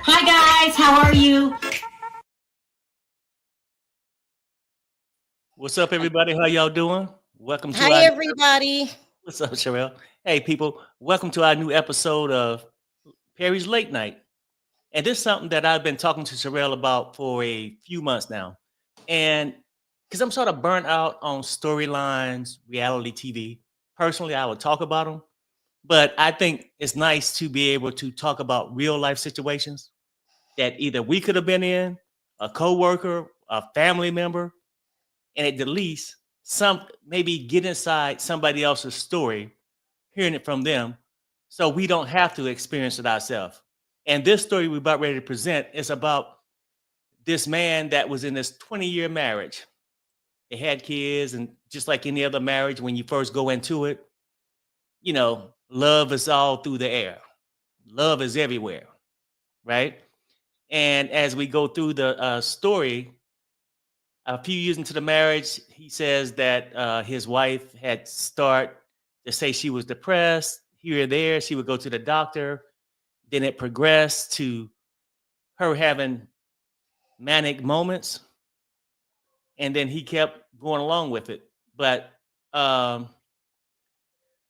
Hi guys, how are you? What's up, everybody? How y'all doing? Welcome to Hi, our. everybody. What's up, Sharrell? Hey, people. Welcome to our new episode of Perry's Late Night. And this is something that I've been talking to Sharrell about for a few months now. And because I'm sort of burnt out on storylines, reality TV. Personally, I would talk about them, but I think it's nice to be able to talk about real life situations that either we could have been in, a coworker, a family member, and at the least, some maybe get inside somebody else's story, hearing it from them, so we don't have to experience it ourselves. And this story we're about ready to present is about this man that was in this 20-year marriage. They had kids, and just like any other marriage, when you first go into it, love is all through the air. Love is everywhere, right? And as we go through the story, a few years into the marriage, he says that his wife had start to say she was depressed here or there. She would go to the doctor. Then it progressed to her having manic moments, and then he kept going along with it. But I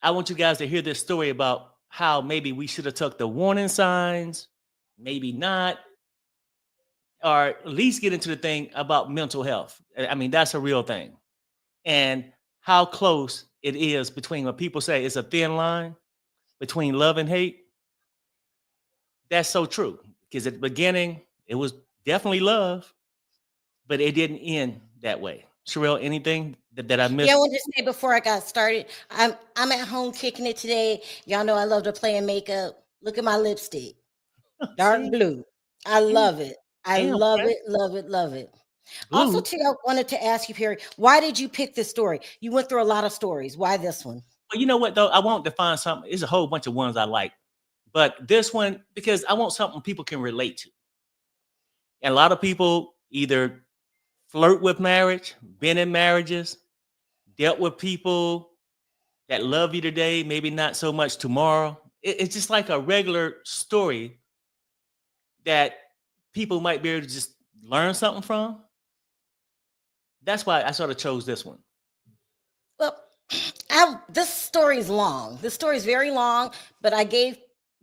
want you guys to hear this story about how maybe we should have took the warning signs, maybe not, or at least get into the thing about mental health. I mean, that's a real thing. And how close it is between what people say is a thin line between love and hate. That's so true. Because at the beginning, it was definitely love, but it didn't end that way. Sharrell, anything that I Yeah, I missed? want to say before I got started, I'm at home kicking it today. Y'all know I love to play in makeup. Look at my lipstick, dark See? blue. I Damn, love it. I damn, love okay. it, love it, love it. Also, Blue. too, I wanted to ask you, Perry, why did you pick this story? You went through a lot of stories. Why this one? But you know what, though? I won't define something. There's a whole bunch of ones I like. But this one, because I want something people can relate to. And a lot of people either flirt with marriage, been in marriages, dealt with people that love you today, maybe not so much tomorrow. It's just like a regular story that people might be able to just learn something from. That's why I sort of chose this one. Well, this story is long. This story is very long, but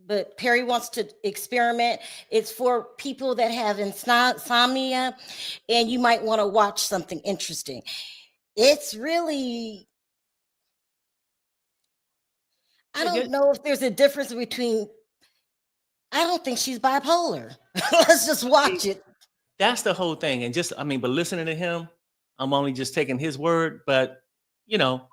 but Perry wants to experiment. It's for people that have insomnia, and you might want to watch something interesting. It's really, I Yeah, don't know if there's a difference between, I don't think she's bipolar. Let's just see, watch it. that's the whole thing. And just, I mean, but listening to him, I'm only just taking his word. But, you know,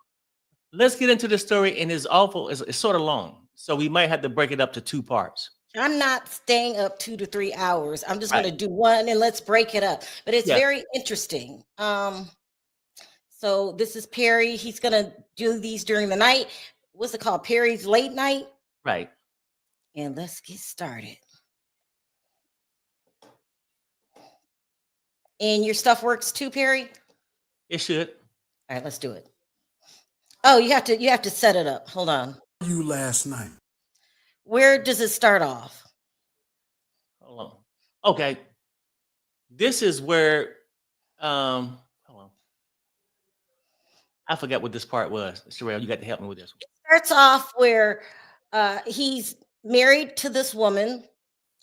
let's get into the story. And it's sort of long. So we might have to break it up to two parts. I'm not staying up 2 to 3 hours. I'm just going Right. to do one and let's break it up. But it's Yeah. very interesting. So this is Perry. He's gonna do these during the night. What's it called? Perry's late night. Right. And let's get started. And your stuff works too, Perry? It should. All right, let's do it. Oh, you have to set it up. Hold on. You last night. Where does it start off? Hold on. Okay. This is where, hold on. I forgot what this part was. Sherelle, you got to help me with this one. Starts off where he's married to this woman.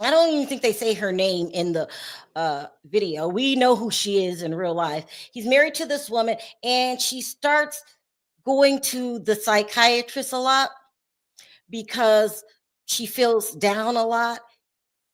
I don't even think they say her name in the video. We know who she is in real life. He's married to this woman, and she starts going to the psychiatrist a lot because she feels down a lot.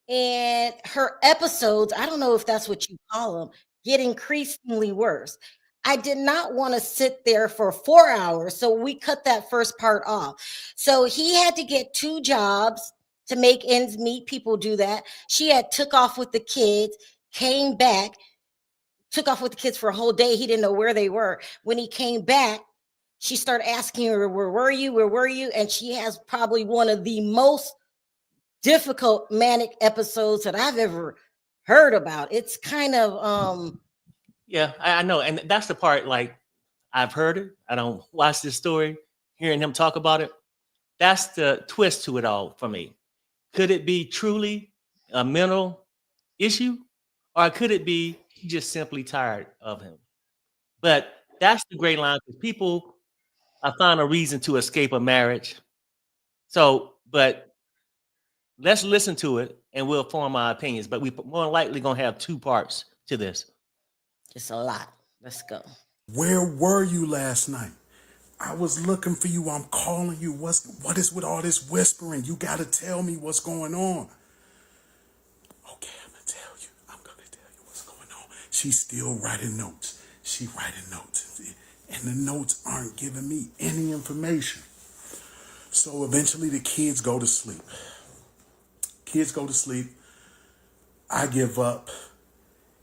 And her episodes, I don't know if that's what you call them, get increasingly worse. I did not want to sit there for 4 hours, so we cut that first part off. So he had to get 2 jobs to make ends meet. People do that. She had took off with the kids, came back, took off with the kids for a whole day. He didn't know where they were. When he came back, she started asking her, where were you? Where were you? And she has probably one of the most difficult manic episodes that I've ever heard about. It's kind of Yeah, I know. And that's the part, like, I've heard it. I don't watch this story, hearing him talk about it. That's the twist to it all for me. Could it be truly a mental issue? Or could it be he just simply tired of him? But that's the great line, because people find a reason to escape a marriage. So, but let's listen to it and we'll form our opinions. But we more likely gonna have two parts to this. it's a lot. Let's go. Where were you last night? I was looking for you. I'm calling you. What is with all this whispering? You got to tell me what's going on. Okay, I'm going to tell you. I'm going to tell you what's going on. She's still writing notes. She writing notes. And the notes aren't giving me any information. So eventually the kids go to sleep. Kids go to sleep. I give up.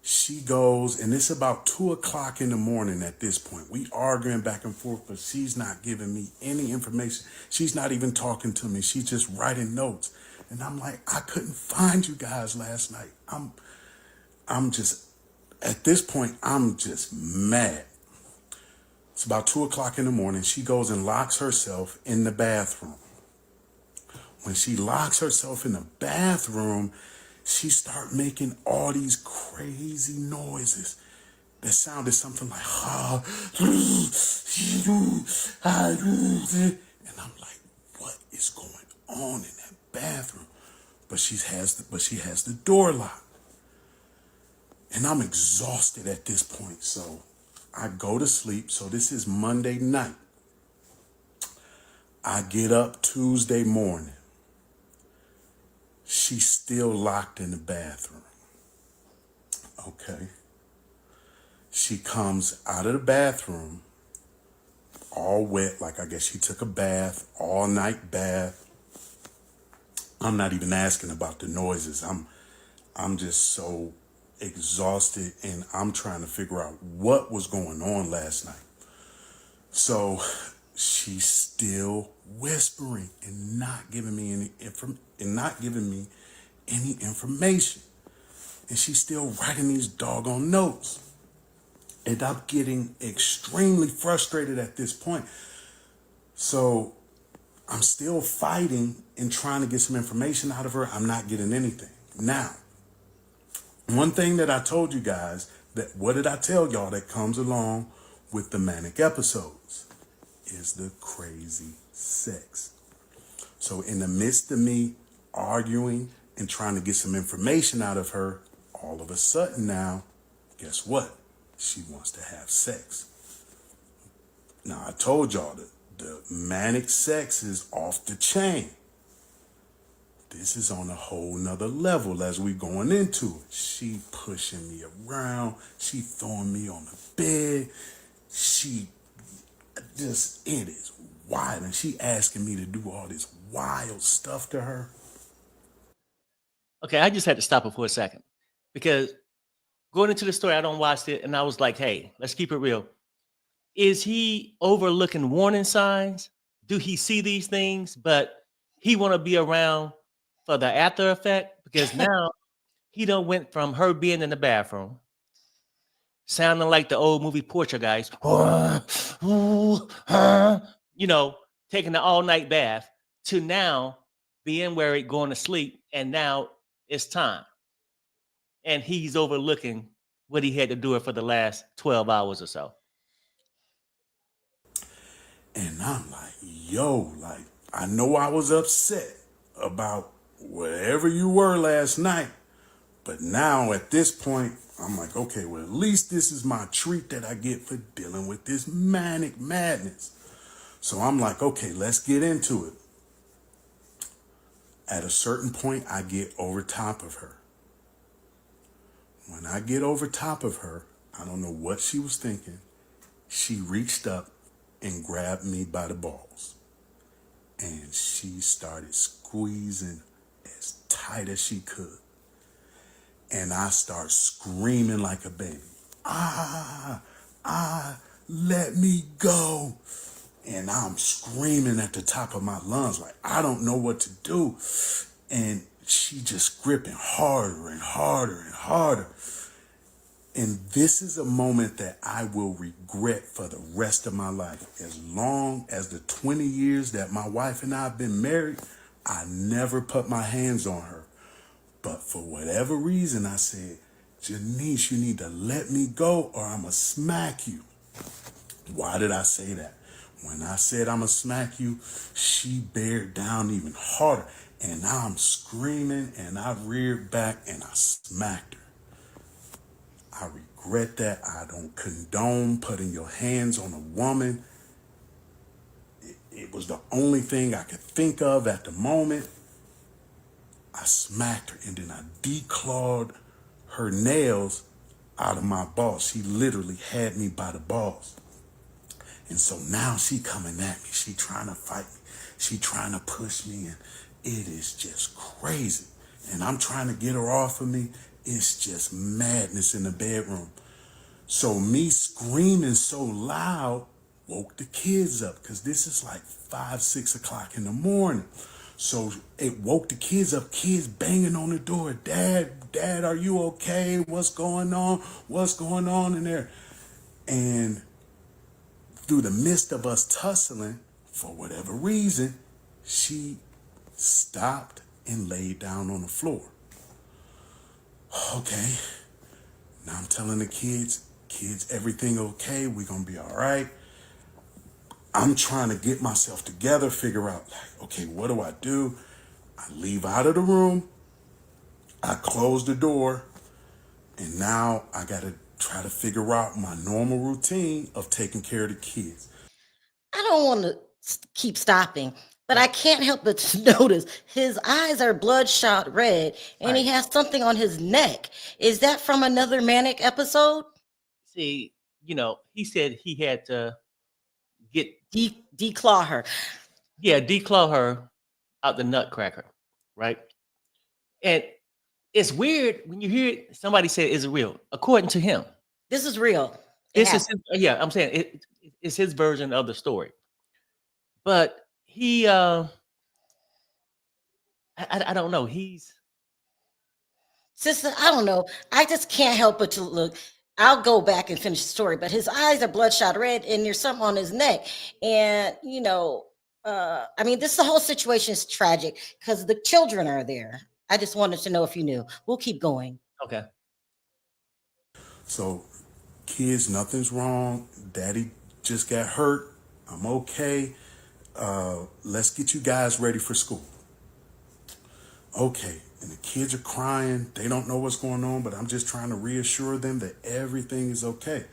She goes, and it's about 2:00 in the morning at this point. We arguing back and forth, but she's not giving me any information. She's not even talking to me. She's just writing notes. And I'm like, I couldn't find you guys last night. I'm just, at this point, I'm just mad. It's about 2:00 in the morning. She goes and locks herself in the bathroom. When she locks herself in the bathroom, she start making all these crazy noises that sounded something like, and I'm like, what is going on in that bathroom? But she has the door locked. And I'm exhausted at this point. So I go to sleep. So this is Monday night. I get up Tuesday morning. She's still locked in the bathroom. Okay. She comes out of the bathroom all wet, like I guess she took a bath, all night bath. I'm not even asking about the noises. I'm just so exhausted, and I'm trying to figure out what was going on last night. So she's still whispering and not giving me any information. And she's still writing these doggone notes. And I'm getting extremely frustrated at this point. So I'm still fighting and trying to get some information out of her. I'm not getting anything. Now, one thing that I told you guys, what did I tell y'all that comes along with the manic episodes? Is the crazy sex. So in the midst of me arguing and trying to get some information out of her, all of a sudden now, guess what? She wants to have sex. Now, I told y'all that the manic sex is off the chain. This is on a whole nother level as we going into it. She pushing me around. She throwing me on the bed. It is wild. And she asking me to do all this wild stuff to her. Okay, I just had to stop it for a second, because going into the story, I don't watch it, and I was like, hey, let's keep it real. Is he overlooking warning signs? Do he see these things, but he want to be around for the after effect? Because now he done went from her being in the bathroom, sounding like the old movie Portuguese, taking the all-night bath, to now being worried, going to sleep, and now it's time. And he's overlooking what he had to do it for the last 12 hours or so. And I'm like, yo, I know I was upset about wherever you were last night. But now at this point, I'm like, okay, well, at least this is my treat that I get for dealing with this manic madness. So I'm like, okay, let's get into it. At a certain point, I get over top of her. When I get over top of her, I don't know what she was thinking. She reached up and grabbed me by the balls. And she started squeezing as tight as she could. And I start screaming like a baby. Let me go. And I'm screaming at the top of my lungs like I don't know what to do. And she just gripping harder and harder and harder. And this is a moment that I will regret for the rest of my life. As long as the 20 years that my wife and I have been married, I never put my hands on her. But for whatever reason, I said, Janice, you need to let me go or I'm going to smack you. Why did I say that? When I said I'm going to smack you, she bared down even harder. And now I'm screaming and I reared back and I smacked her. I regret that. I don't condone putting your hands on a woman. It was the only thing I could think of at the moment. I smacked her and then I declawed her nails out of my balls. She literally had me by the balls. And so now she coming at me. She trying to fight me. She trying to push me and it is just crazy. And I'm trying to get her off of me. It's just madness in the bedroom. So me screaming so loud woke the kids up because this is like 5, 6 o'clock in the morning. So it woke the kids up, kids banging on the door. Dad, are you okay? What's going on? What's going on in there? And through the midst of us tussling, for whatever reason, she stopped and laid down on the floor. Okay. Now I'm telling the kids, everything okay? We're going to be all right. I'm trying to get myself together, figure out, like, okay, what do I do? I leave out of the room. I close the door. And now I got to try to figure out my normal routine of taking care of the kids. I don't want to keep stopping, but I Right. can't help but to notice his eyes are bloodshot red and he Right. has something on his neck. Is that from another manic episode? See, he said he had to get, Declaw her. yeah, declaw her out the nutcracker, right? And it's weird when you hear somebody say, "Is it real?" According to him, This is real. It this is happened. yeah. I'm saying it's his version of the story, but he, I don't know. Sister, I don't know. I just can't help but to look. I'll go back and finish the story, but his eyes are bloodshot red and there's something on his neck. And, I mean, the whole situation is tragic because the children are there. I just wanted to know if you knew. We'll keep going. Okay. So, kids, nothing's wrong. Daddy just got hurt. I'm okay. Let's get you guys ready for school. Okay. And the kids are crying. They don't know what's going on, but I'm just trying to reassure them that everything is okay.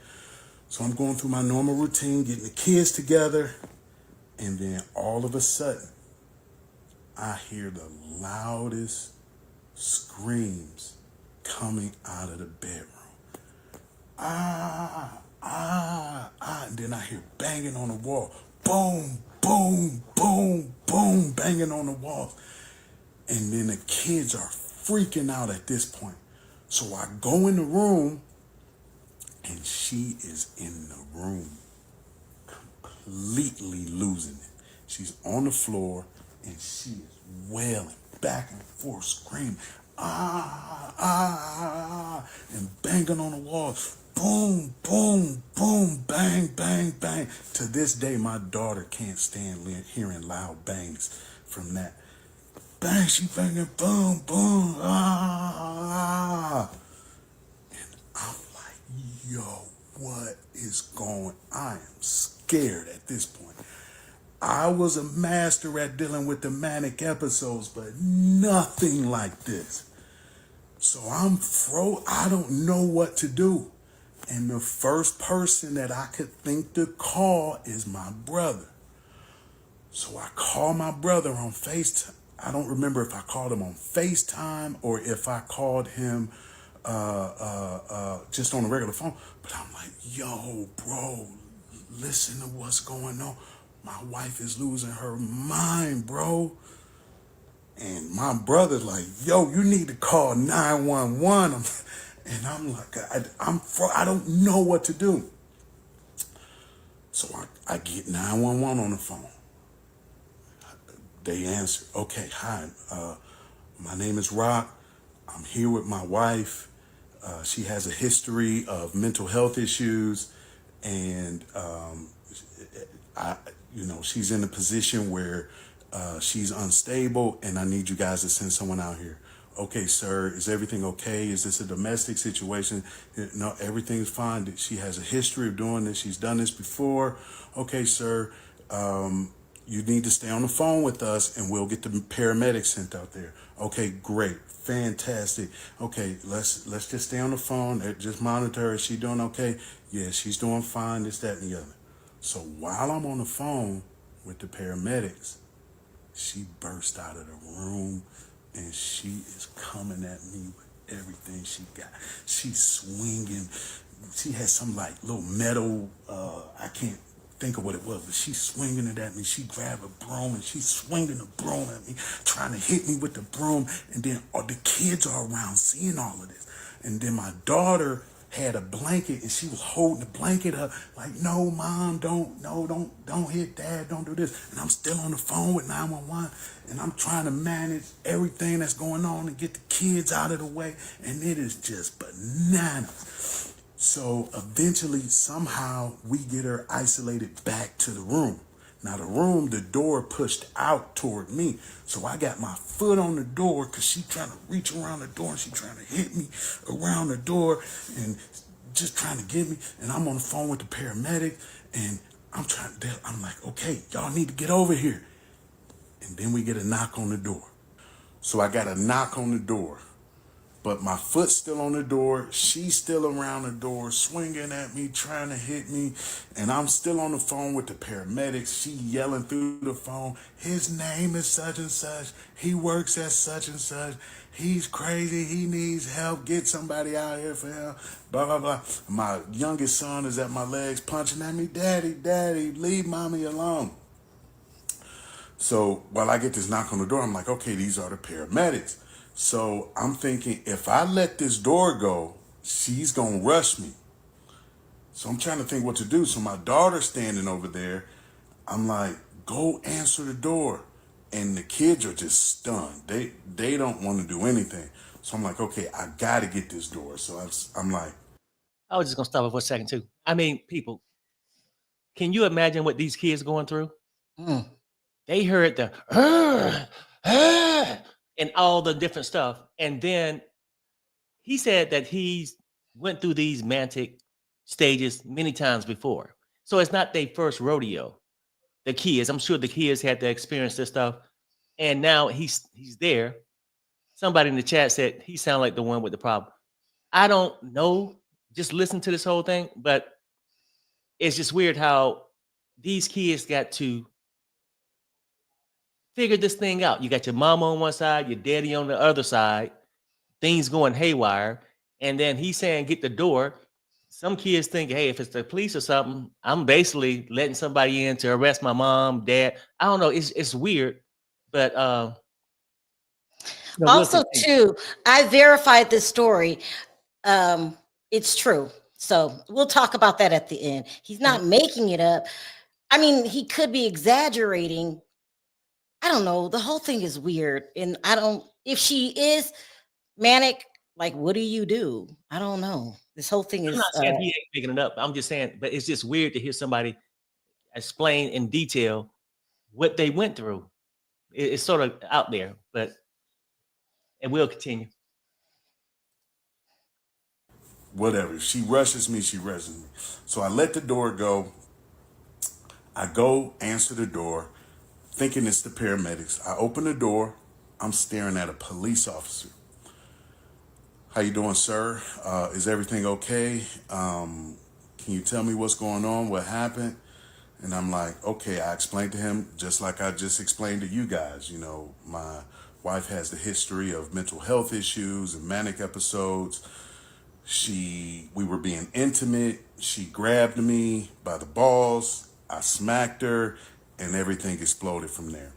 So I'm going through my normal routine, getting the kids together. And then all of a sudden, I hear the loudest screams coming out of the bedroom. And then I hear banging on the wall. Boom, boom, boom, boom, banging on the walls. And then the kids are freaking out at this point. So I go in the room and she is in the room completely losing it. She's on the floor and she is wailing back and forth, screaming, and banging on the walls. Boom, boom, boom, bang, bang, bang. To this day, my daughter can't stand hearing loud bangs from that. Bang, she banging, boom, boom, And I'm like, yo, what is going on? I am scared at this point. I was a master at dealing with the manic episodes, but nothing like this. So I don't know what to do. And the first person that I could think to call is my brother. So I call my brother on FaceTime. I don't remember if I called him on FaceTime or if I called him just on a regular phone. But I'm like, yo, bro, listen to what's going on. My wife is losing her mind, bro. And my brother's like, yo, you need to call 911. And I'm like, I don't know what to do. So I get 911 on the phone. They answer, okay, hi, my name is Rock. I'm here with my wife. She has a history of mental health issues, and I, she's in a position where she's unstable, and I need you guys to send someone out here. Okay, sir, is everything okay? Is this a domestic situation? No, everything's fine. She has a history of doing this. She's done this before. Okay, sir, you need to stay on the phone with us and we'll get the paramedics sent out there. Okay, great. Fantastic. Okay, let's just stay on the phone. Just monitor her. Is she doing okay? Yeah, she's doing fine, this, that, and the other. So while I'm on the phone with the paramedics, she burst out of the room and she is coming at me with everything she got. She's swinging. She has some like little metal, I can't think of what it was, but she's swinging it at me. She grabbed a broom and she's swinging the broom at me, trying to hit me with the broom. And then the kids are around seeing all of this. And then my daughter had a blanket and she was holding the blanket up like, no, mom, don't hit dad, don't do this. And I'm still on the phone with 911 and I'm trying to manage everything that's going on and get the kids out of the way. And it is just bananas. So eventually, somehow, we get her isolated back to the room. Now, the door pushed out toward me. So I got my foot on the door because she's trying to reach around the door and she's trying to hit me around the door and just trying to get me. And I'm on the phone with the paramedic and I'm like, okay, y'all need to get over here. And then we get a knock on the door. So I got a knock on the door. But my foot's still on the door. She's still around the door, swinging at me, trying to hit me. And I'm still on the phone with the paramedics. She yelling through the phone, his name is such and such. He works at such and such. He's crazy. He needs help. Get somebody out here for him. Blah, blah, blah. My youngest son is at my legs punching at me. Daddy, leave mommy alone. So while I get this knock on the door, I'm like, okay, these are the paramedics. So I'm thinking, if I let this door go, she's going to rush me. So I'm trying to think what to do. So my daughter's standing over there. I'm like, go answer the door. And the kids are just stunned. They don't want to do anything. So I'm like, okay, I got to get this door. So I'm like, I was just gonna stop it for a second too. I mean, people, can you imagine what these kids going through? Mm. They heard the "Arr, arr," and all the different stuff, and then he said that he's went through these manic stages many times before. So it's not their first rodeo. The kids, I'm sure the kids had to experience this stuff, and now he's there. Somebody in the chat said he sounded like the one with the problem. I don't know. Just listen to this whole thing, but it's just weird how these kids got to figure this thing out. You got your mama on one side, your daddy on the other side, things going haywire. And then he's saying, get the door. Some kids think, hey, if it's the police or something, I'm basically letting somebody in to arrest my mom, dad. I don't know. It's weird. But no, we'll Also, continue. too, I verified this story. Um, it's true. So we'll talk about that at the end. He's Mhm. not making it up. I mean, he could be exaggerating. I don't know. The whole thing is weird. And I don't, if she is manic, like, what do you do? I don't know. This whole thing I'm is, not saying he ain't making it up. I'm just saying, but it's just weird to hear somebody explain in detail what they went through. It's sort of out there, but and we'll continue. whatever. If she rushes me, she rushes me. So I let the door go. I go answer the door, thinking it's the paramedics. I open the door. I'm staring at a police officer. How you doing, sir? Is everything okay? Can you tell me what's going on? What happened? And I'm like, okay, I explained to him just like I just explained to you guys. My wife has the history of mental health issues and manic episodes. We were being intimate. She grabbed me by the balls. I smacked her and everything exploded from there.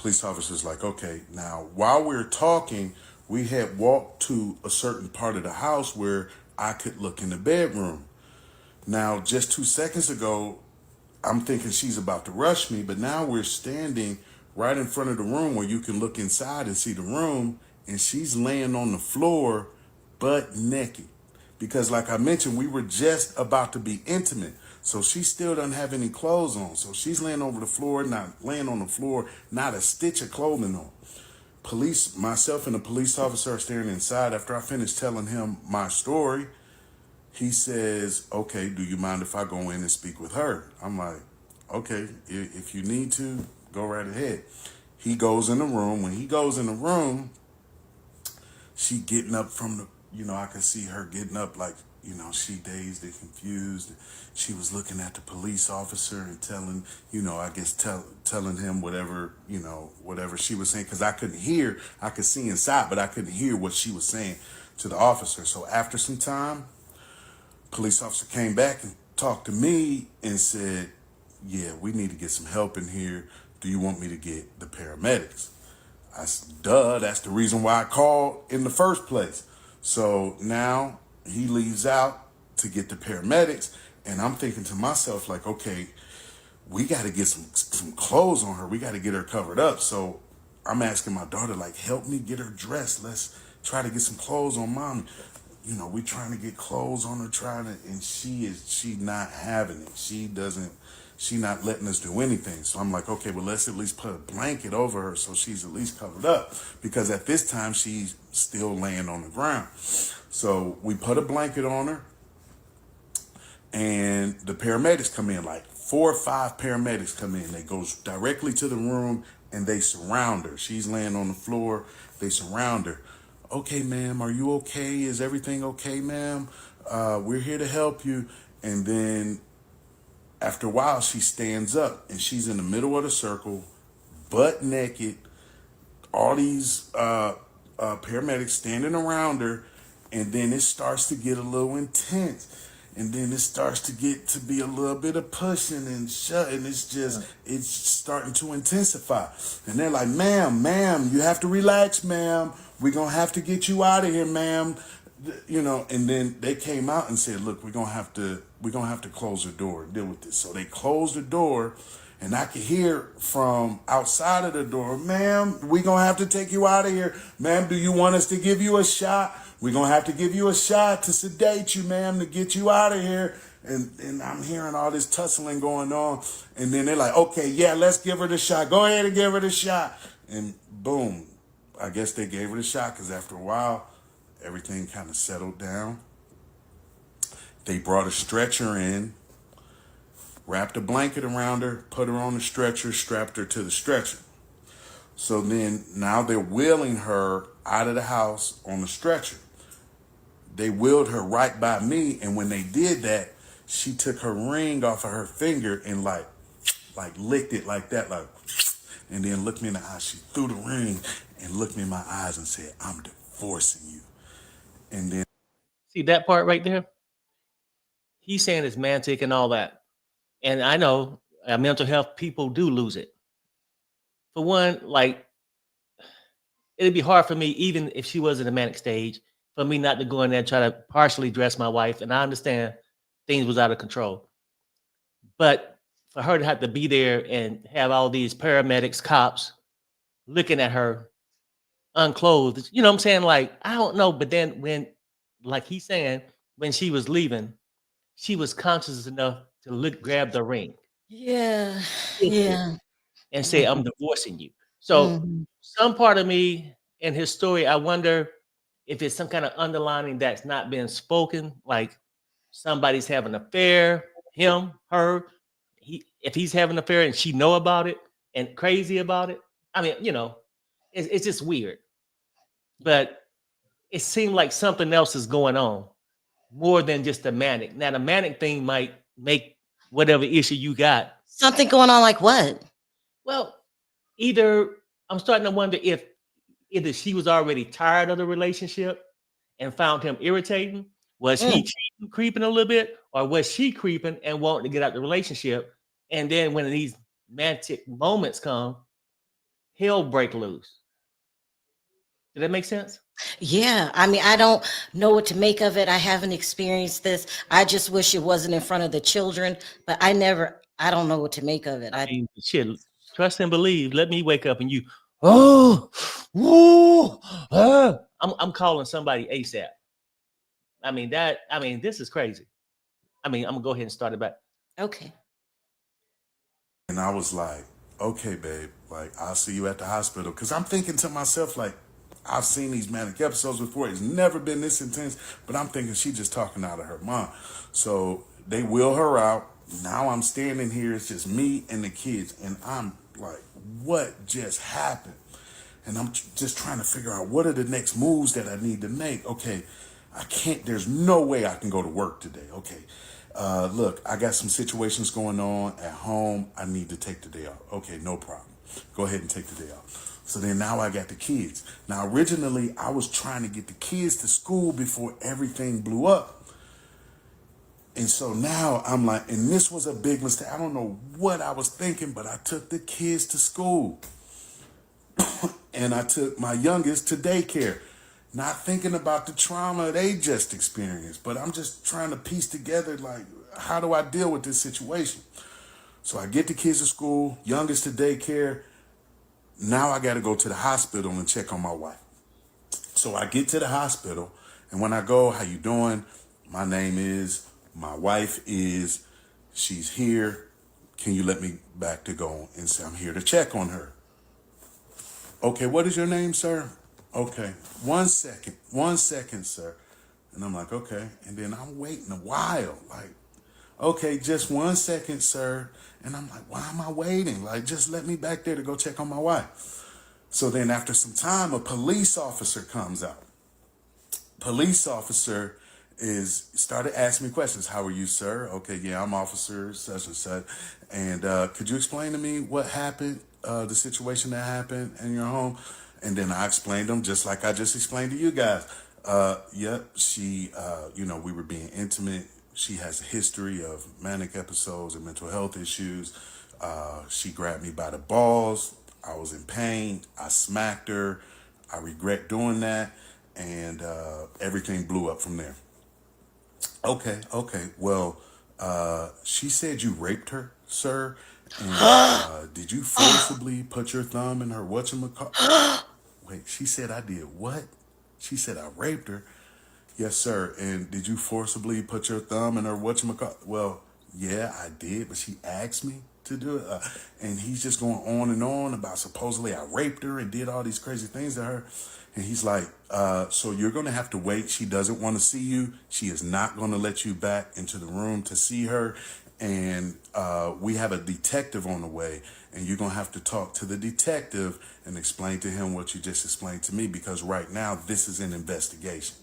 Police officer's like, okay, now while we're talking, we had walked to a certain part of the house where I could look in the bedroom. Now, just 2 seconds ago, I'm thinking she's about to rush me, but now we're standing right in front of the room where you can look inside and see the room, and she's laying on the floor, butt naked. Because, like I mentioned, we were just about to be intimate. So she still doesn't have any clothes on. So she's laying over the floor, not laying on the floor, not a stitch of clothing on. Police, myself and the police officer are staring inside. After I finished telling him my story, he says, okay, do you mind if I go in and speak with her? I'm like, okay, if you need to, go right ahead. He goes in the room. When he goes in the room, she getting up from the, I could see her getting up like, she dazed and confused. She was looking at the police officer and telling, I guess telling him whatever, whatever she was saying. Cause I couldn't hear, I could see inside, but I couldn't hear what she was saying to the officer. So after some time, police officer came back and talked to me and said, yeah, we need to get some help in here. Do you want me to get the paramedics? I said, duh, that's the reason why I called in the first place. So now he leaves out to get the paramedics, and I'm thinking to myself, like, okay, we got to get some clothes on her. We got to get her covered up. So I'm asking my daughter, like, help me get her dressed. Let's try to get some clothes on mommy. We trying to get clothes on her, and she not having it. She not letting us do anything. So I'm like, okay, well, let's at least put a blanket over her so she's at least covered up. Because at this time, she's still laying on the ground. So we put a blanket on her, and the paramedics come in, like 4 or 5 paramedics come in. They go directly to the room, and they surround her. She's laying on the floor. They surround her. Okay, ma'am, are you okay? Is everything okay, ma'am? We're here to help you. And then after a while, she stands up, and she's in the middle of the circle, butt naked, all these paramedics standing around her, and then it starts to get a little intense. And then it starts to get to be a little bit of pushing and shutting. It's starting to intensify. And they're like, ma'am, you have to relax, ma'am. We're going to have to get you out of here, ma'am. And then they came out and said, look, we're going to have to close the door and deal with this. So they closed the door, and I could hear from outside of the door, ma'am, we're going to have to take you out of here. Ma'am, do you want us to give you a shot? We're going to have to give you a shot to sedate you, ma'am, to get you out of here. And I'm hearing all this tussling going on. And then they're like, okay, yeah, let's give her the shot. Go ahead and give her the shot. And boom, I guess they gave her the shot because after a while, everything kind of settled down. They brought a stretcher in, wrapped a blanket around her, put her on the stretcher, strapped her to the stretcher. So then now they're wheeling her out of the house on the stretcher. They wheeled her right by me, and when they did that, she took her ring off of her finger and like licked it like that, like, and then looked me in the eye. She threw the ring and looked me in my eyes and said, I'm divorcing you. And then See that part right there? He's saying it's mantic and all that. And I know mental health people do lose it. For one, like, it'd be hard for me, even if she was in a manic stage, for me not to go in there and try to partially dress my wife. And I understand things was out of control. But for her to have to be there and have all these paramedics, cops looking at her unclothed, you know what I'm saying? Like, I don't know. But then when, like he's saying, when she was leaving, she was conscious enough to grab the ring, Yeah. lift it, Yeah. and say, I'm divorcing you. So Mhm. some part of me in his story, I wonder if it's some kind of underlining that's not been spoken, like somebody's having an affair, him, her, if he's having an affair and she know about it and crazy about it. I mean, it's just weird. But it seemed like something else is going on more than just the manic. Now, the manic thing might make whatever issue you got. Something going on like what? Well, either I'm starting to wonder if either she was already tired of the relationship and found him irritating. Was he Mm. cheating, creeping a little bit, or was she creeping and wanting to get out the relationship? And then when these romantic moments come, hell break loose. Did that make sense? Yeah, I mean, I don't know what to make of it. I haven't experienced this. I just wish it wasn't in front of the children, but I don't know what to make of it. I mean, shit, trust and believe. Let me wake up and you, oh, woo, I'm calling somebody ASAP. I mean, this is crazy. I mean, I'm gonna go ahead and start it back. Okay. And I was like, okay, babe, like, I'll see you at the hospital. Because I'm thinking to myself, like, I've seen these manic episodes before. It's never been this intense. But I'm thinking she's just talking out of her mind. So they wheel her out. Now I'm standing here. It's just me and the kids. And I'm like, what just happened? And I'm just trying to figure out what are the next moves that I need to make. Okay, I can't, there's no way I can go to work today. Okay, look, I got some situations going on at home. I need to take the day off. Okay, no problem. Go ahead and take the day off. So then now I got the kids. Now, originally, I was trying to get the kids to school before everything blew up. And so now I'm like, and this was a big mistake. I don't know what I was thinking, but I took the kids to school. And I took my youngest to daycare, not thinking about the trauma they just experienced, but I'm just trying to piece together, like, how do I deal with this situation? So I get the kids to school, youngest to daycare. Now I got to go to the hospital and check on my wife. So I get to the hospital, and when I go, how you doing? My name is, my wife is, she's here. Can you let me back to go and say I'm here to check on her? Okay, what is your name, sir? Okay, 1 second, sir. And I'm like, okay. And then I'm waiting a while, like, okay, just 1 second, sir. And I'm like, why am I waiting? Like, just let me back there to go check on my wife. So then after some time, a police officer comes out. Police officer started asking me questions. How are you, sir? Okay, yeah, I'm officer such and such. And could you explain to me what happened, the situation that happened in your home? And then I explained them just like I just explained to you guys. Yep, she, we were being intimate. She has a history of manic episodes and mental health issues. She grabbed me by the balls. I was in pain. I smacked her. I regret doing that. And everything blew up from there. Okay. Well, she said you raped her, sir. And did you forcibly put your thumb in her whatchamacallit? Wait, she said I did what? She said I raped her. Yes, sir. And did you forcibly put your thumb in her whatchamacallit? Well, yeah, I did, but she asked me to do it. And he's just going on and on about supposedly I raped her and did all these crazy things to her. And he's like, so you're going to have to wait. She doesn't want to see you. She is not going to let you back into the room to see her. And we have a detective on the way. And you're going to have to talk to the detective and explain to him what you just explained to me, because right now this is an investigation.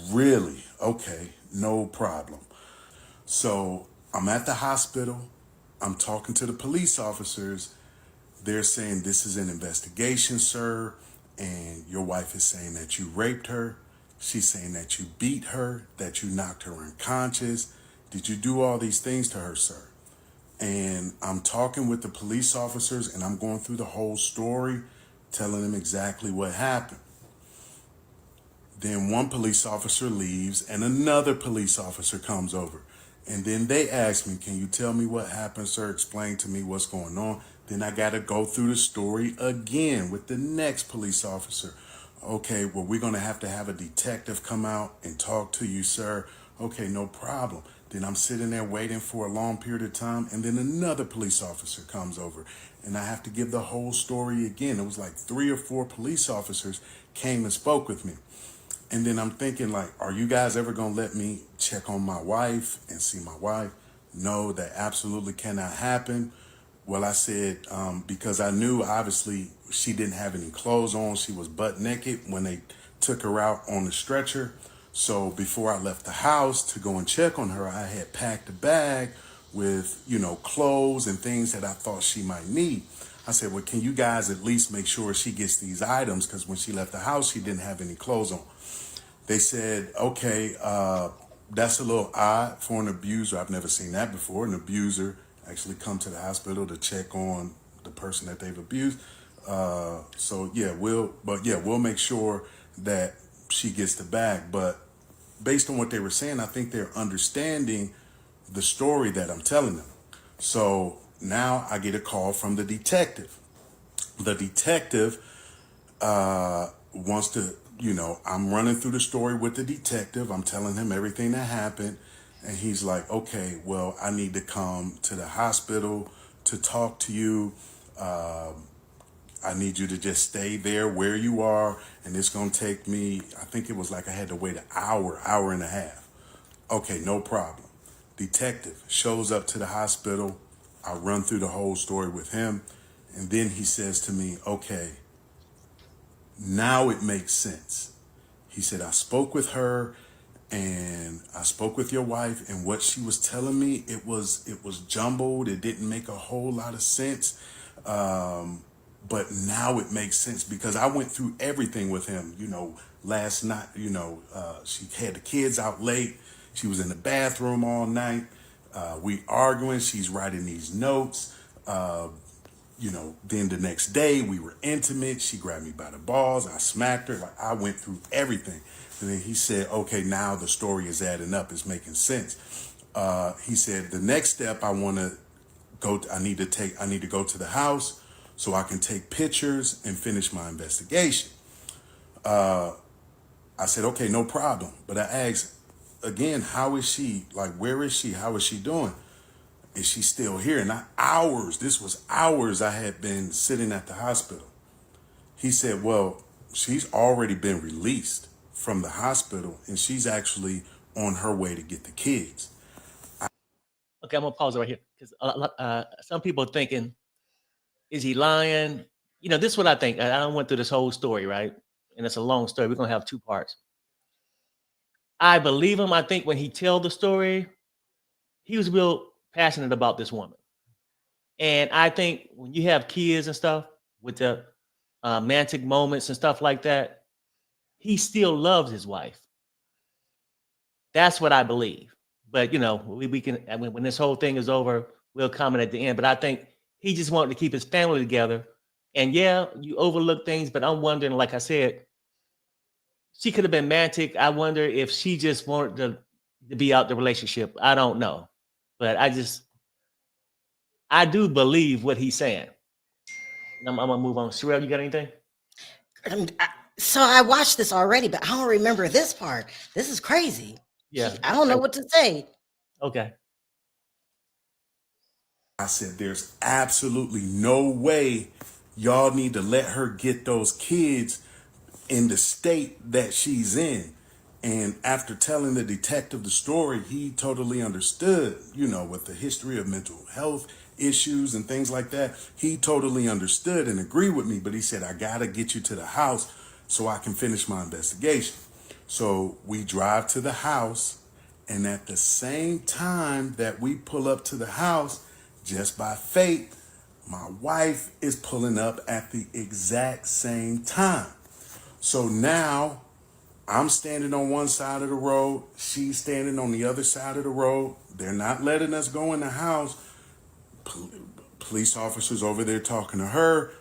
Really? Okay, no problem. So I'm at the hospital. I'm talking to the police officers. They're saying this is an investigation, sir. And your wife is saying that you raped her. She's saying that you beat her, that you knocked her unconscious. Did you do all these things to her, sir? And I'm talking with the police officers and I'm going through the whole story, telling them exactly what happened. Then one police officer leaves and another police officer comes over. And then they ask me, can you tell me what happened, sir? Explain to me what's going on. Then I got to go through the story again with the next police officer. Okay, well, we're going to have a detective come out and talk to you, sir. Okay, no problem. Then I'm sitting there waiting for a long period of time. And then another police officer comes over and I have to give the whole story again. It was like 3 or 4 police officers came and spoke with me. And then I'm thinking, like, are you guys ever going to let me check on my wife and see my wife? No, that absolutely cannot happen. Well, I said, because I knew, obviously, she didn't have any clothes on. She was butt naked when they took her out on the stretcher. So before I left the house to go and check on her, I had packed a bag with, clothes and things that I thought she might need. I said, well, can you guys at least make sure she gets these items? Because when she left the house, she didn't have any clothes on. They said, okay, that's a little odd for an abuser. I've never seen that before. An abuser actually come to the hospital to check on the person that they've abused. So yeah, we'll make sure that she gets the bag. But based on what they were saying, I think they're understanding the story that I'm telling them. So now I get a call from the detective. The detective wants to, I'm running through the story with the detective. I'm telling him everything that happened. And he's like, okay, well, I need to come to the hospital to talk to you. I need you to just stay there where you are. And it's going to take me, I think it was like I had to wait an hour and a half. Okay, no problem. Detective shows up to the hospital. I run through the whole story with him. And then he says to me, okay, now it makes sense. He said, I spoke with her and I spoke with your wife, and what she was telling me, it was jumbled. It didn't make a whole lot of sense. But now it makes sense because I went through everything with him, last night, she had the kids out late. She was in the bathroom all night. We arguing. She's writing these notes. Then the next day we were intimate. She grabbed me by the balls. I smacked her. Like, I went through everything. And then he said, okay, now the story is adding up. It's making sense. He said, the next step I need to go to the house so I can take pictures and finish my investigation. I said, okay, no problem. But I asked again, how is she? Like, where is she? How is she doing? Is she still here? And this was hours I had been sitting at the hospital. He said, well, she's already been released from the hospital and she's actually on her way to get the kids. Okay, I'm gonna pause right here because some people are thinking, is he lying? This is what I think. I went through this whole story, right? And it's a long story. We're gonna have two parts. I believe him. I think when he tell the story, he was real passionate about this woman. And I think when you have kids and stuff with the romantic moments and stuff like that, he still loves his wife. That's what I believe. But we can when this whole thing is over, we'll comment at the end. But I think he just wanted to keep his family together. And yeah, you overlook things, but I'm wondering, like I said, she could have been romantic. I wonder if she just wanted to be out the relationship. I don't know. But I do believe what he's saying. And I'm gonna move on. Sharrell, you got anything? So I watched this already, but I don't remember this part. This is crazy. Yeah. I don't know what to say. Okay. I said, there's absolutely no way y'all need to let her get those kids in the state that she's in. And after telling the detective the story, he totally understood, with the history of mental health issues and things like that. He totally understood and agreed with me. But he said, I got to get you to the house so I can finish my investigation. So we drive to the house. And at the same time that we pull up to the house, just by fate, my wife is pulling up at the exact same time. So now I'm standing on one side of the road. She's standing on the other side of the road. They're not letting us go in the house. Police officers over there talking to her.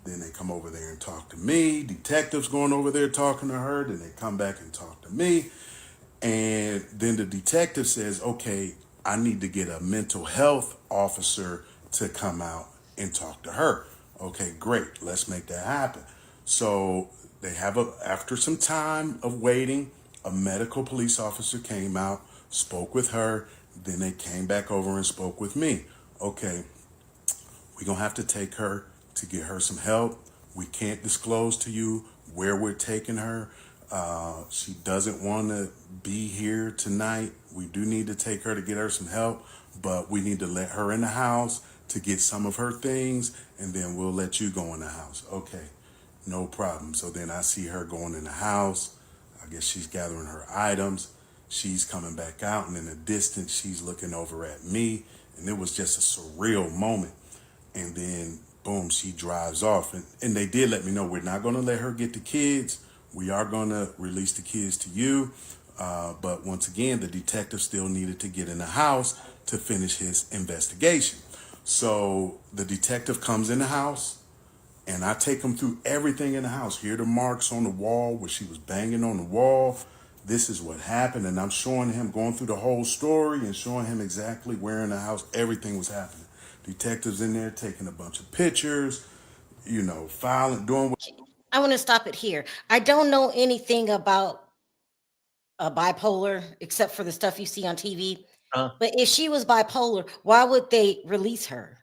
Then they come over there and talk to me. Detectives going over there talking to her. Then they come back and talk to me. And then the detective says, okay, I need to get a mental health officer to come out and talk to her. Okay, great. Let's make that happen. So after some time of waiting, a medical police officer came out, spoke with her. Then they came back over and spoke with me. Okay, we're going to have to take her to get her some help. We can't disclose to you where we're taking her. She doesn't want to be here tonight. We do need to take her to get her some help, but we need to let her in the house to get some of her things, and then we'll let you go in the house. Okay, no problem. So then I see her going in the house. I guess she's gathering her items. She's coming back out, and in the distance, she's looking over at me, and it was just a surreal moment. And then, boom, she drives off. And they did let me know we're not going to let her get the kids. We are going to release the kids to you. But once again, the detective still needed to get in the house to finish his investigation. So the detective comes in the house, and I take him through everything in the house. Here are the marks on the wall where she was banging on the wall. This is what happened. And I'm showing him, going through the whole story and showing him exactly where in the house everything was happening. Detectives in there taking a bunch of pictures, filing, doing what. I want to stop it here. I don't know anything about bipolar except for the stuff you see on TV. But if she was bipolar, why would they release her?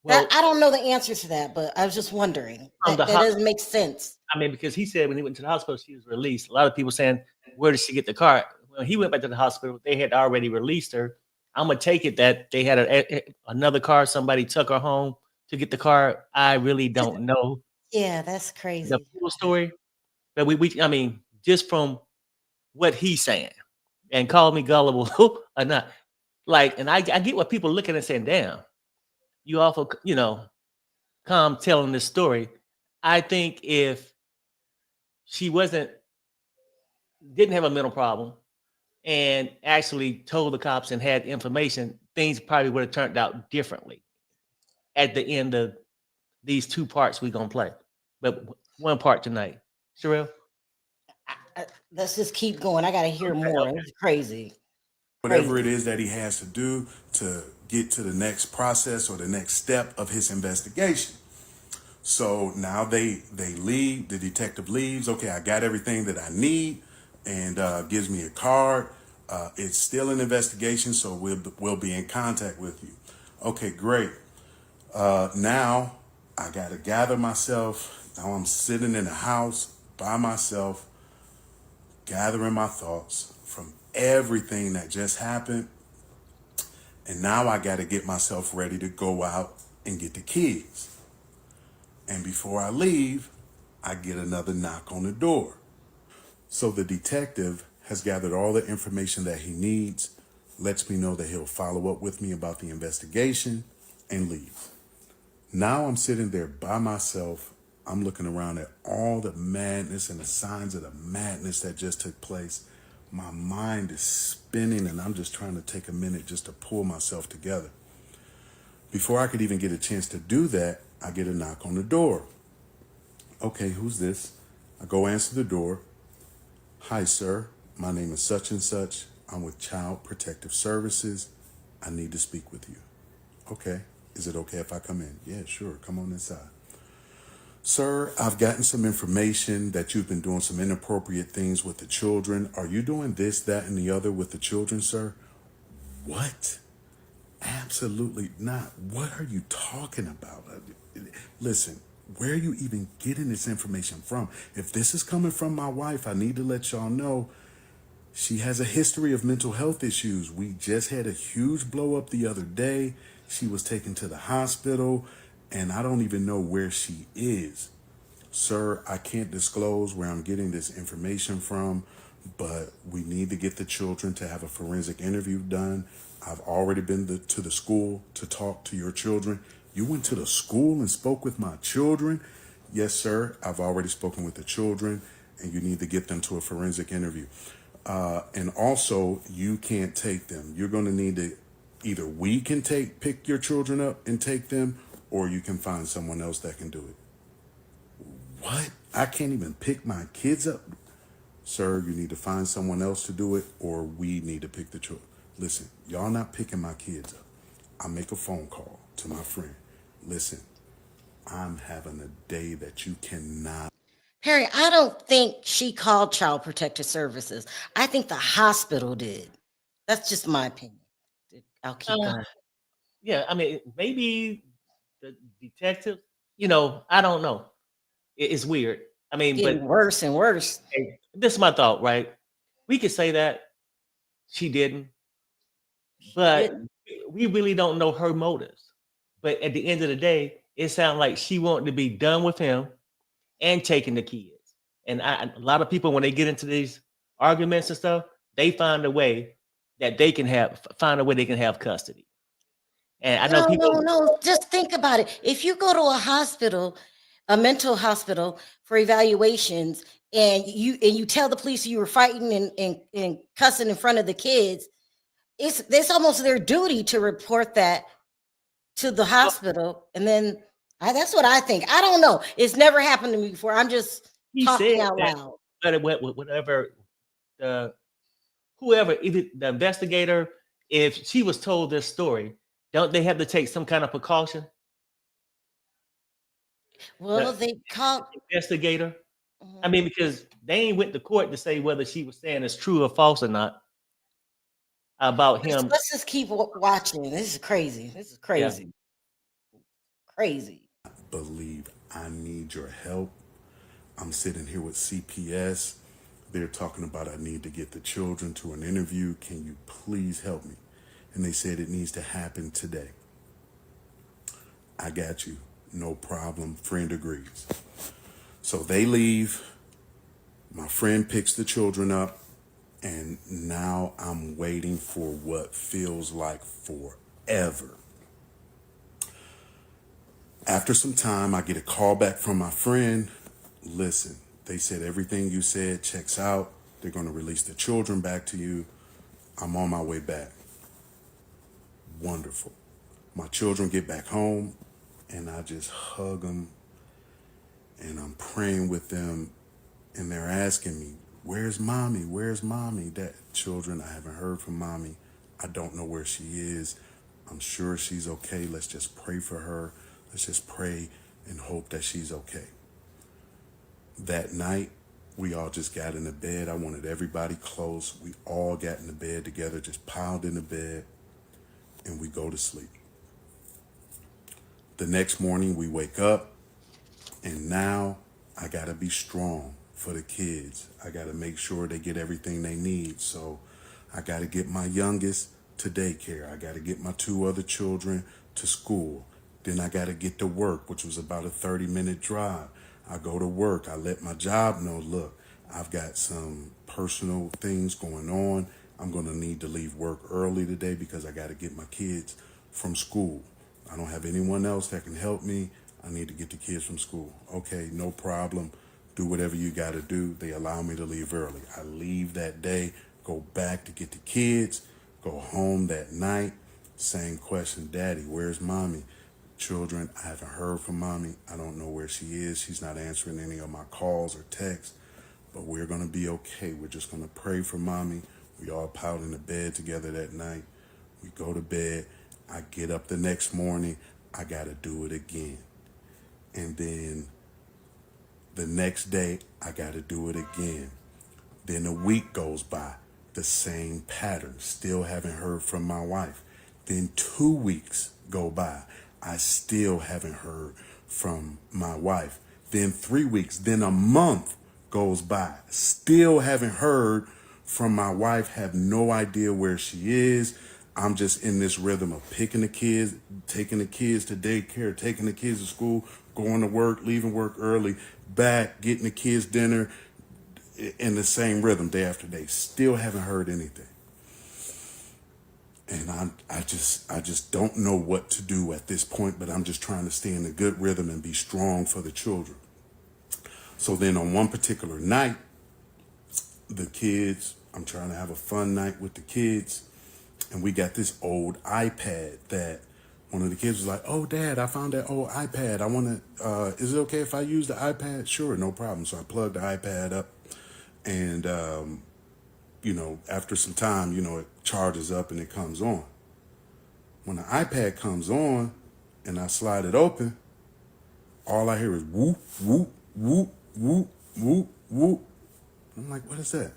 That Well, I don't know the answer to that, but I was just wondering. That doesn't make sense. I mean, because he said when he went to the hospital, she was released. A lot of people saying, where did she get the car? When he went back to the hospital, they had already released her. I'm gonna take it that they had another car. Somebody took her home to get the car. I really don't know Yeah, that's the crazy. full story, but I mean, just from what he's saying, and call me gullible or not, like, and I get what people looking and saying, damn, you awful, calm telling this story. I think if she didn't have a mental problem and actually told the cops and had information, things probably would have turned out differently at the end of these two parts we're gonna play. But one part tonight. Sharrell? Let's just keep going. I got to hear more. Okay. It's crazy. Whatever it Crazy. is that he has to do to get to the next process or the next step of his investigation. So now they leave. The detective leaves. Okay, I got everything that I need, and gives me a card. It's still an investigation, so we'll be in contact with you. Okay, great. Now I gotta gather myself. Now I'm sitting in a house by myself, gathering my thoughts from everything that just happened, and now I gotta get myself ready to go out and get the keys. And before I leave, I get another knock on the door. So the detective has gathered all the information that he needs, lets me know that he'll follow up with me about the investigation, and leaves. Now I'm sitting there by myself. I'm looking around at all the madness and the signs of the madness that just took place. My mind is spinning, and I'm just trying to take a minute just to pull myself together. Before I could even get a chance to do that, I get a knock on the door. Okay, who's this? I go answer the door. Hi, sir. My name is such and such. I'm with Child Protective Services. I need to speak with you. Okay. Is it okay if I come in? Yeah, sure. Come on inside. Sir, I've gotten some information that you've been doing some inappropriate things with the children. Are you doing this, that, and the other with the children, sir? What? Absolutely not. What are you talking about? Listen, where are you even getting this information from? If this is coming from my wife, I need to let y'all know she has a history of mental health issues. We just had a huge blow up the other day. She was taken to the hospital, and I don't even know where she is. Sir, I can't disclose where I'm getting this information from, but we need to get the children to have a forensic interview done. I've already been to the school to talk to your children. You went to the school and spoke with my children? Yes, sir. I've already spoken with the children, and you need to get them to a forensic interview. And also, you can't take them. You're going to need to either we can pick your children up and take them, or you can find someone else that can do it. What? I can't even pick my kids up? Sir, you need to find someone else to do it, or we need to pick the children. Listen, y'all not picking my kids up. I make a phone call to my friend. Listen, I'm having a day that you cannot. Harry, I don't think she called Child Protective Services. I think the hospital did. That's just my opinion. I'll keep Uh, going. yeah, I mean, maybe the detective, I don't know. It's weird. I mean, Getting but worse and worse. hey, this is my thought, right? We could say that she didn't, She but didn't. we really don't know her motives. But at the end of the day, it sounds like she wanted to be done with him and taking the kids. And a lot of people, when they get into these arguments and stuff, they find a way that they can find a way they can have custody. And I know No, people. no, no. Just think about it. If you go to a hospital, a mental hospital for evaluations, and you tell the police you were fighting and cussing in front of the kids, it's almost their duty to report that to the hospital, and then that's what I think. I don't know. It's never happened to me before. I'm just He talking said out that loud. whatever the whoever, either the investigator, if she was told this story, don't they have to take some kind of precaution? Well, The they called. investigator. I Mhm. mean, because they ain't went to court to say whether she was saying it's true or false or not about him. Let's just keep watching. This is crazy. This is Yeah. crazy. Crazy. Believe I need your help. I'm sitting here with CPS. They're talking about I need to get the children to an interview. Can you please help me? And they said it needs to happen today. I got you. No problem. Friend agrees. So they leave. My friend picks the children up. And now I'm waiting for what feels like forever. After some time, I get a call back from my friend. Listen, they said everything you said checks out. They're going to release the children back to you. I'm on my way back. Wonderful. My children get back home, and I just hug them, and I'm praying with them, and they're asking me, where's mommy? Where's mommy? That children, I haven't heard from mommy. I don't know where she is. I'm sure she's okay. Let's just pray for her. Let's just pray and hope that she's okay. That night, we all just got in the bed. I wanted everybody close. We all got in the bed together, just piled in the bed, and we go to sleep. The next morning, we wake up, and now I got to be strong for the kids. I got to make sure they get everything they need. So I got to get my youngest to daycare. I got to get my two other children to school. Then I got to get to work, which was about a 30-minute drive. I go to work. I let my job know, look, I've got some personal things going on. I'm going to need to leave work early today because I got to get my kids from school. I don't have anyone else that can help me. I need to get the kids from school. Okay, no problem. Do whatever you got to do. They allow me to leave early. I leave that day, go back to get the kids, go home that night. Same question, Daddy, where's mommy? Children, I haven't heard from mommy. I don't know where she is. She's not answering any of my calls or texts, but we're going to be okay. We're just going to pray for mommy. We all piled in the bed together that night. We go to bed. I get up the next morning. I got to do it again. And then the next day, I got to do it again. Then a week goes by, the same pattern. Still haven't heard from my wife. Then 2 weeks go by. I still haven't heard from my wife. Then 3 weeks, then a month goes by. Still haven't heard from my wife. Have no idea where she is. I'm just in this rhythm of picking the kids, taking the kids to daycare, taking the kids to school, going to work, leaving work early, back, getting the kids dinner, in the same rhythm day after day. Still haven't heard anything. And I just don't know what to do at this point, but I'm just trying to stay in a good rhythm and be strong for the children. So then on one particular night, the kids, I'm trying to have a fun night with the kids, and we got this old iPad that one of the kids was like, oh, Dad, I found that old iPad. I want to, is it okay if I use the iPad? Sure, no problem. So I plugged the iPad up, and after some time, it charges up and it comes on. When the iPad comes on and I slide it open, all I hear is whoop, whoop, whoop, whoop, whoop, whoop. I'm like, what is that?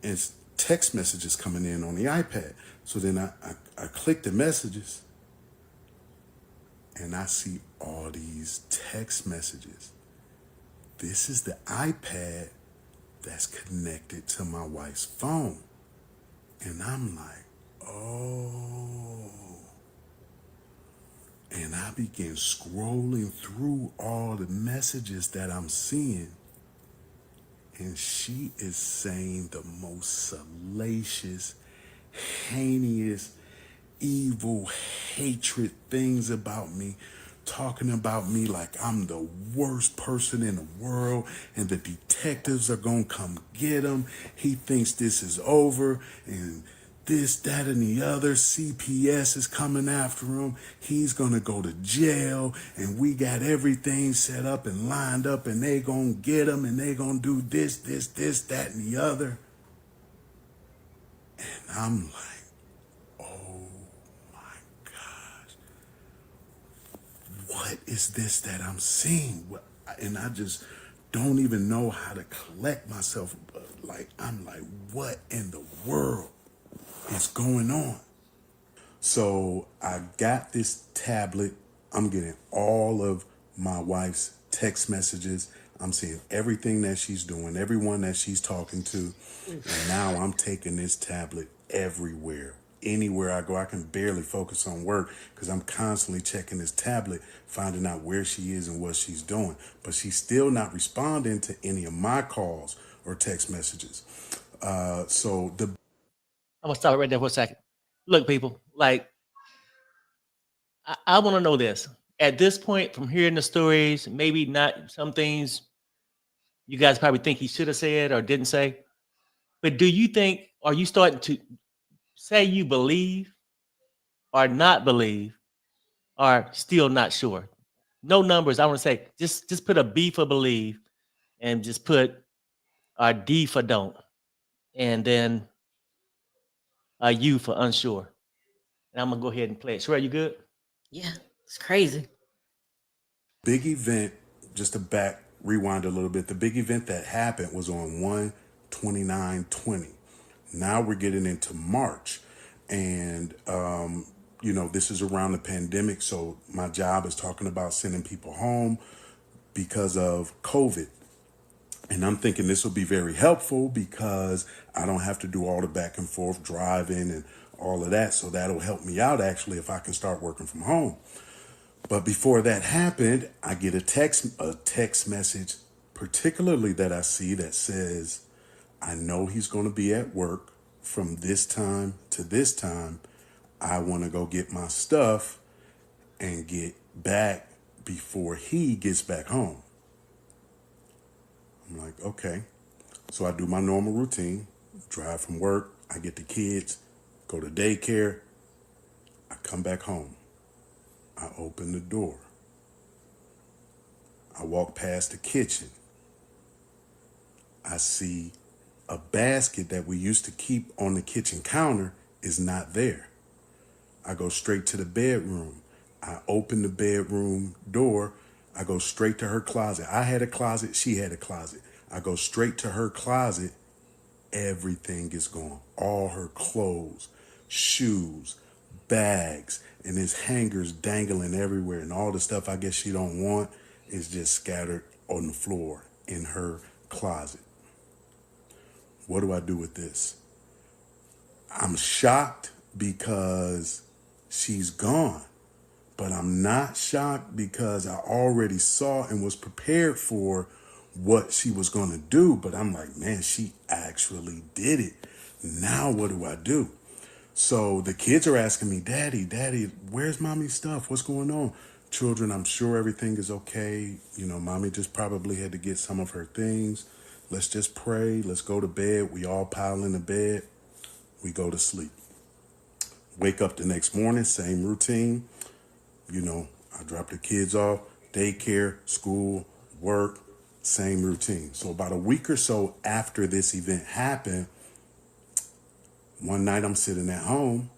And it's text messages coming in on the iPad. So then I click the messages and I see all these text messages. This is the iPad that's connected to my wife's phone. And I'm like, oh. And I began scrolling through all the messages that I'm seeing. And she is saying the most salacious, heinous, evil, hatred things about me, talking about me like I'm the worst person in the world and the detectives are going to come get him. He thinks this is over and this, that, and the other. CPS is coming after him. He's going to go to jail. And we got everything set up and lined up. And they going to get him. And they going to do this, that, and the other. And I'm like, oh my gosh. What is this that I'm seeing? And I just don't even know how to collect myself. I'm like, what in the world is going on? So I got this tablet. I'm getting all of my wife's text messages. I'm seeing everything that she's doing, everyone that she's talking to. And now I'm taking this tablet everywhere. Anywhere I go, I can barely focus on work because I'm constantly checking this tablet, finding out where she is and what she's doing. But she's still not responding to any of my calls or text messages. I'm gonna stop it right there for a second. Look, people, like I want to know this. At this point, from hearing the stories, maybe not some things you guys probably think he should have said or didn't say. But do you think, are you starting to say you believe or not believe or still not sure? No numbers. I want to say just put a B for believe and just put a D for don't. And then a U for unsure. And I'm going to go ahead and play it. Sherrell, you good? Yeah, it's crazy. Big event, just to rewind a little bit, the big event that happened was on 1/29/20. Now we're getting into March. And, this is around the pandemic. So my job is talking about sending people home because of COVID. And I'm thinking this will be very helpful because I don't have to do all the back and forth driving and all of that. So that'll help me out actually if I can start working from home. But before that happened, I get a text message, particularly that I see that says, I know he's going to be at work from this time to this time. I want to go get my stuff and get back before he gets back home. I'm like, okay. So I do my normal routine, drive from work, I get the kids, go to daycare, I come back home. I open the door. I walk past the kitchen. I see a basket that we used to keep on the kitchen counter is not there. I go straight to the bedroom. I open the bedroom door. I go straight to her closet. I had a closet. She had a closet. I go straight to her closet. Everything is gone. All her clothes, shoes, bags, and there's hangers dangling everywhere. And all the stuff I guess she don't want is just scattered on the floor in her closet. What do I do with this? I'm shocked because she's gone. But I'm not shocked because I already saw and was prepared for what she was going to do. But I'm like, man, she actually did it. Now what do I do? So the kids are asking me, Daddy, where's mommy's stuff? What's going on? Children, I'm sure everything is okay. Mommy just probably had to get some of her things. Let's just pray. Let's go to bed. We all pile in the bed. We go to sleep. Wake up the next morning, same routine. I drop the kids off, daycare, school, work, same routine. So about a week or so after this event happened, one night I'm sitting at home,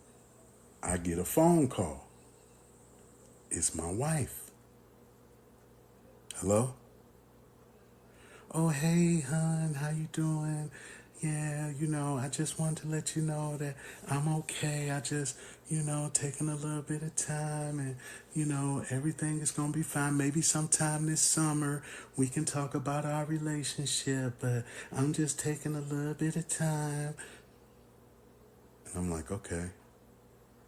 I get a phone call. It's my wife. Hello? Oh, hey, hon, how you doing? Yeah, I just wanted to let you know that I'm okay. I just, taking a little bit of time and, everything is going to be fine. Maybe sometime this summer we can talk about our relationship, but I'm just taking a little bit of time. And I'm like, okay,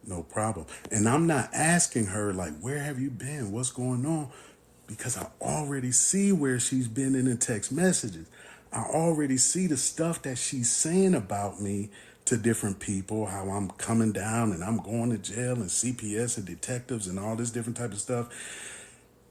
no problem. And I'm not asking her, like, where have you been? What's going on? Because I already see where she's been in the text messages. I already see the stuff that she's saying about me to different people, how I'm coming down and I'm going to jail and CPS and detectives and all this different type of stuff.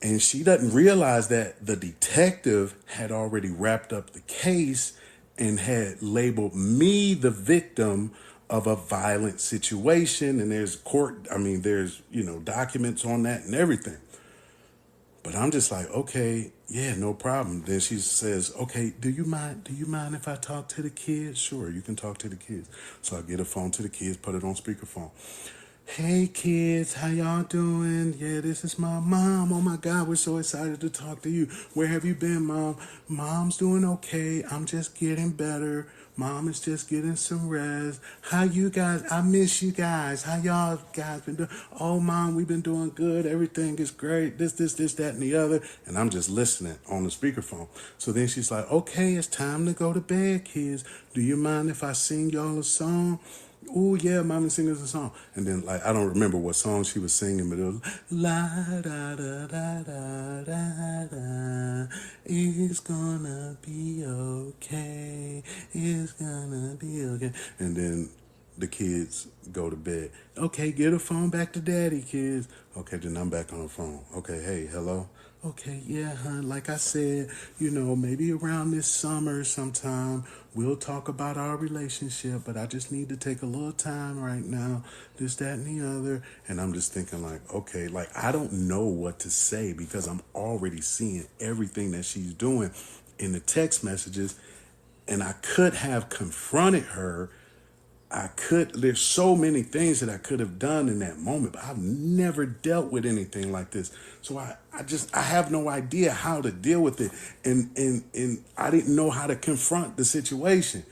And she doesn't realize that the detective had already wrapped up the case and had labeled me the victim of a violent situation, and there's court, I mean, there's, documents on that and everything. But I'm just like, okay, yeah, no problem. Then she says, okay, do you mind if I talk to the kids? Sure, you can talk to the kids. So I get a phone to the kids, put it on speakerphone. Hey kids, how y'all doing? Yeah, this is my mom. Oh my God, we're so excited to talk to you. Where have you been, Mom? Mom's doing okay. I'm just getting better. Mom is just getting some rest. How you guys? I miss you guys. How y'all guys been doing? Oh, Mom, we've been doing good. Everything is great. This, that, and the other. And I'm just listening on the speakerphone. So then she's like, okay, it's time to go to bed, kids. Do you mind if I sing y'all a song? Oh yeah, mommy singing us a song, and then like I don't remember what song she was singing, but it was la da da da da da da. It's gonna be okay. It's gonna be okay. And then the kids go to bed. Okay, get a phone back to daddy, kids. Okay, then I'm back on the phone. Okay, hey, hello. Okay, yeah, hon. Like I said, maybe around this summer sometime, we'll talk about our relationship, but I just need to take a little time right now, this, that, and the other. And I'm just thinking, like, okay, like, I don't know what to say because I'm already seeing everything that she's doing in the text messages. And I could have confronted her. There's so many things that I could have done in that moment, but I've never dealt with anything like this. So I have no idea how to deal with it. And I didn't know how to confront the situation.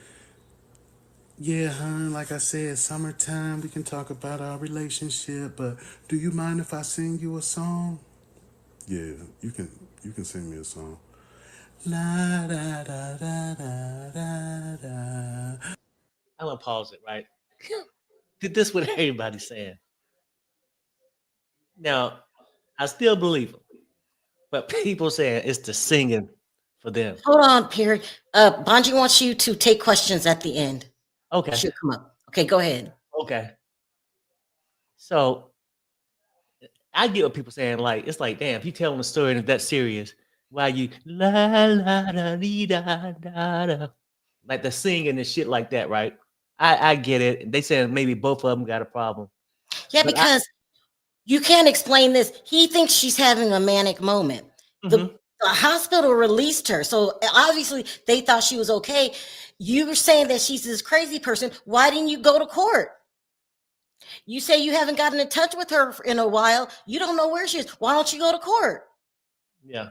Yeah, hon, like I said, summertime, we can talk about our relationship, but do you mind if I sing you a song? Yeah, you can sing me a song. La da da da da da da. I'm gonna pause it, right? Did this what everybody's saying. Now, I still believe them, but people saying it's the singing for them. Hold on, Perry. Bonji wants you to take questions at the end. Okay, Should come up. Okay, go ahead. okay. So I get what people saying. Like it's like, damn, if you telling a story and it's that serious, why you la la da dee da da da, like the singing and shit like that, right? I get it. They saying maybe both of them got a problem, Yeah, but I. because you can't explain this. He thinks she's having a manic moment. The, Mhm. the hospital released her. So obviously they thought she was okay. You were saying that she's this crazy person. Why didn't you go to court? You say you haven't gotten in touch with her in a while. You don't know where she is. Why don't you go to court? Yeah.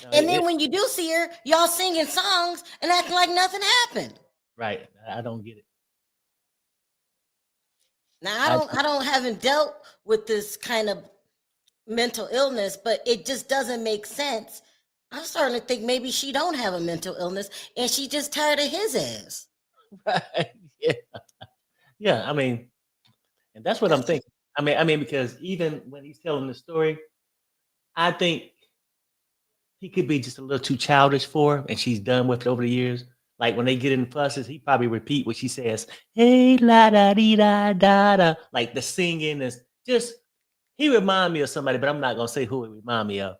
No, And then when you do see her, y'all singing songs and acting like nothing happened. right. I don't get it. Now I I don't haven't dealt with this kind of mental illness, but it just doesn't make sense. I'm starting to think maybe she don't have a mental illness and she just tired of his ass. right. Yeah. Yeah. I mean, and that's what I'm That's thinking. I mean, because even when he's telling the story, I think he could be just a little too childish for her, and she's done with it over the years. Like when they get in fusses, he probably repeat what she says. Hey la da dee da da da. Like the singing is just. He remind me of somebody, but I'm not gonna say who he remind me of.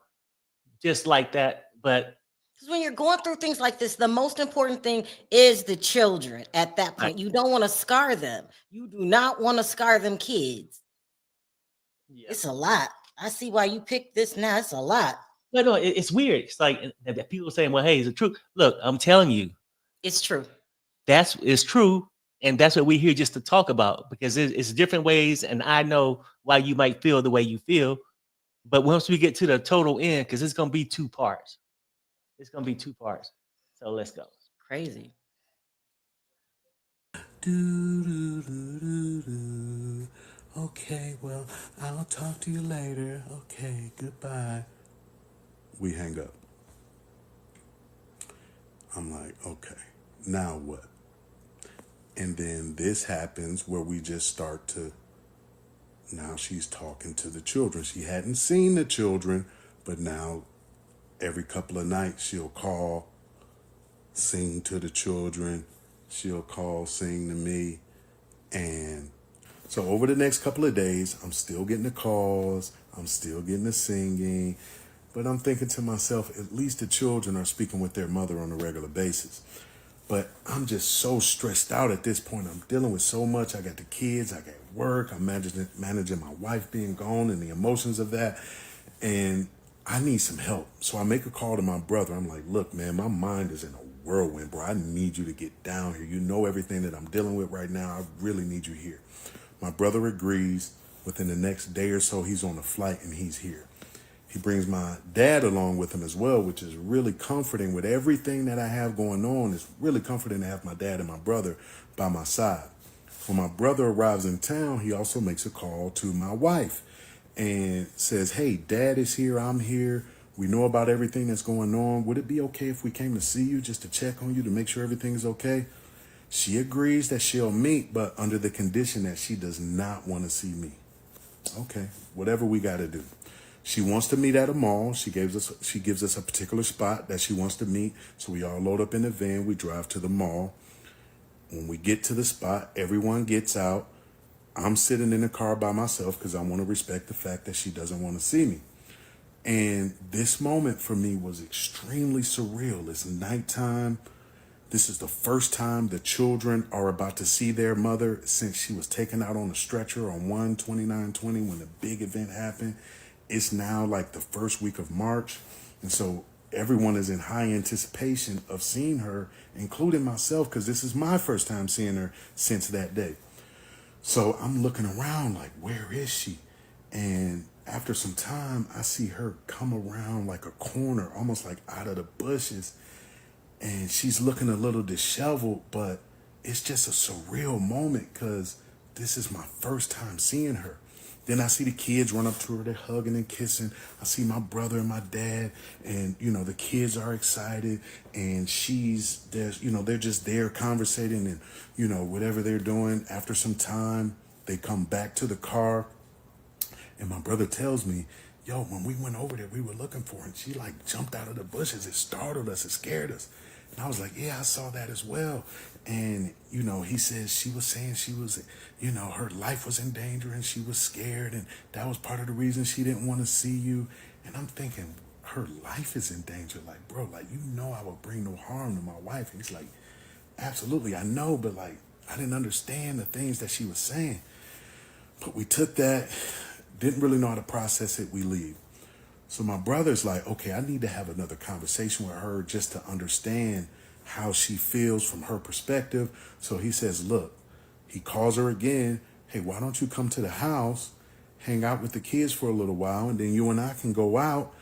Just like that, but because when you're going through things like this, the most important thing is the children at that right. point. You don't want to scar them. You do not want to scar them kids. Yeah. It's a lot. I see why you picked this now. It's a lot. But no, it's weird. It's like that people saying, "Well, hey, is it true?" Look, I'm telling you, It's true. it's true, and that's what we're here just to talk about because it's different ways, and I know why you might feel the way you feel. But once we get to the total end, because it's gonna be two parts, it's gonna be two parts. So let's go. Crazy. Do, do, do, do, do. Okay, well, I'll talk to you later. Okay, goodbye. We hang up. I'm like, okay, now what? And then this happens where we just start to, now she's talking to the children. She hadn't seen the children, but now every couple of nights she'll call, sing to the children. She'll call, sing to me. And so over the next couple of days, I'm still getting the calls, I'm still getting the singing, but I'm thinking to myself, at least the children are speaking with their mother on a regular basis. But I'm just so stressed out at this point. I'm dealing with so much. I got the kids, I got work, I'm managing my wife being gone and the emotions of that. And I need some help. So I make a call to my brother. I'm like, look, man, my mind is in a whirlwind, bro. I need you to get down here. You know everything that I'm dealing with right now. I really need you here. My brother agrees. Within the next day or so, he's on a flight and he's here. He brings my dad along with him as well, which is really comforting. With everything that I have going on, it's really comforting to have my dad and my brother by my side. When my brother arrives in town, he also makes a call to my wife and says, hey, dad is here, I'm here. We know about everything that's going on. Would it be okay if we came to see you just to check on you to make sure everything is okay? She agrees that she'll meet, but under the condition that she does not want to see me. Okay, whatever we got to do. She wants to meet at a mall. She gives us a particular spot that she wants to meet. So we all load up in the van. We drive to the mall. When we get to the spot, everyone gets out. I'm sitting in the car by myself because I want to respect the fact that she doesn't want to see me. And this moment for me was extremely surreal. It's nighttime. This is the first time the children are about to see their mother since she was taken out on a stretcher on 1/29/20 when the big event happened. It's now like the first week of March. And so everyone is in high anticipation of seeing her, including myself, because this is my first time seeing her since that day. So I'm looking around like, where is she? And after some time, I see her come around like a corner, almost like out of the bushes. And she's looking a little disheveled, but it's just a surreal moment because this is my first time seeing her. Then I see the kids run up to her, they're hugging and kissing. I see my brother and my dad, and the kids are excited, and they're just there conversating and whatever they're doing. After some time, they come back to the car, and my brother tells me, yo, when we went over there, we were looking for her, and she like jumped out of the bushes. It startled us, it scared us. And I was like, yeah, I saw that as well. And, he says she was saying she was, her life was in danger and she was scared. And that was part of the reason she didn't want to see you. And I'm thinking, her life is in danger. Like, bro, I would bring no harm to my wife. And he's like, absolutely, I know. But I didn't understand the things that she was saying. But we took that, didn't really know how to process it. We leave. So my brother's like, okay, I need to have another conversation with her just to understand how she feels from her perspective. So he says, look, he calls her again. Hey, why don't you come to the house, hang out with the kids for a little while, and then you and I can go out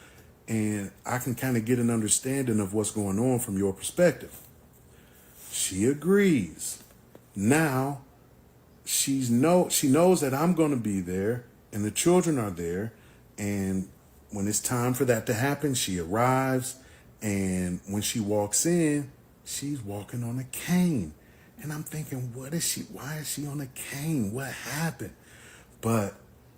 and I can kind of get an understanding of what's going on from your perspective. She agrees. Now, she knows that I'm going to be there and the children are there, and when it's time for that to happen, she arrives, and when she walks in, she's walking on a cane. And I'm thinking, why is she on a cane? What happened? But,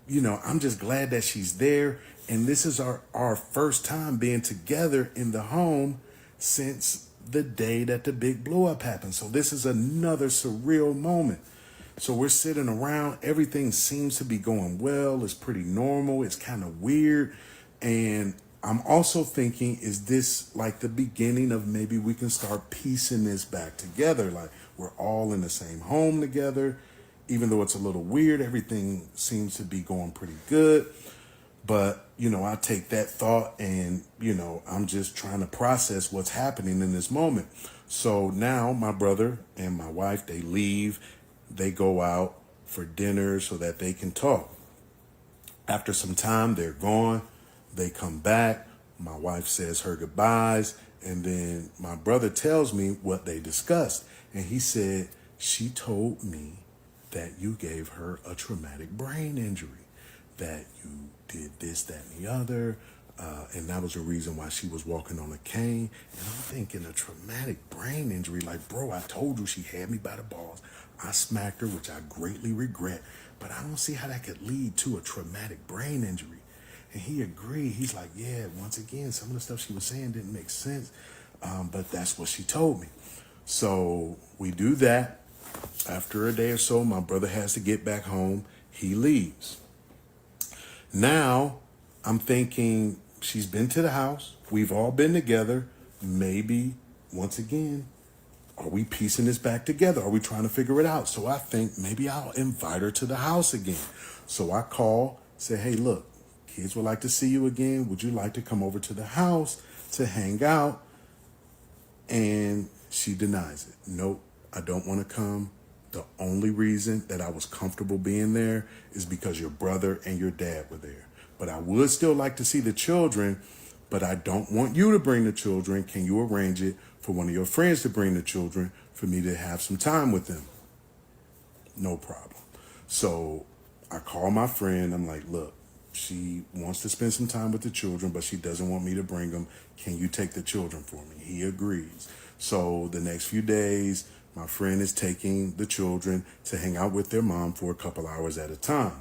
I'm just glad that she's there. And this is our first time being together in the home since the day that the big blow up happened. So this is another surreal moment. So we're sitting around. Everything seems to be going well. It's pretty normal. It's kind of weird. And I'm also thinking, is this like the beginning of maybe we can start piecing this back together? Like we're all in the same home together. Even though it's a little weird, everything seems to be going pretty good. But, I take that thought and, I'm just trying to process what's happening in this moment. So now my brother and my wife, they leave. They go out for dinner so that they can talk. After some time, they're gone. They come back. My wife says her goodbyes. And then my brother tells me what they discussed. And he said, she told me that you gave her a traumatic brain injury, that you did this, that, and the other. And that was the reason why she was walking on a cane. And I'm thinking, a traumatic brain injury? Like, bro, I told you she had me by the balls. I smacked her, which I greatly regret. But I don't see how that could lead to a traumatic brain injury. And he agreed. He's like, yeah, once again, some of the stuff she was saying didn't make sense. But that's what she told me. So we do that. After a day or so, my brother has to get back home. He leaves. Now, I'm thinking she's been to the house. We've all been together. Maybe, once again, Are we piecing this back together? Are we trying to figure it out? So I think maybe I'll invite her to the house again. So I call, say, hey, look, kids would like to see you again. Would you like to come over to the house to hang out? And she denies it. Nope, I don't want to come. The only reason that I was comfortable being there is because your brother and your dad were there. But I would still like to see the children, but I don't want you to bring the children. Can you arrange it for one of your friends to bring the children for me to have some time with them? No problem. So I call my friend. I'm like, look, she wants to spend some time with the children, but she doesn't want me to bring them. Can you take the children for me? He agrees. So the next few days, my friend is taking the children to hang out with their mom for a couple hours at a time.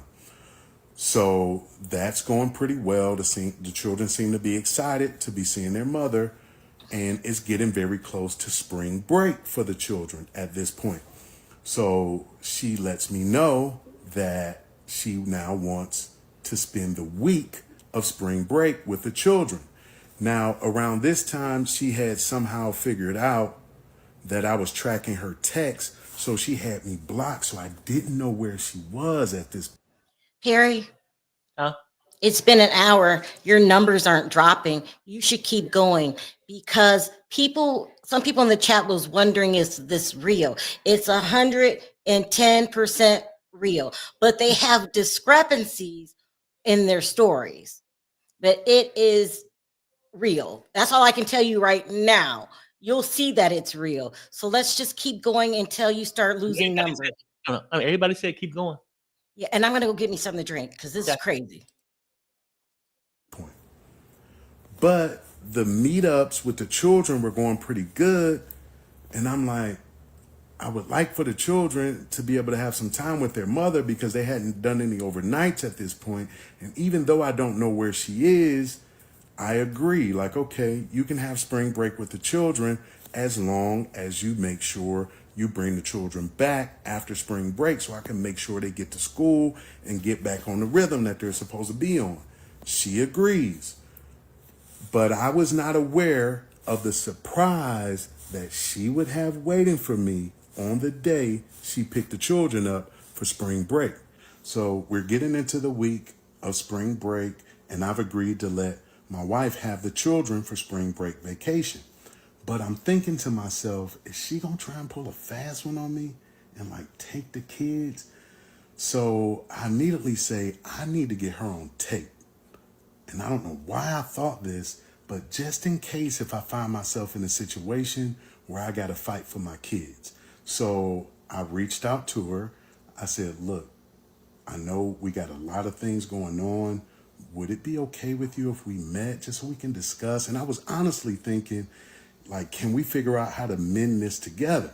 So that's going pretty well. The children seem to be excited to be seeing their mother, and it's getting very close to spring break for the children at this point. So she lets me know that she now wants to spend the week of spring break with the children. Now, around this time, she had somehow figured out that I was tracking her text, so she had me blocked, so I didn't know where she was at this. Perry, Huh? it's been an hour. Your numbers aren't dropping. You should keep going because some people in the chat was wondering, is this real? It's 110% real, but they have discrepancies in their stories. But it is real. That's all I can tell you right now. You'll see that it's real. So let's just keep going until you start losing numbers. Everybody said keep going. Yeah, and I'm gonna go get me something to drink because this is crazy. Point. But the meetups with the children were going pretty good. And I'm like, I would like for the children to be able to have some time with their mother because they hadn't done any overnights at this point. And even though I don't know where she is, I agree. Like, okay, you can have spring break with the children as long as you make sure you bring the children back after spring break so I can make sure they get to school and get back on the rhythm that they're supposed to be on. She agrees. But I was not aware of the surprise that she would have waiting for me on the day she picked the children up for spring break. So we're getting into the week of spring break, and I've agreed to let my wife have the children for spring break vacation. But I'm thinking to myself, is she gonna try and pull a fast one on me and like take the kids? So I immediately say, I need to get her on tape. And I don't know why I thought this, but just in case if I find myself in a situation where I got to fight for my kids. So I reached out to her. I said, look, I know we got a lot of things going on. Would it be okay with you if we met just so we can discuss? And I was honestly thinking, like, can we figure out how to mend this together?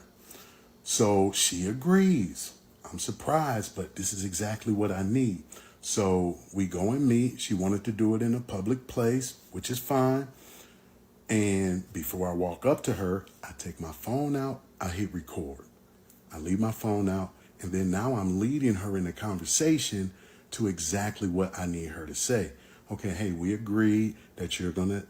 So she agrees. I'm surprised, but this is exactly what I need. So we go and meet. She wanted to do it in a public place, which is fine. And before I walk up to her, I take my phone out, I hit record. I leave my phone out, and then now I'm leading her in a conversation to exactly what I need her to say. Okay, hey, we agreed that you're going to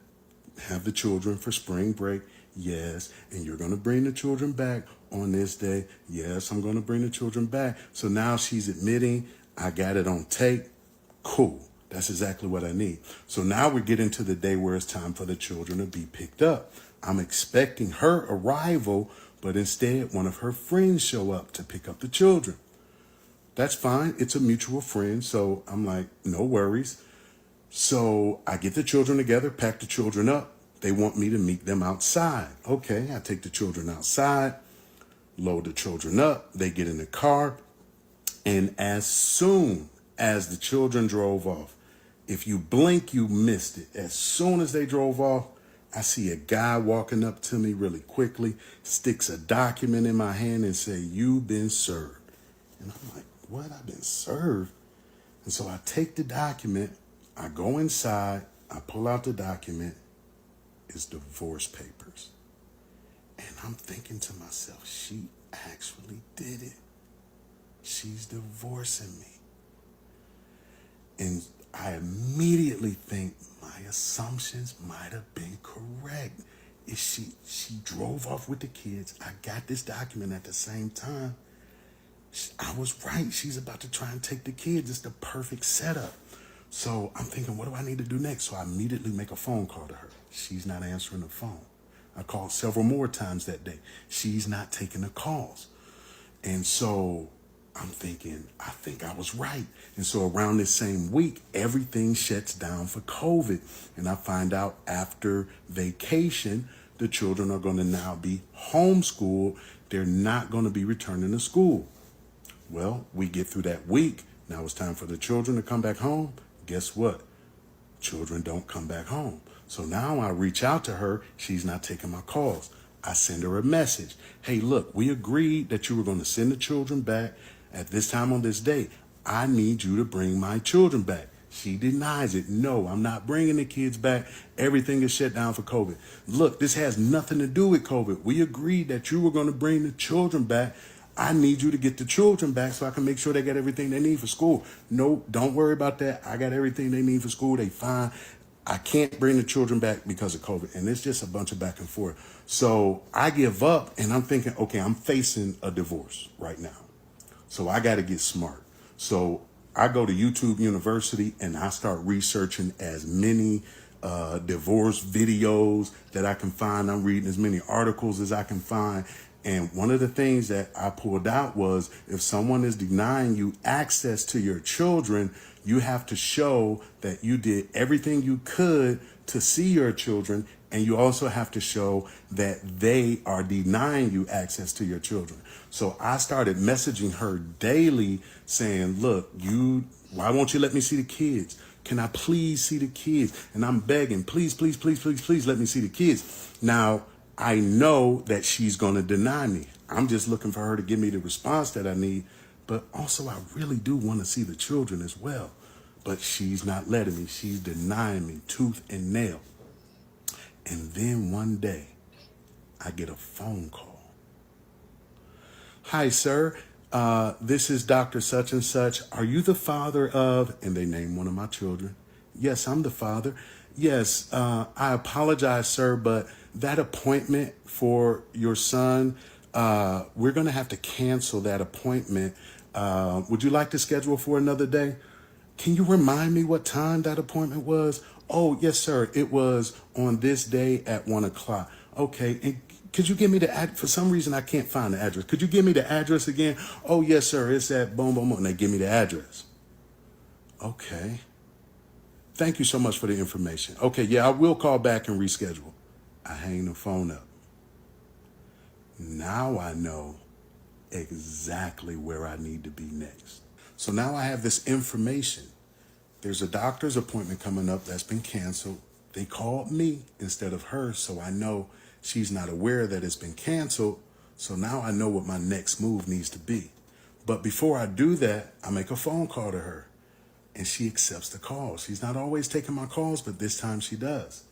have the children for spring break. Yes. And you're going to bring the children back on this day. Yes, I'm going to bring the children back. So now she's admitting I got it on tape. Cool. That's exactly what I need. So now we're getting to the day where it's time for the children to be picked up. I'm expecting her arrival, but instead one of her friends show up to pick up the children. That's fine. It's a mutual friend. So I'm like, no worries. So I get the children together, pack the children up. They want me to meet them outside. Okay, I take the children outside, load the children up. They get in the car. And as soon as the children drove off, if you blink, you missed it. As soon as they drove off, I see a guy walking up to me really quickly, sticks a document in my hand and say, "You've been served." And I'm like, what? I've been served? And so I take the document, I go inside, I pull out the document. It's divorce papers. And I'm thinking to myself, she actually did it. She's divorcing me. And I immediately think my assumptions might have been correct. is she drove off with the kids. I got this document at the same time. I was right. She's about to try and take the kids. It's the perfect setup. So I'm thinking, what do I need to do next? So I immediately make a phone call to her. She's not answering the phone. I called several more times that day. She's not taking the calls. And so I'm thinking, I think I was right. And so around this same week, everything shuts down for COVID. And I find out after vacation, the children are going to now be homeschooled. They're not going to be returning to school. Well, we get through that week. Now it's time for the children to come back home. Guess what? Children don't come back home. So now I reach out to her. She's not taking my calls. I send her a message. Hey, look, we agreed that you were going to send the children back at this time on this day. I need you to bring my children back. She denies it. No, I'm not bringing the kids back. Everything is shut down for COVID. Look, this has nothing to do with COVID. We agreed that you were going to bring the children back. I need you to get the children back so I can make sure they got everything they need for school. No, don't worry about that. I got everything they need for school. They fine. I can't bring the children back because of COVID. And it's just a bunch of back and forth. So I give up and I'm thinking, okay, I'm facing a divorce right now. So I got to get smart. So I go to YouTube University and I start researching as many divorce videos that I can find. I'm reading as many articles as I can find. And one of the things that I pulled out was if someone is denying you access to your children, you have to show that you did everything you could to see your children. And you also have to show that they are denying you access to your children. So I started messaging her daily saying, look, why won't you let me see the kids? Can I please see the kids? And I'm begging, please, please, please, please, please let me see the kids. Now, I know that she's going to deny me. I'm just looking for her to give me the response that I need. But also, I really do want to see the children as well. But she's not letting me. She's denying me tooth and nail. And then one day, I get a phone call. Hi, sir. This is Dr. Such and Such. Are you the father of, and they name one of my children. Yes, I'm the father. Yes, I apologize, sir, but that appointment for your son, we're going to have to cancel that appointment. Would you like to schedule for another day? Can you remind me what time that appointment was? Oh, yes, sir. It was on this day at 1:00. Okay. And could you give me the address? For some reason, I can't find the address. Could you give me the address again? Oh, yes, sir. It's at boom, boom, boom. And they give me the address. Okay. Thank you so much for the information. Okay. Yeah, I will call back and reschedule. I hang the phone up. Now I know exactly where I need to be next. So now I have this information. There's a doctor's appointment coming up that's been canceled. They called me instead of her, so I know she's not aware that it's been canceled. So now I know what my next move needs to be. But before I do that, I make a phone call to her and she accepts the call. She's not always taking my calls, but this time she does.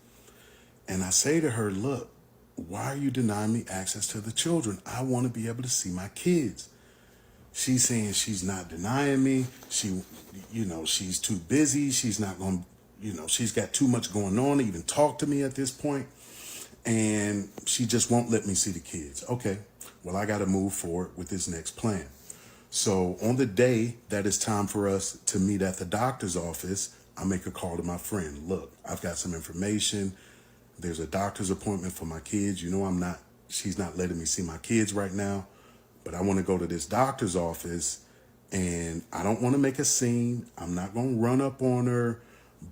And I say to her, look, why are you denying me access to the children? I want to be able to see my kids. She's saying she's not denying me. She's too busy. She's not going to, she's got too much going on to even talk to me at this point. And she just won't let me see the kids. Okay, well, I got to move forward with this next plan. So on the day that it's time for us to meet at the doctor's office, I make a call to my friend. Look, I've got some information. There's a doctor's appointment for my kids. She's not letting me see my kids right now. But I want to go to this doctor's office and I don't want to make a scene. I'm not going to run up on her.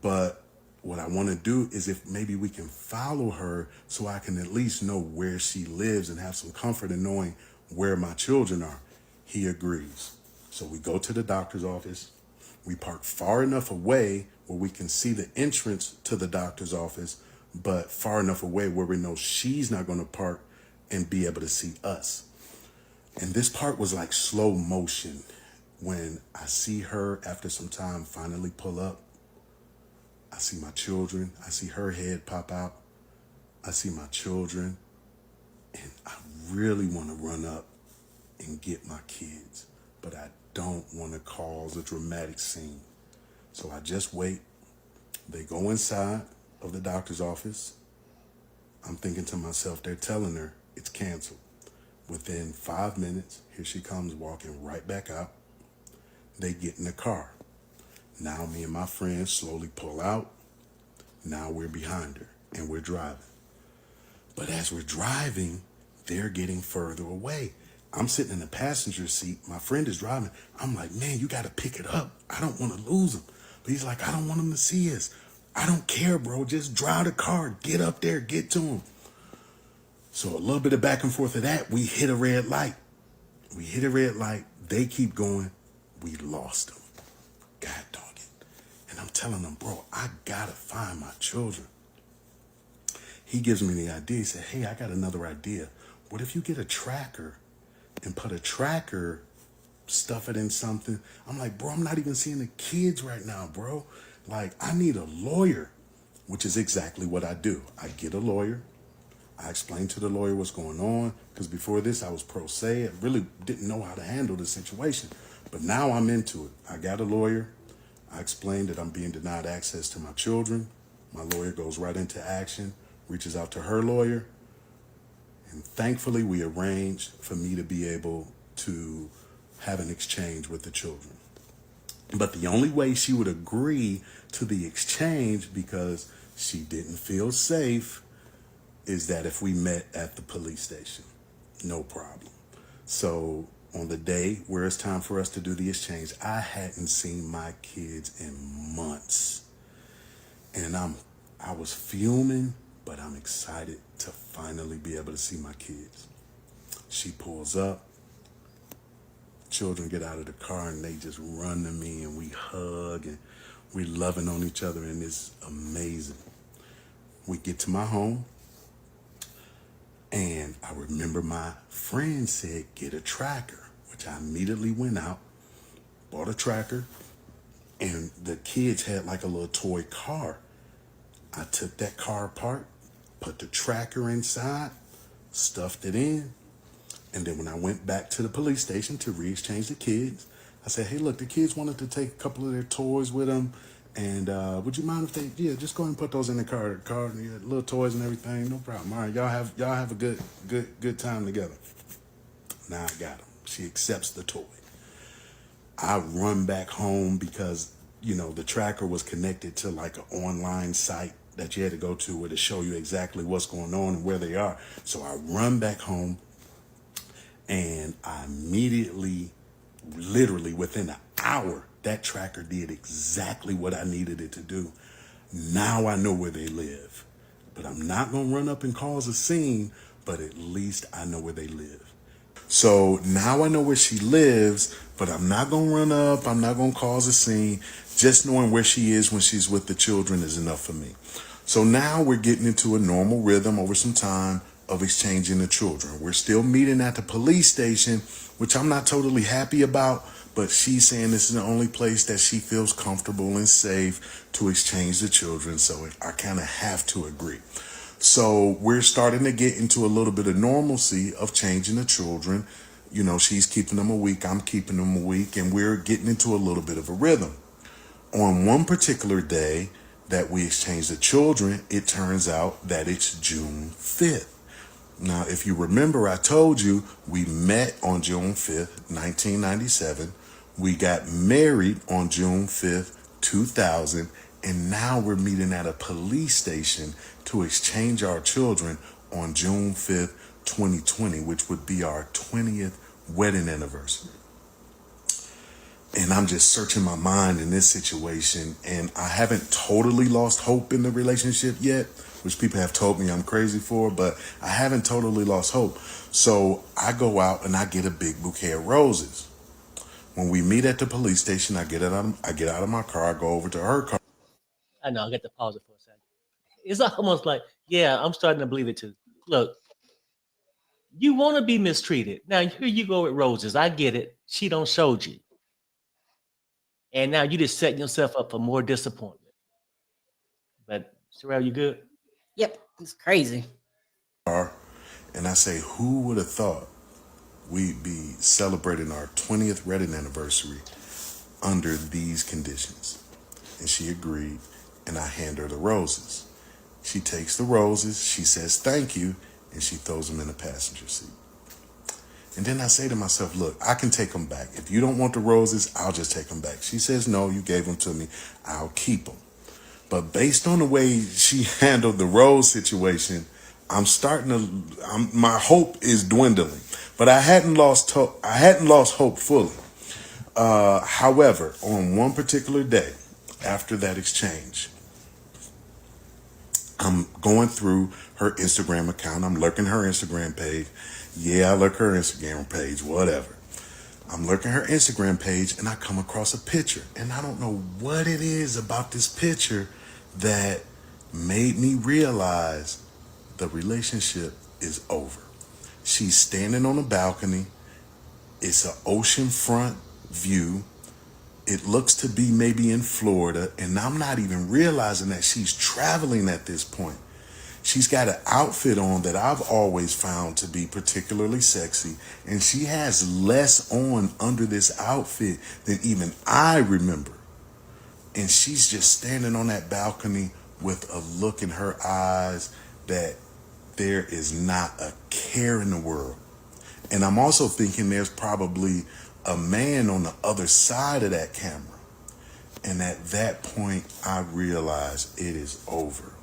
But what I want to do is if maybe we can follow her so I can at least know where she lives and have some comfort in knowing where my children are. He agrees. So we go to the doctor's office. We park far enough away where we can see the entrance to the doctor's office, but far enough away where we know she's not going to park and be able to see us. And this part was like slow motion. When I see her after some time finally pull up, I see my children. I see her head pop out. I see my children. And I really want to run up and get my kids. But I don't want to cause a dramatic scene. So I just wait. They go inside of the doctor's office. I'm thinking to myself, they're telling her it's canceled. Within 5 minutes, here she comes walking right back out. They get in the car. Now me and my friends slowly pull out. Now we're behind her and we're driving. But as we're driving, they're getting further away. I'm sitting in the passenger seat. My friend is driving. I'm like, man, you got to pick it up. I don't want to lose him. But he's like, I don't want him to see us. I don't care, bro. Just drive the car. Get up there. Get to him. So a little bit of back and forth of that, we hit a red light. We hit a red light. They keep going. We lost them. God dog it. And I'm telling them, bro, I got to find my children. He gives me the idea. He said, hey, I got another idea. What if you get a tracker and put a tracker, stuff it in something? I'm like, bro, I'm not even seeing the kids right now, bro. Like, I need a lawyer, which is exactly what I do. I get a lawyer. I explain to the lawyer what's going on, because before this, I was pro se. I really didn't know how to handle the situation. But now I'm into it. I got a lawyer. I explained that I'm being denied access to my children. My lawyer goes right into action, reaches out to her lawyer. And thankfully, we arranged for me to be able to have an exchange with the children. But the only way she would agree to the exchange, because she didn't feel safe, is that if we met at the police station. No problem. So on the day where it's time for us to do the exchange, I hadn't seen my kids in months. And I was fuming, but I'm excited to finally be able to see my kids. She pulls up. Children get out of the car and they just run to me and we hug and we're loving on each other, and it's amazing. We get to my home. And I remember my friend said, get a tracker, which I immediately went out, bought a tracker, and the kids had like a little toy car. I took that car apart, put the tracker inside, stuffed it in, and then when I went back to the police station to re-exchange the kids, I said, hey, look, the kids wanted to take a couple of their toys with them, and would you mind if they, just go ahead and put those in the car, little toys and everything, no problem. All right, y'all have a good time together. Now I got them. She accepts the toy. I run back home because, the tracker was connected to like an online site that you had to go to where to show you exactly what's going on and where they are. So I run back home and I immediately, literally within an hour, that tracker did exactly what I needed it to do. Now I know where they live. But I'm not going to run up and cause a scene, but at least I know where they live. So now I know where she lives, but I'm not going to run up. I'm not going to cause a scene. Just knowing where she is when she's with the children is enough for me. So now we're getting into a normal rhythm over some time of exchanging the children. We're still meeting at the police station, which I'm not totally happy about, but she's saying this is the only place that she feels comfortable and safe to exchange the children. So I kind of have to agree. So we're starting to get into a little bit of normalcy of changing the children. She's keeping them a week, I'm keeping them a week, and we're getting into a little bit of a rhythm. On one particular day that we exchange the children, it turns out that it's June 5th. Now, if you remember, I told you we met on June 5th, 1997. We got married on June 5th, 2000. And now we're meeting at a police station to exchange our children on June 5th, 2020, which would be our 20th wedding anniversary. And I'm just searching my mind in this situation, and I haven't totally lost hope in the relationship yet, which people have told me I'm crazy for, but I haven't totally lost hope. So I go out and I get a big bouquet of roses. When we meet at the police station, I get out of my car, I go over to her car. I know, I got to pause it for a second. It's almost like, yeah, I'm starting to believe it too. Look, you want to be mistreated. Now, here you go with roses. I get it. She don't showed you. And now you just setting yourself up for more disappointment. But Sharrell, you good? Yep, it's crazy. And I say, who would have thought we'd be celebrating our 20th wedding anniversary under these conditions? And she agreed, and I hand her the roses. She takes the roses, she says thank you, and she throws them in the passenger seat. And then I say to myself, look, I can take them back. If you don't want the roses, I'll just take them back. She says, no, you gave them to me. I'll keep them. But based on the way she handled the rose situation, my hope is dwindling. But I hadn't lost hope. I hadn't lost hope fully. However, on one particular day after that exchange, I'm going through her Instagram account. I'm lurking her Instagram page. Yeah, I lurk her Instagram page, whatever. I'm lurking her Instagram page and I come across a picture. And I don't know what it is about this picture that made me realize the relationship is over. She's standing on a balcony. It's an oceanfront view. It looks to be maybe in Florida, and I'm not even realizing that she's traveling at this point. She's got an outfit on that I've always found to be particularly sexy, and she has less on under this outfit than even I remember. And she's just standing on that balcony with a look in her eyes that there is not a care in the world. And I'm also thinking there's probably a man on the other side of that camera. And at that point, I realized it is over.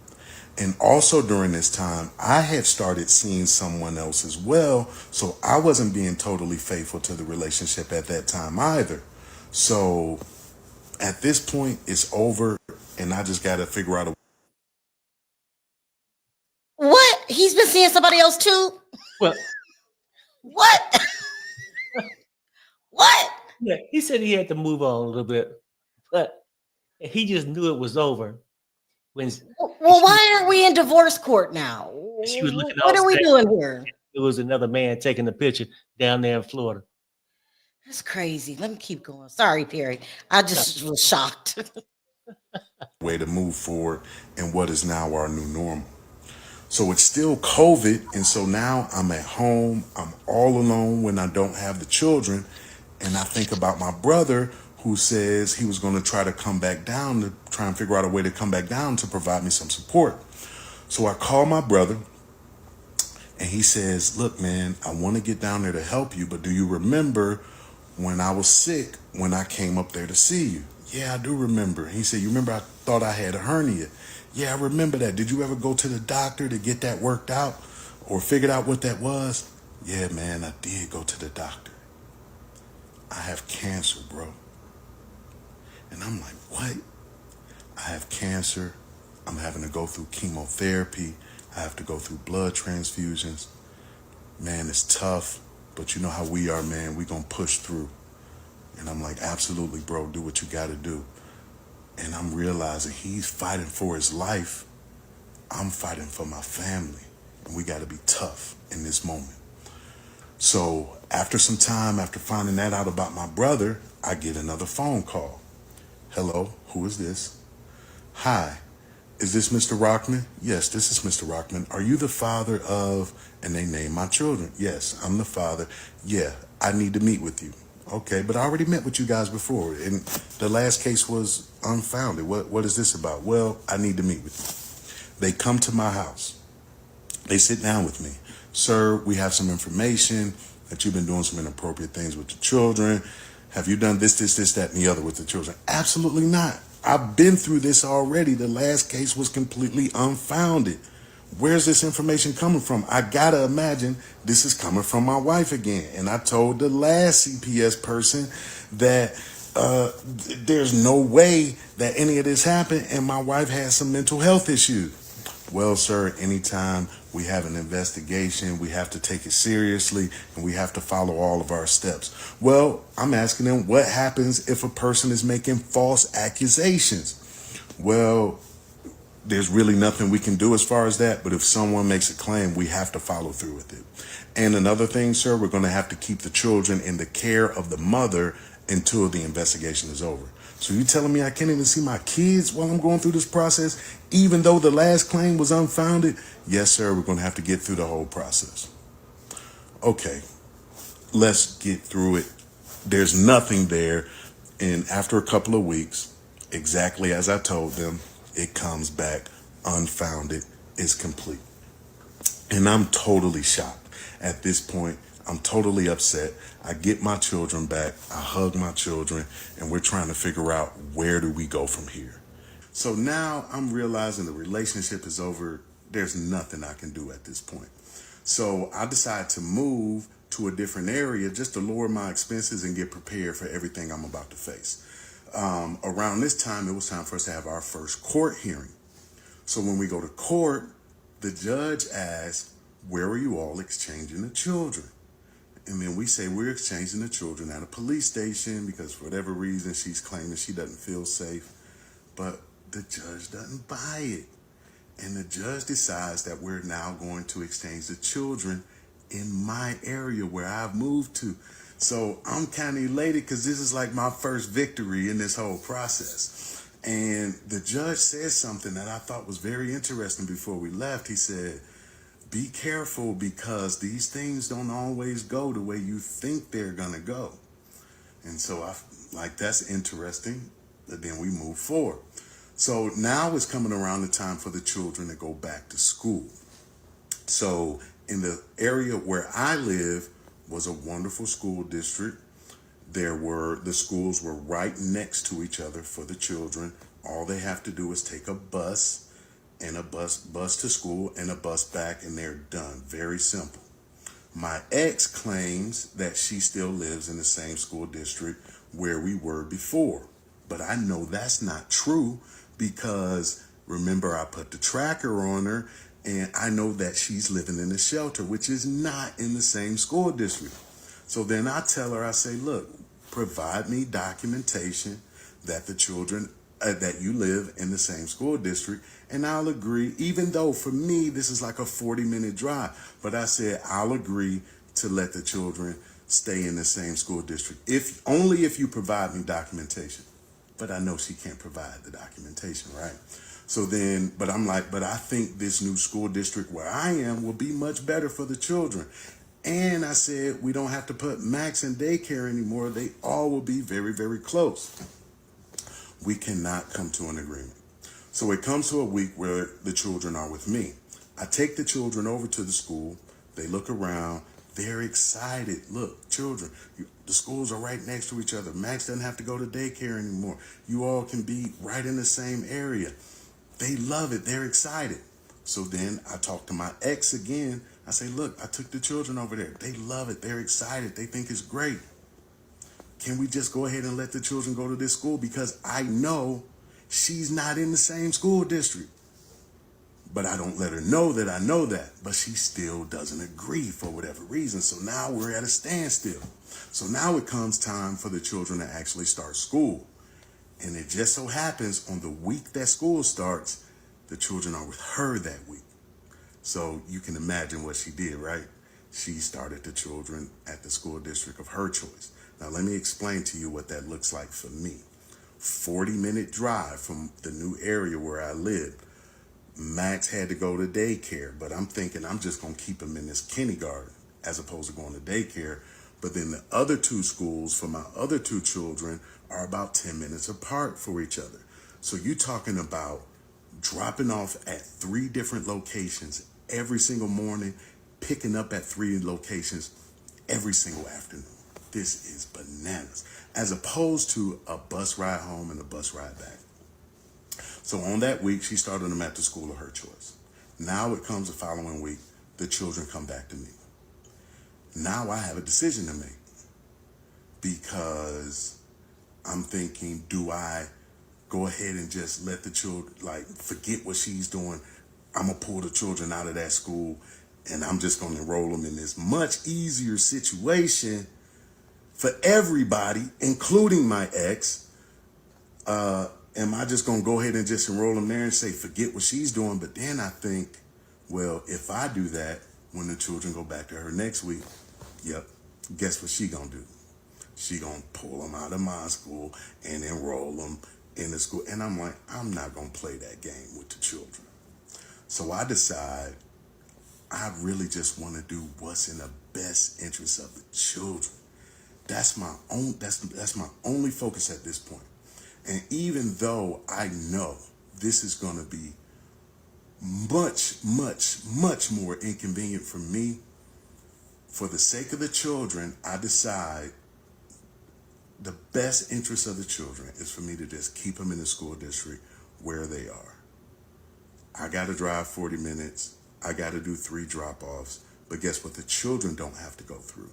And also during this time, I had started seeing someone else as well. So I wasn't being totally faithful to the relationship at that time either. So at this point, it's over. And I just got to figure out a What? He's been seeing somebody else too? Well, What? What? yeah, he said he had to move on a little bit, but he just knew it was over when Well, why aren't we in divorce court now? she was looking all What are we sexy. doing here? It was another man taking the picture down there in Florida. That's crazy. Let me keep going. Sorry, Perry. I just was shocked. way to move forward in what is now our new normal. So it's still COVID, and so now I'm at home. I'm all alone when I don't have the children, and I think about my brother who says he was going to try to come back down to try and figure out a way to come back down to provide me some support. So I call my brother, and he says, look, man, I want to get down there to help you, but do you remember when I was sick, when I came up there to see you? Yeah, I do remember. He said, you remember I thought I had a hernia? Yeah, I remember that. Did you ever go to the doctor to get that worked out or figured out what that was? Yeah, man, I did go to the doctor. I have cancer, bro. And I'm like, what? I have cancer. I'm having to go through chemotherapy. I have to go through blood transfusions. Man, it's tough, but you know how we are, man. We gonna push through. And I'm like, absolutely, bro, do what you gotta do. And I'm realizing he's fighting for his life. I'm fighting for my family. And we gotta be tough in this moment. So after some time, after finding that out about my brother, I get another phone call. Hello, who is this? Hi, is this Mr. Rockman? Yes, this is Mr. Rockman. Are you the father of, and they name my children? Yes, I'm the father. Yeah, I need to meet with you. Okay, but I already met with you guys before, and the last case was unfounded. What is this about? Well, I need to meet with you. They come to my house. They sit down with me. Sir, we have some information that you've been doing some inappropriate things with the children. Have you done this, that, and the other with the children? Absolutely not. I've been through this already. The last case was completely unfounded. Where's this information coming from? I gotta imagine this is coming from my wife again. And I told the last CPS person that there's no way that any of this happened, and my wife has some mental health issues. Well, sir, anytime we have an investigation, we have to take it seriously, and we have to follow all of our steps. Well, I'm asking them, what happens if a person is making false accusations? Well, there's really nothing we can do as far as that, but if someone makes a claim, we have to follow through with it. And another thing, sir, we're going to have to keep the children in the care of the mother until the investigation is over. So you telling me I can't even see my kids while I'm going through this process, even though the last claim was unfounded? Yes, sir, we're going to have to get through the whole process. Okay, let's get through it. There's nothing there. And after a couple of weeks, exactly as I told them, it comes back unfounded, is complete. And I'm totally shocked. At this point, I'm totally upset. I get my children back, I hug my children, and we're trying to figure out where do we go from here. So now I'm realizing the relationship is over. There's nothing I can do at this point. So I decide to move to a different area just to lower my expenses and get prepared for everything I'm about to face. Around this time, it was time for us to have our first court hearing. So when we go to court, the judge asks, where are you all exchanging the children? And then we say we're exchanging the children at a police station because for whatever reason she's claiming she doesn't feel safe. But the judge doesn't buy it. And the judge decides that we're now going to exchange the children in my area where I've moved to. So I'm kind of elated because this is like my first victory in this whole process. And the judge says something that I thought was very interesting before we left. He said, be careful because these things don't always go the way you think they're going to go. And so I like, that's interesting. But then we move forward. So now it's coming around the time for the children to go back to school. So in the area where I live was a wonderful school district. The schools were right next to each other for the children. All they have to do is take a bus and a bus to school and a bus back and they're done. Very simple. My ex claims that she still lives in the same school district where we were before. But I know that's not true because remember I put the tracker on her and I know that she's living in a shelter, which is not in the same school district. So then I tell her, I say, look, provide me documentation that the children, that you live in the same school district, and I'll agree, even though for me, this is like a 40-minute drive, but I said, I'll agree to let the children stay in the same school district, only if you provide me documentation. But I know she can't provide the documentation, right? So then, but I'm like, but I think this new school district where I am will be much better for the children. And I said, we don't have to put Max in daycare anymore. They all will be very, very close. We cannot come to an agreement. So it comes to a week where the children are with me. I take the children over to the school. They look around. They're excited. Look, children, the schools are right next to each other. Max doesn't have to go to daycare anymore. You all can be right in the same area. They love it. They're excited. So then I talk to my ex again. I say, look, I took the children over there. They love it. They're excited. They think it's great. Can we just go ahead and let the children go to this school? Because I know she's not in the same school district. But I don't let her know that I know that. But she still doesn't agree for whatever reason. So now we're at a standstill. So now it comes time for the children to actually start school. And it just so happens on the week that school starts, the children are with her that week. So you can imagine what she did, right? She started the children at the school district of her choice. Now, let me explain to you what that looks like for me. 40-minute drive from the new area where I live. Max had to go to daycare, but I'm thinking I'm just going to keep him in this kindergarten as opposed to going to daycare. But then the other two schools for my other two children are about 10 minutes apart for each other. So you're talking about dropping off at 3 different locations every single morning, picking up at 3 locations every single afternoon. This is bananas, as opposed to a bus ride home and a bus ride back. So on that week, she started them at the school of her choice. Now it comes the following week, the children come back to me. Now I have a decision to make because I'm thinking, do I go ahead and just let the children, like, forget what she's doing? I'm going to pull the children out of that school and I'm just going to enroll them in this much easier situation for everybody, including my ex. Am I just going to go ahead and just enroll them there and say, forget what she's doing? But then I think, well, if I do that, when the children go back to her next week, yep, guess what she going to do? She going to pull them out of my school and enroll them in the school. And I'm like, I'm not going to play that game with the children. So I decide I really just want to do what's in the best interest of the children. That's my only focus at this point. And even though I know this is going to be much, much, much more inconvenient for me. For the sake of the children, I decide the best interest of the children is for me to just keep them in the school district where they are. I got to drive 40 minutes. I got to do 3 drop-offs. But guess what? The children don't have to go through.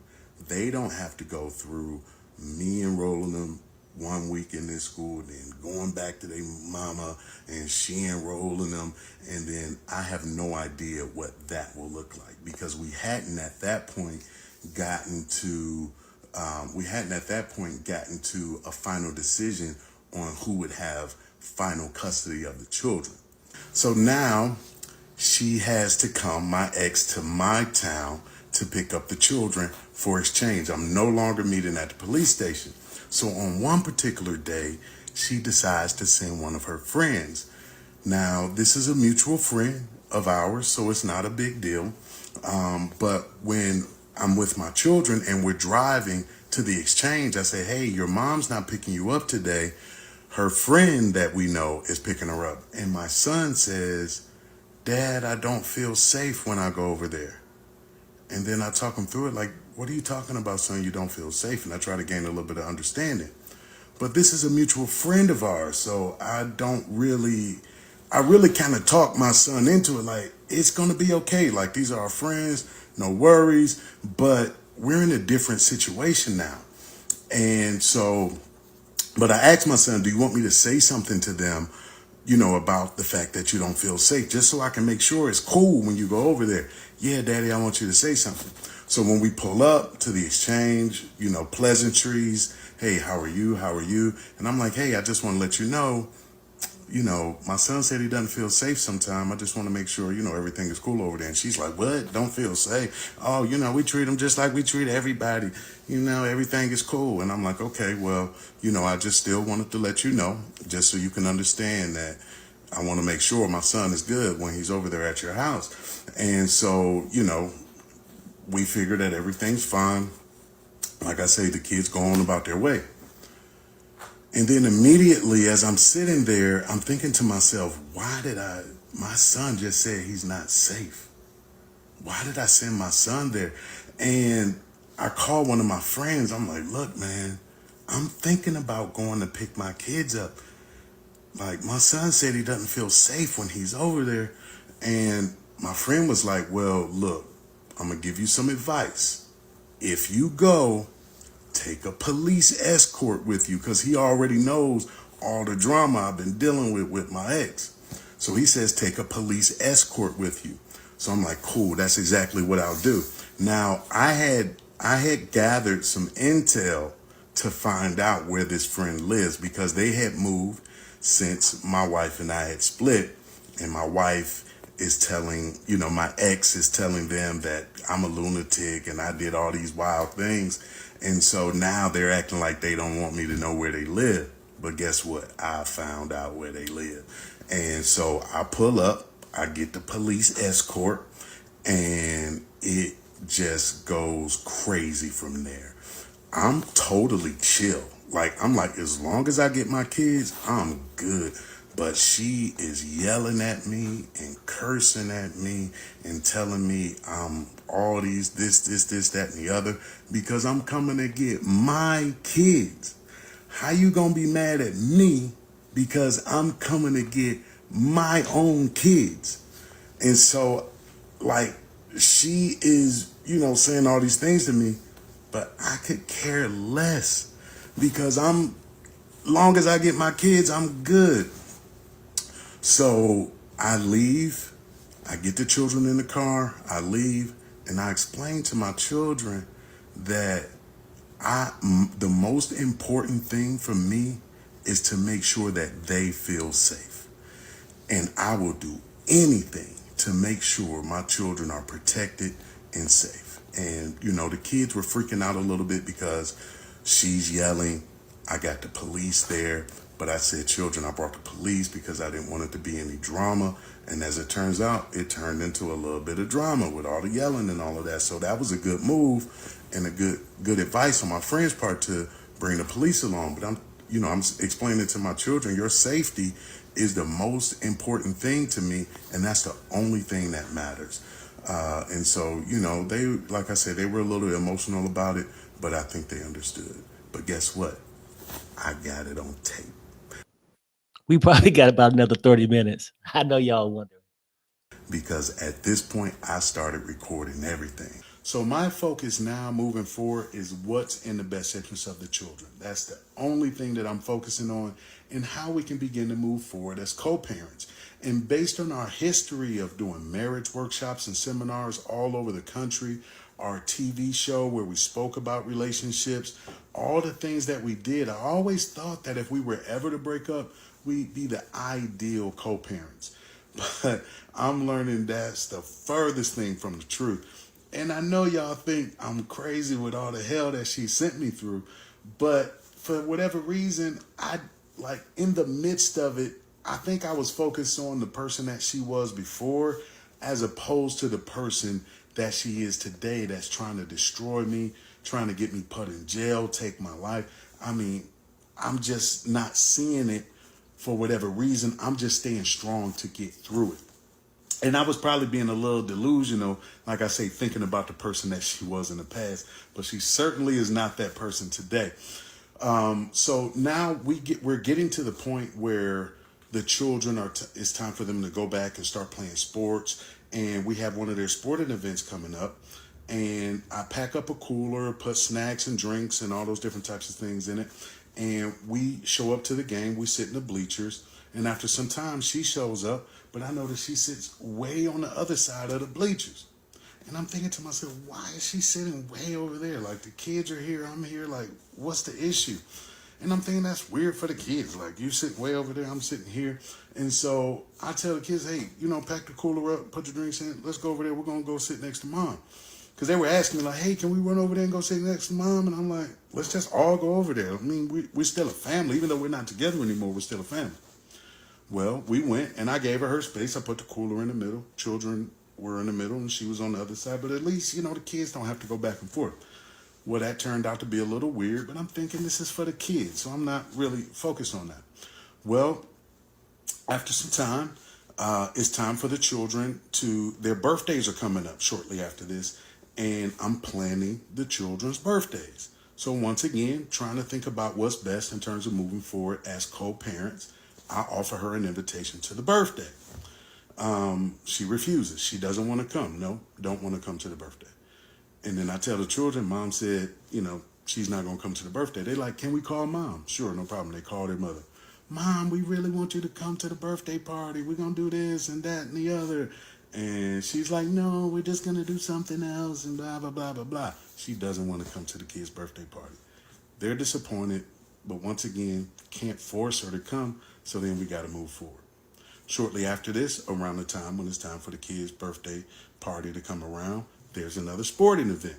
They don't have to go through me enrolling them 1 week in this school, then going back to their mama and she enrolling them. And then I have no idea what that will look like, because we hadn't at that point gotten to a final decision on who would have final custody of the children. So now she has to come, my ex, to my town to pick up the children for exchange. I'm no longer meeting at the police station. So on one particular day, she decides to send one of her friends. Now, this is a mutual friend of ours, so it's not a big deal. But when I'm with my children and we're driving to the exchange, I say, hey, your mom's not picking you up today. Her friend that we know is picking her up. And my son says, Dad, I don't feel safe when I go over there. And then I talk him through it like, what are you talking about, son? You don't feel safe. And I try to gain a little bit of understanding. But this is a mutual friend of ours, so I really kind of talk my son into it, like, it's going to be okay. Like, these are our friends, no worries. But we're in a different situation now. And so, but I asked my son, do you want me to say something to them, about the fact that you don't feel safe, just so I can make sure it's cool when you go over there? Yeah, Daddy, I want you to say something. So when we pull up to the exchange, pleasantries, hey, how are you? How are you? And I'm like, hey, I just want to let you know, my son said he doesn't feel safe sometime. I just want to make sure, everything is cool over there. And she's like, what? Don't feel safe? Oh, we treat him just like we treat everybody. Everything is cool. And I'm like, okay, well, I just still wanted to let you know, just so you can understand that I want to make sure my son is good when he's over there at your house. And so, we figure that everything's fine. Like I say, the kids go on about their way. And then immediately as I'm sitting there, I'm thinking to myself, my son just said he's not safe. Why did I send my son there? And I called one of my friends. I'm like, look, man, I'm thinking about going to pick my kids up. Like, my son said he doesn't feel safe when he's over there. And my friend was like, well, look, I'm going to give you some advice. If you go, take a police escort with you, because he already knows all the drama I've been dealing with my ex. So he says, take a police escort with you. So I'm like, cool, that's exactly what I'll do. Now, I had gathered some intel to find out where this friend lives, because they had moved since my wife and I had split. And my wife is telling, my ex is telling them that I'm a lunatic and I did all these wild things. And so now they're acting like they don't want me to know where they live. But guess what? I found out where they live. And so I pull up, I get the police escort, and it just goes crazy from there. I'm totally chill. I'm like, as long as I get my kids, I'm good. But she is yelling at me and cursing at me and telling me I'm all these, this, that, and the other, because I'm coming to get my kids. How you gonna be mad at me because I'm coming to get my own kids? And so, she is, saying all these things to me, but I could care less, because long as I get my kids, I'm good. So I leave, I get the children in the car, I leave, and I explain to my children that the most important thing for me is to make sure that they feel safe. And I will do anything to make sure my children are protected and safe. And, the kids were freaking out a little bit because she's yelling. I got the police there. But I said, children, I brought the police because I didn't want it to be any drama. And as it turns out, it turned into a little bit of drama with all the yelling and all of that. So that was a good move and a good advice on my friend's part to bring the police along. But I'm explaining to my children, your safety is the most important thing to me, and that's the only thing that matters. And so, they, like I said, they were a little emotional about it, but I think they understood. But guess what? I got it on tape. We probably got about another 30 minutes. I know y'all wondering. Because at this point, I started recording everything. So my focus now moving forward is what's in the best interest of the children. That's the only thing that I'm focusing on, and how we can begin to move forward as co-parents. And based on our history of doing marriage workshops and seminars all over the country, our TV show where we spoke about relationships, all the things that we did, I always thought that if we were ever to break up, we'd be the ideal co-parents. But I'm learning that's the furthest thing from the truth. And I know y'all think I'm crazy with all the hell that she sent me through, but for whatever reason, I, like, in the midst of it, I think I was focused on the person that she was before, as opposed to the person that she is today, that's trying to destroy me, trying to get me put in jail, take my life. I mean, I'm just not seeing it for whatever reason. I'm just staying strong to get through it. And I was probably being a little delusional, like I say, thinking about the person that she was in the past, but she certainly is not that person today. So now we're getting to the point where the children it's time for them to go back and start playing sports, and we have one of their sporting events coming up. And I pack up a cooler, put snacks and drinks and all those different types of things in it, and we show up to the game. We sit in the bleachers, and after some time, she shows up, but I notice she sits way on the other side of the bleachers. And I'm thinking to myself, why is she sitting way over there? Like, the kids are here, I'm here. Like, what's the issue? And I'm thinking that's weird for the kids. Like, you sitting way over there, I'm sitting here. And so I tell the kids, hey, pack the cooler up, put your drinks in, let's go over there. We're going to go sit next to mom. Because they were asking me, like, hey, can we run over there and go sit next to mom? And I'm like, let's just all go over there. I mean, we're still a family. Even though we're not together anymore, we're still a family. Well, we went, and I gave her space. I put the cooler in the middle. Children were in the middle, and she was on the other side. But at least, the kids don't have to go back and forth. Well, that turned out to be a little weird, but I'm thinking this is for the kids, so I'm not really focused on that. Well, after some time, it's time for the children their birthdays are coming up shortly after this, and I'm planning the children's birthdays. So once again, trying to think about what's best in terms of moving forward as co-parents, I offer her an invitation to the birthday. She refuses. She doesn't want to come. No, don't want to come to the birthday. And then I tell the children, mom said, she's not going to come to the birthday. They're like, can we call mom? Sure, no problem. They call their mother. Mom, we really want you to come to the birthday party. We're going to do this and that and the other. And she's like, no, we're just going to do something else and blah, blah, blah, blah, blah. She doesn't want to come to the kids' birthday party. They're disappointed, but once again, can't force her to come. So then we got to move forward. Shortly after this, around the time when it's time for the kids' birthday party to come around, there's another sporting event.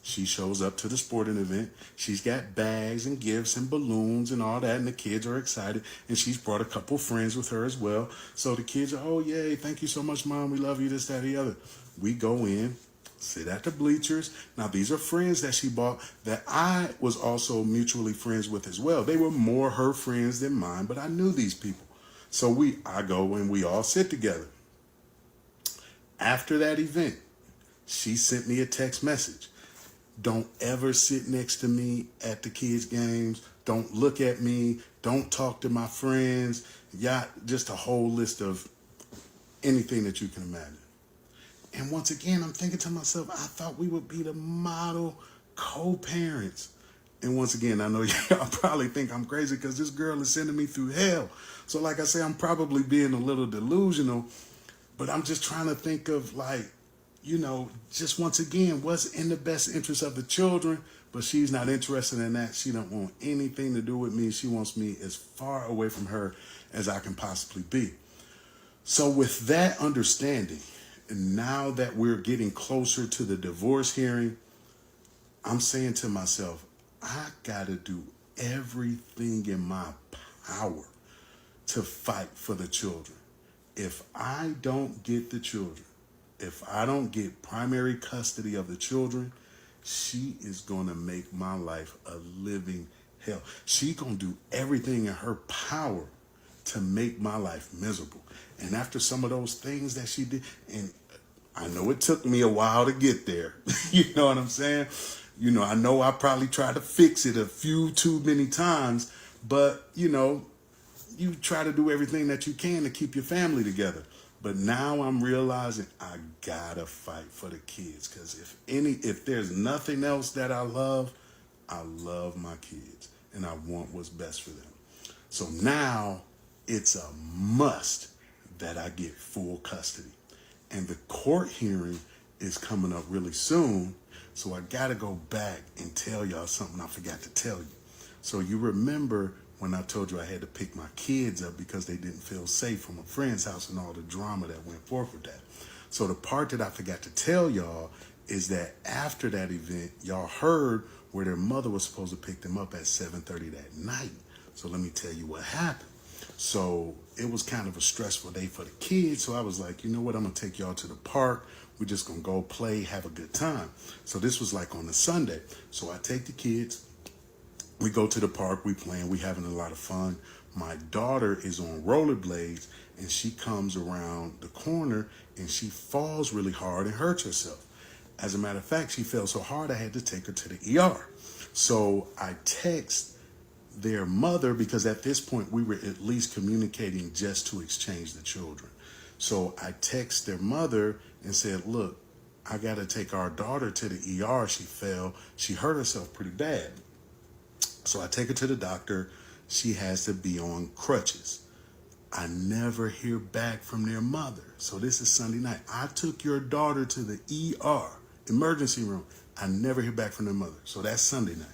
She shows up to the sporting event. She's got bags and gifts and balloons and all that, and the kids are excited. And she's brought a couple friends with her as well. So the kids are, oh, yay, thank you so much, Mom. We love you, this, that, the other. We go in, sit at the bleachers. Now, these are friends that she bought that I was also mutually friends with as well. They were more her friends than mine, but I knew these people. So I go and we all sit together. After that event, she sent me a text message. Don't ever sit next to me at the kids' games. Don't look at me. Don't talk to my friends. Yeah, just a whole list of anything that you can imagine. And once again, I'm thinking to myself, I thought we would be the model co-parents. And once again, I know y'all probably think I'm crazy because this girl is sending me through hell. So like I say, I'm probably being a little delusional, but I'm just trying to think of, like, just once again, what's in the best interest of the children. But she's not interested in that. She don't want anything to do with me. She wants me as far away from her as I can possibly be. So with that understanding, and now that we're getting closer to the divorce hearing, I'm saying to myself, I gotta do everything in my power to fight for the children. If I don't get the children, if I don't get primary custody of the children, she is going to make my life a living Hell, she gonna do everything in her power to make my life miserable. And after some of those things that she did, and I know it took me a while to get there. You know what I'm saying? I know I probably tried to fix it a few too many times, but you try to do everything that you can to keep your family together. But now I'm realizing I gotta fight for the kids, because if there's nothing else that I love my kids and I want what's best for them. So now it's a must that I get full custody. And the court hearing is coming up really soon. So I got to go back and tell y'all something I forgot to tell you. So you remember when I told you I had to pick my kids up because they didn't feel safe from a friend's house and all the drama that went forth with that. So the part that I forgot to tell y'all is that after that event, y'all heard where their mother was supposed to pick them up at 7:30 that night. So let me tell you what happened. So it was kind of a stressful day for the kids. So I was like, you know what? I'm going to take y'all to the park. We're just going to go play, have a good time. So this was like on a Sunday. So I take the kids. We go to the park. We playing. We having a lot of fun. My daughter is on rollerblades and she comes around the corner and she falls really hard and hurts herself. As a matter of fact, she fell so hard I had to take her to the ER. So I text their mother, because at this point we were at least communicating just to exchange the children. So I text their mother and said, look, I got to take our daughter to the ER. She fell. She hurt herself pretty bad. So I take her to the doctor. She has to be on crutches. I never hear back from their mother. So this is Sunday night. I took your daughter to the ER, emergency room. I never hear back from their mother. So that's Sunday night.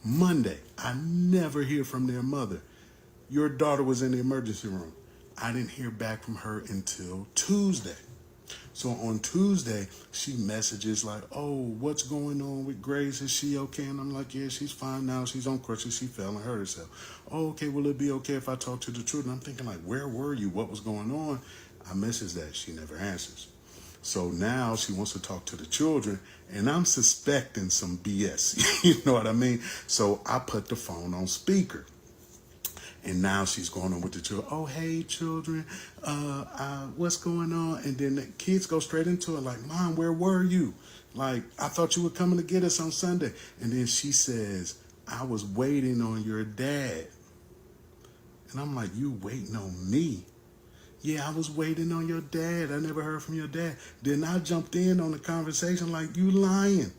Monday, I never hear from their mother. Your daughter was in the emergency room. I didn't hear back from her until Tuesday. So on Tuesday, she messages like, oh, what's going on with Grace? Is she okay? And I'm like, yeah, she's fine now. She's on crutches. She fell and hurt herself. Oh, okay, will it be okay if I talk to the children? I'm thinking like, where were you? What was going on? I message that. She never answers. So now she wants to talk to the children, and I'm suspecting some BS. You know what I mean? So I put the phone on speaker. And now she's going on with the children. Oh, hey, children, what's going on? And then the kids go straight into it like, Mom, where were you? Like, I thought you were coming to get us on Sunday. And then she says, I was waiting on your dad. And I'm like, you waiting on me? Yeah, I was waiting on your dad. I never heard from your dad. Then I jumped in on the conversation like, you lying.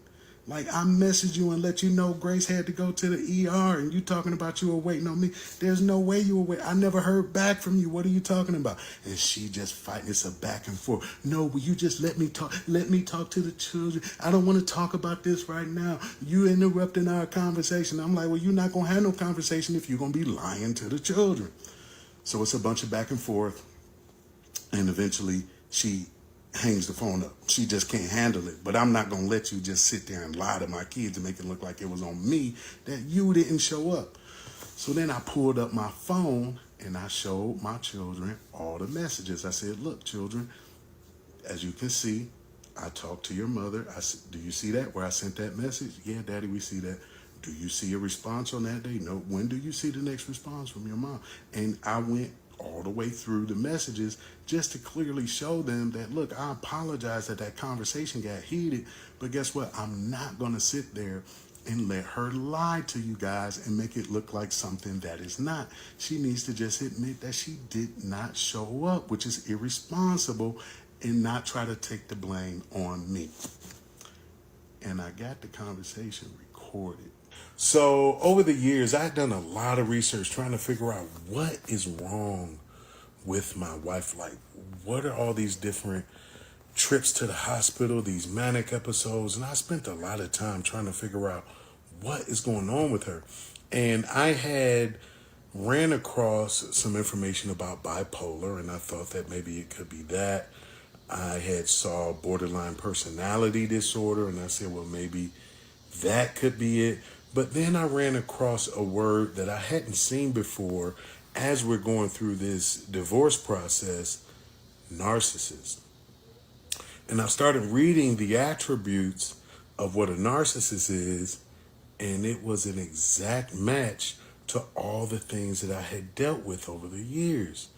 Like, I messaged you and let you know Grace had to go to the ER and you talking about you were waiting on me. There's no way you were waiting. I never heard back from you. What are you talking about? And she just fighting. It's a back and forth. No, will you just let me talk? Let me talk to the children. I don't want to talk about this right now. You interrupting our conversation. I'm like, well, you're not going to have no conversation if you're going to be lying to the children. So it's a bunch of back and forth. And eventually she hangs the phone up. She just can't handle it. But I'm not going to let you just sit there and lie to my kids and make it look like it was on me that you didn't show up. So then I pulled up my phone and I showed my children all the messages. I said, look, children, as you can see, I talked to your mother. I said, do you see that where I sent that message? Yeah, Daddy, we see that. Do you see a response on that day? No. When do you see the next response from your mom? And I went all the way through the messages just to clearly show them that, look, I apologize that conversation got heated, but guess what? I'm not going to sit there and let her lie to you guys and make it look like something that is not. She needs to just admit that she did not show up, which is irresponsible, and not try to take the blame on me. And I got the conversation recorded. So over the years, I've done a lot of research trying to figure out what is wrong with my wife. Like, what are all these different trips to the hospital, these manic episodes? And I spent a lot of time trying to figure out what is going on with her. And I had ran across some information about bipolar, and I thought that maybe it could be that. I had saw borderline personality disorder, and I said, well, maybe that could be it. But then I ran across a word that I hadn't seen before as we're going through this divorce process: narcissist. And I started reading the attributes of what a narcissist is, And it was an exact match to all the things that I had dealt with over the years.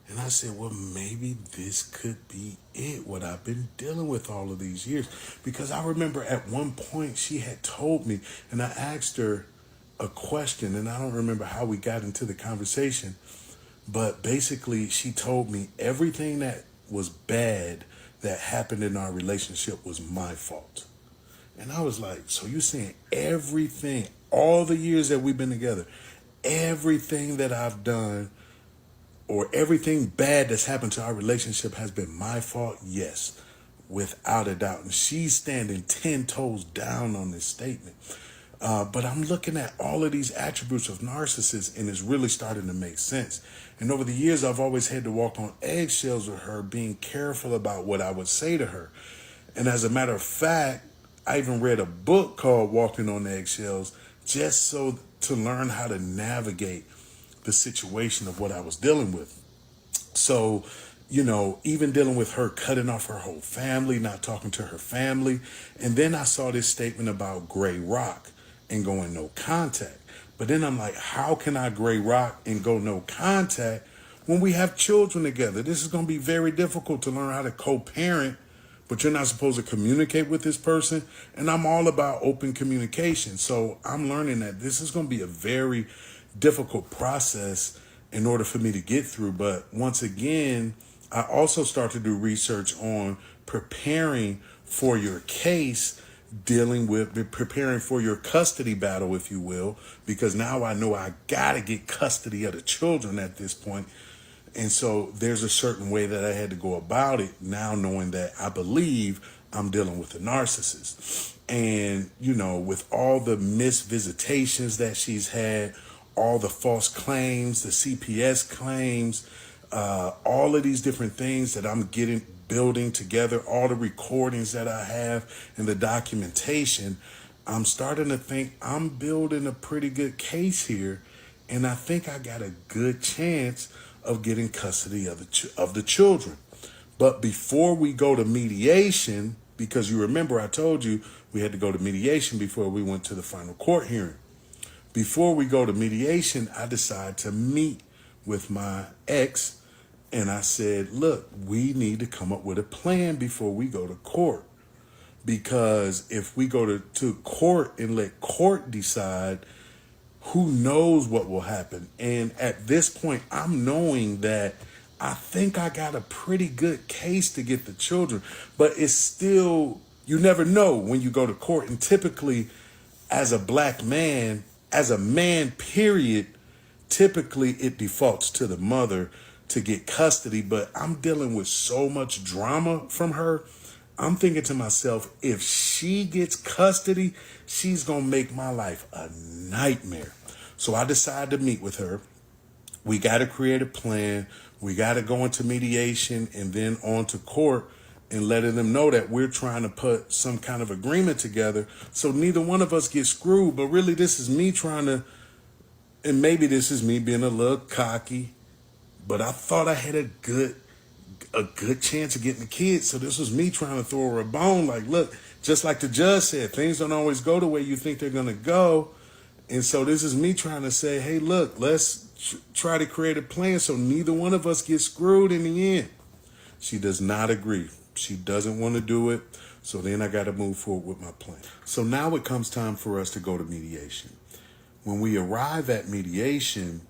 And I said, well, maybe this could be it, what I've been dealing with all of these years. Because I remember at one point she had told me, and I asked her a question, and I don't remember how we got into the conversation, but basically she told me everything that was bad that happened in our relationship was my fault. And I was like, so you're saying everything, all the years that we've been together, everything that I've done or everything bad that's happened to our relationship has been my fault? Yes, without a doubt. And she's standing 10 toes down on this statement. But I'm looking at all of these attributes of narcissists and it's really starting to make sense. And over the years, I've always had to walk on eggshells with her, being careful about what I would say to her. And as a matter of fact, I even read a book called Walking on Eggshells just so to learn how to navigate the situation of what I was dealing with. So, even dealing with her cutting off her whole family, not talking to her family. And then I saw this statement about gray rock and going no contact. But then I'm like, how can I gray rock and go no contact when we have children together? This is going to be very difficult to learn how to co-parent, but you're not supposed to communicate with this person. And I'm all about open communication. So I'm learning that this is going to be a very difficult process in order for me to get through. But once again, I also start to do research on preparing for your case, dealing with preparing for your custody battle, if you will, because now I know I got to get custody of the children at this point. And so there's a certain way that I had to go about it now, knowing that I believe I'm dealing with a narcissist. And, with all the missed visitations that she's had, all the false claims, the CPS claims, all of these different things that I'm building together, all the recordings that I have and the documentation, I'm starting to think I'm building a pretty good case here. And I think I got a good chance of getting custody of the children. But before we go to mediation, because you remember I told you we had to go to mediation before we went to the final court hearing. Before we go to mediation, I decided to meet with my ex and I said, look, we need to come up with a plan before we go to court. Because if we go to court and let court decide, who knows what will happen. And at this point, I'm knowing that I think I got a pretty good case to get the children, but it's still, you never know when you go to court. And typically, as a black man, as a man, period, typically it defaults to the mother to get custody. But I'm dealing with so much drama from her. I'm thinking to myself, if she gets custody, she's going to make my life a nightmare. So I decided to meet with her. We got to create a plan. We got to go into mediation and then on to court and letting them know that we're trying to put some kind of agreement together so neither one of us gets screwed. But really, this is me trying to, and maybe this is me being a little cocky, but I thought I had a good chance of getting the kids. So this was me trying to throw her a bone. Like, look, just like the judge said, things don't always go the way you think they're going to go. And so this is me trying to say, hey, look, let's try to create a plan so neither one of us gets screwed in the end. She does not agree. She doesn't want to do it. So then I got to move forward with my plan. So now it comes time for us to go to mediation. When we arrive at mediation,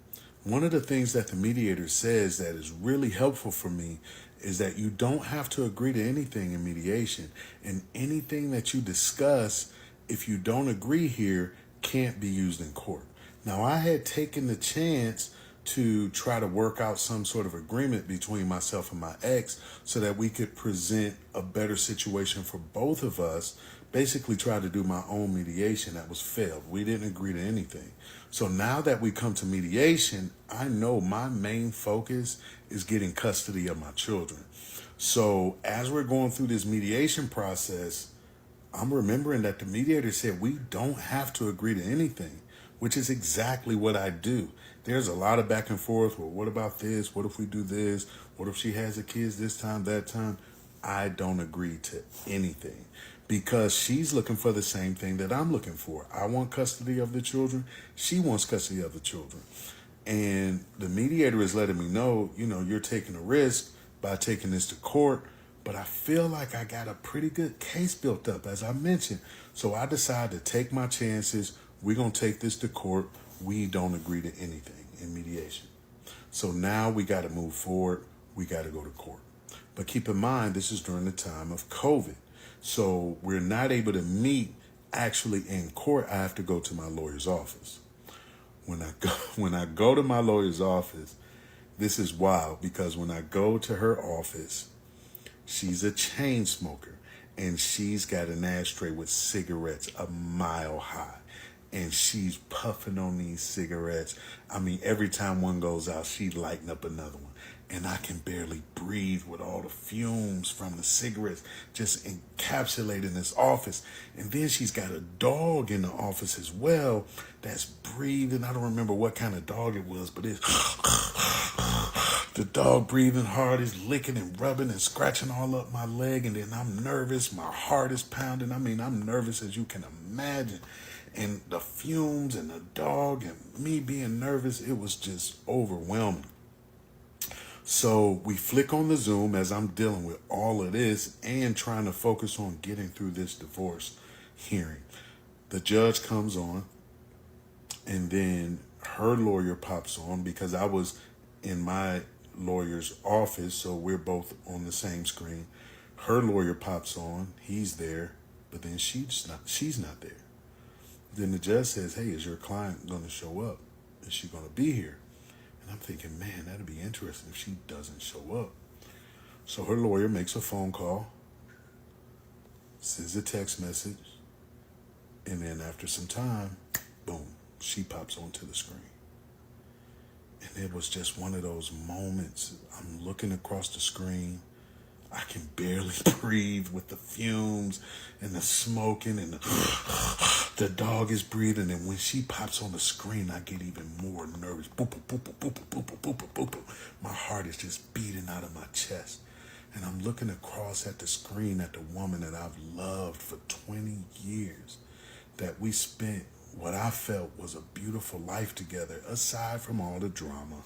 one of the things that the mediator says that is really helpful for me is that you don't have to agree to anything in mediation. And anything that you discuss, if you don't agree here, can't be used in court. Now, I had taken the chance to try to work out some sort of agreement between myself and my ex so that we could present a better situation for both of us. Basically try to do my own mediation. That was failed. We didn't agree to anything. So now that we come to mediation, I know my main focus is getting custody of my children. So as we're going through this mediation process, I'm remembering that the mediator said we don't have to agree to anything, which is exactly what I do. There's a lot of back and forth. Well, what about this? What if we do this? What if she has the kids this time, that time? I don't agree to anything because she's looking for the same thing that I'm looking for. I want custody of the children. She wants custody of the children. And the mediator is letting me know, you're taking a risk by taking this to court. But I feel like I got a pretty good case built up, as I mentioned. So I decided to take my chances. We're going to take this to court. We don't agree to anything in mediation. So now we got to move forward. We got to go to court. But keep in mind, this is during the time of COVID. So we're not able to meet actually in court. I have to go to my lawyer's office. When I go to my lawyer's office, this is wild, because when I go to her office, she's a chain smoker, and she's got an ashtray with cigarettes a mile high. And she's puffing on these cigarettes. I mean, every time one goes out, she's lighting up another one. And I can barely breathe with all the fumes from the cigarettes just encapsulating this office. And then she's got a dog in the office as well that's breathing. I don't remember what kind of dog it was, but it's the dog breathing hard, is licking and rubbing and scratching all up my leg. And then I'm nervous. My heart is pounding. I mean, I'm nervous as you can imagine. And the fumes and the dog and me being nervous, it was just overwhelming. So we flick on the Zoom as I'm dealing with all of this and trying to focus on getting through this divorce hearing. The judge comes on, and then her lawyer pops on, because I was in my lawyer's office, so we're both on the same screen. Her lawyer pops on, he's there, but then she's not there. Then the judge says, "Hey, is your client going to show up? Is she going to be here?" And I'm thinking, man, that'd be interesting if she doesn't show up. So her lawyer makes a phone call, sends a text message, and then after some time, boom, she pops onto the screen. And it was just one of those moments. I'm looking across the screen. I can barely breathe with the fumes and the smoking, and the dog is breathing. And when she pops on the screen, I get even more nervous. Boop, boop, boop, boop, boop, boop, boop, boop, boop. My heart is just beating out of my chest. And I'm looking across at the screen at the woman that I've loved for 20 years, that we spent what I felt was a beautiful life together, aside from all the drama.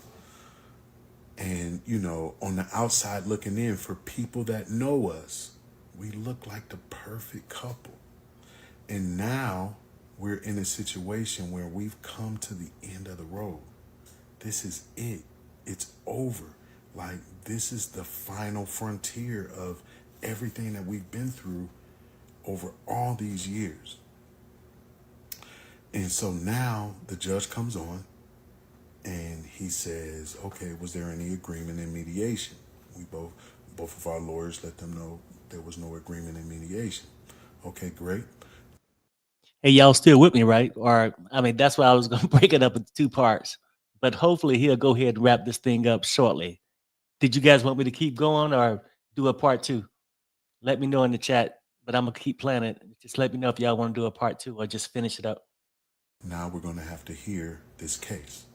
And, on the outside looking in, for people that know us, we look like the perfect couple. And now we're in a situation where we've come to the end of the road. This is it. It's over. Like, this is the final frontier of everything that we've been through over all these years. And so now the judge comes on, and he says, "Okay, was there any agreement in mediation?" Both of our lawyers let them know there was no agreement in mediation. Okay, great. Hey, y'all still with me, right? Or, I mean, that's why I was going to break it up into two parts. But hopefully he'll go ahead and wrap this thing up shortly. Did you guys want me to keep going or do a part two? Let me know in the chat, but I'm going to keep playing it. Just let me know if y'all want to do a part two or just finish it up. Now we're going to have to hear this case.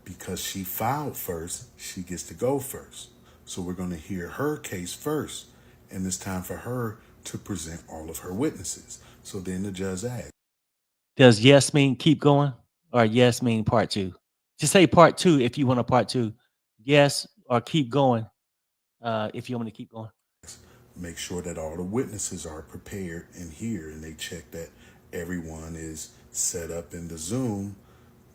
Because she filed first, she gets to go first. So we're going to hear her case first. And it's time for her to present all of her witnesses. So then the judge asks, Does yes mean keep going or yes mean part two? Just say part two if you want a part two. Yes or keep going if you want me to keep going. make sure that all the witnesses are prepared and here, and they check that everyone is set up in the Zoom,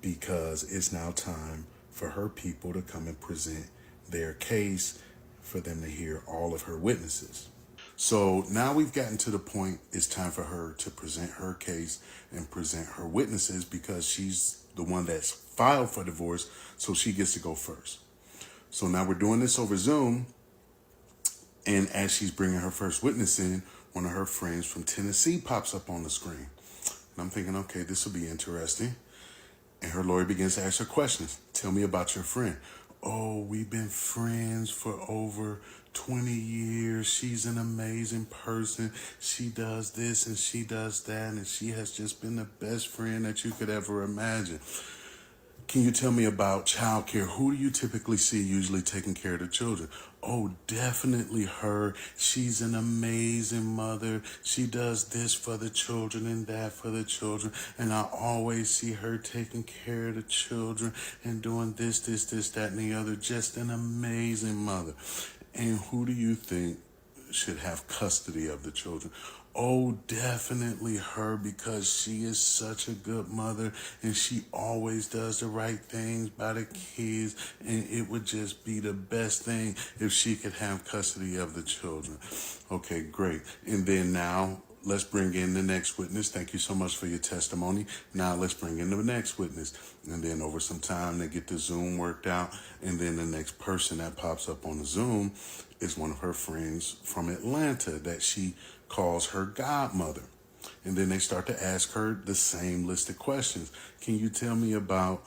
because it's now time for her people to come and present their case, for them to hear all of her witnesses. So now we've gotten to the point, it's time for her to present her case and present her witnesses, because she's the one that's filed for divorce, so she gets to go first. So now we're doing this over Zoom, and as she's bringing her first witness in, one of her friends from Tennessee pops up on the screen. And I'm thinking, okay, this will be interesting. And her lawyer begins to ask her questions. Tell me about your friend. Oh, we've been friends for over 20 years. She's an amazing person. She does this and she does that. And she has just been the best friend that you could ever imagine. Can you tell me about childcare? Who do you typically see usually taking care of the children? Oh, definitely her. She's an amazing mother. She does this for the children and that for the children. And I always see her taking care of the children and doing this, that, and the other. Just an amazing mother. And who do you think should have custody of the children? Oh, definitely her, because she is such a good mother and she always does the right things by the kids. And it would just be the best thing if she could have custody of the children. Okay, great. And then now let's bring in the next witness. Thank you so much for your testimony. Now let's bring in the next witness. And then over some time, they get the Zoom worked out. And then the next person that pops up on the Zoom is one of her friends from Atlanta that she calls her godmother. And then they start to ask her the same list of questions. Can you tell me about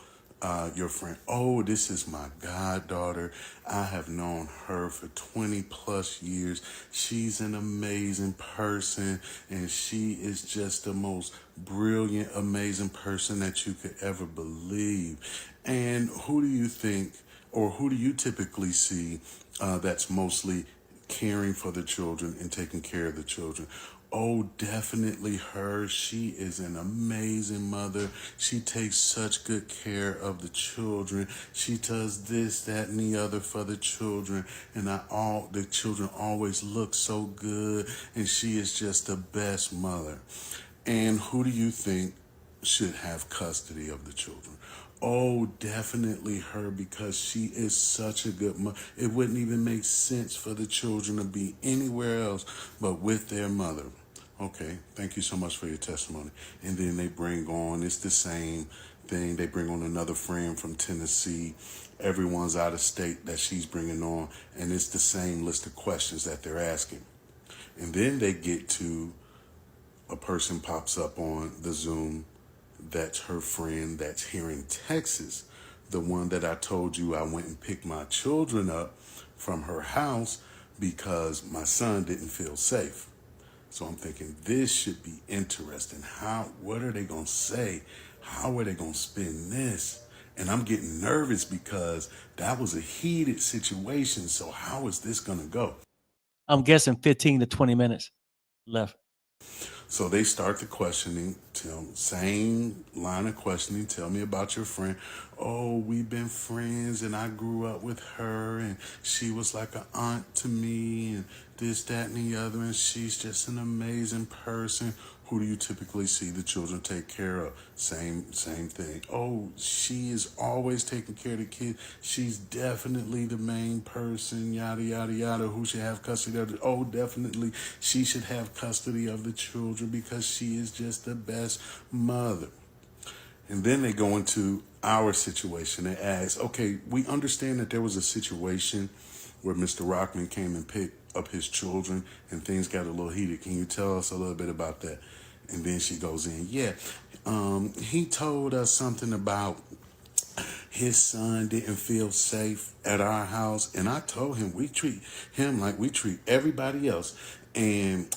your friend? Oh, this is my goddaughter. I have known her for 20 plus years. She's an amazing person, and she is just the most brilliant, amazing person that you could ever believe. And who do you think, or who do you typically see that's mostly caring for the children and taking care of the children? Oh, definitely her. She is an amazing mother. She takes such good care of the children. She does this, that, and the other for the children. And the children always look so good. And she is just the best mother. And who do you think should have custody of the children? Oh, definitely her, because she is such a good mother. It wouldn't even make sense for the children to be anywhere else but with their mother. Okay, thank you so much for your testimony. And then they bring on, it's the same thing. They bring on another friend from Tennessee. Everyone's out of state that she's bringing on. And it's the same list of questions that they're asking. And then they get to a person pops up on the Zoom that's her friend that's here in Texas, the one that I told you I went and picked my children up from her house because my son didn't feel safe. So I'm thinking this should be interesting. What are they going to say? How are they going to spin this? And I'm getting nervous because that was a heated situation. So how is this going to go? I'm guessing 15 to 20 minutes left. So they start the questioning, same line of questioning. Tell me about your friend. Oh, we've been friends and I grew up with her and she was like an aunt to me and this, that, and the other. And she's just an amazing person. Who do you typically see the children take care of? Same thing. Oh, she is always taking care of the kid. She's definitely the main person, yada, yada, yada. Who should have custody of it? Oh, definitely she should have custody of the children because she is just the best mother. And then they go into our situation. They ask, okay, we understand that there was a situation where Mr. Rockman came and picked up his children and things got a little heated. Can you tell us a little bit about that? And then she goes in, he told us something about his son didn't feel safe at our house. And I told him we treat him like we treat everybody else. And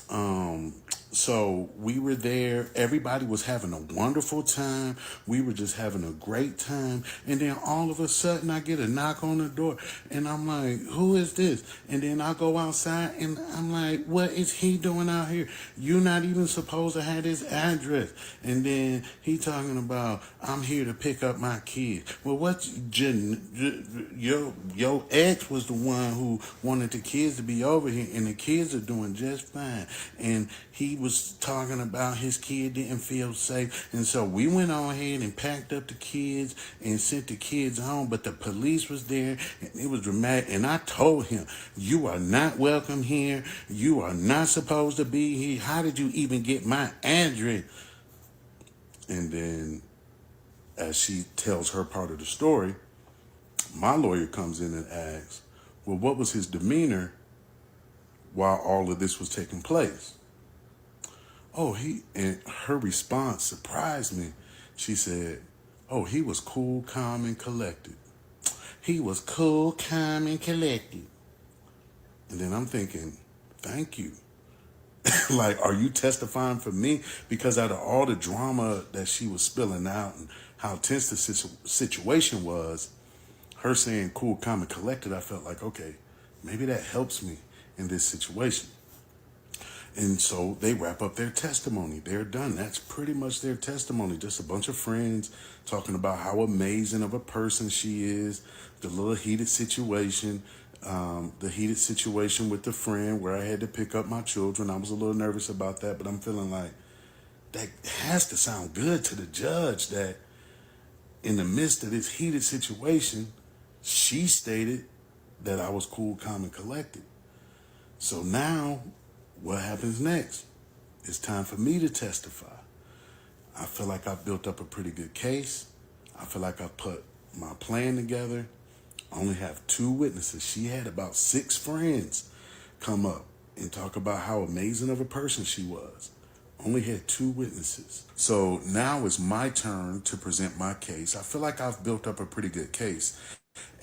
so we were there. Everybody was having a wonderful time. We were just having a great time. And then all of a sudden I get a knock on the door and I'm like, who is this? And then I go outside and I'm like, what is he doing out here? You're not even supposed to have his address. And then he talking about, I'm here to pick up my kids. Well, your ex was the one who wanted the kids to be over here and the kids are doing just fine. And he was talking about his kid didn't feel safe. And so we went on ahead and packed up the kids and sent the kids home. But the police was there and it was dramatic. And I told him, you are not welcome here. You are not supposed to be here. How did you even get my address? And then as she tells her part of the story, my lawyer comes in and asks, well, what was his demeanor while all of this was taking place? Oh, and her response surprised me. She said, oh, he was cool, calm, and collected. He was cool, calm, and collected. And then I'm thinking, thank you. Like, are you testifying for me? Because out of all the drama that she was spilling out and how tense the situation was, her saying cool, calm, and collected, I felt like, okay, Maybe that helps me in this situation. And so they wrap up their testimony. They're done. That's pretty much their testimony. Just a bunch of friends talking about how amazing of a person she is, the little heated situation, with the friend where I had to pick up my children. I was a little nervous about that, but I'm feeling like that has to sound good to the judge that in the midst of this heated situation, she stated that I was cool, calm, and collected. So now, what happens next? It's time for me to testify. I feel like I've built up a pretty good case. I feel like I've put my plan together. I only have 2 witnesses. She had about 6 friends come up and talk about how amazing of a person she was. Only had 2 witnesses. So now it's my turn to present my case. I feel like I've built up a pretty good case.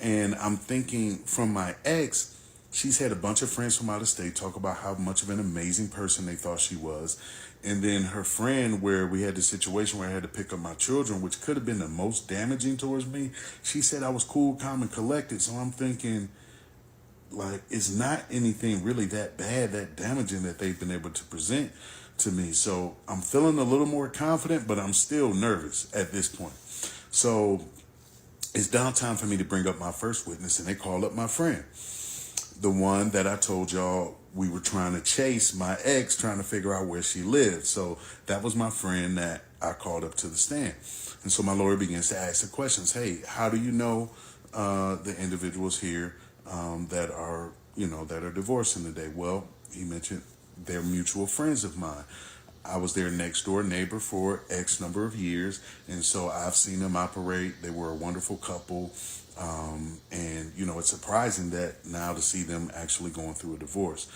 And I'm thinking from my ex, she's had a bunch of friends from out of state talk about how much of an amazing person they thought she was. And then her friend, where we had the situation where I had to pick up my children, which could have been the most damaging towards me, she said I was cool, calm, and collected. So I'm thinking, like, it's not anything really that bad, that damaging that they've been able to present to me. So I'm feeling a little more confident, but I'm still nervous at this point. So it's downtime for me to bring up my first witness, and they call up my friend, the one that I told y'all we were trying to chase, my ex, trying to figure out where she lived. So that was my friend that I called up to the stand. And so my lawyer begins to ask the questions. Hey, how do you know the individuals here that are divorcing today? Well, he mentioned they're mutual friends of mine. I was their next door neighbor for X number of years, and so I've seen them operate. They were a wonderful couple, and it's surprising that now to see them actually going through a divorce.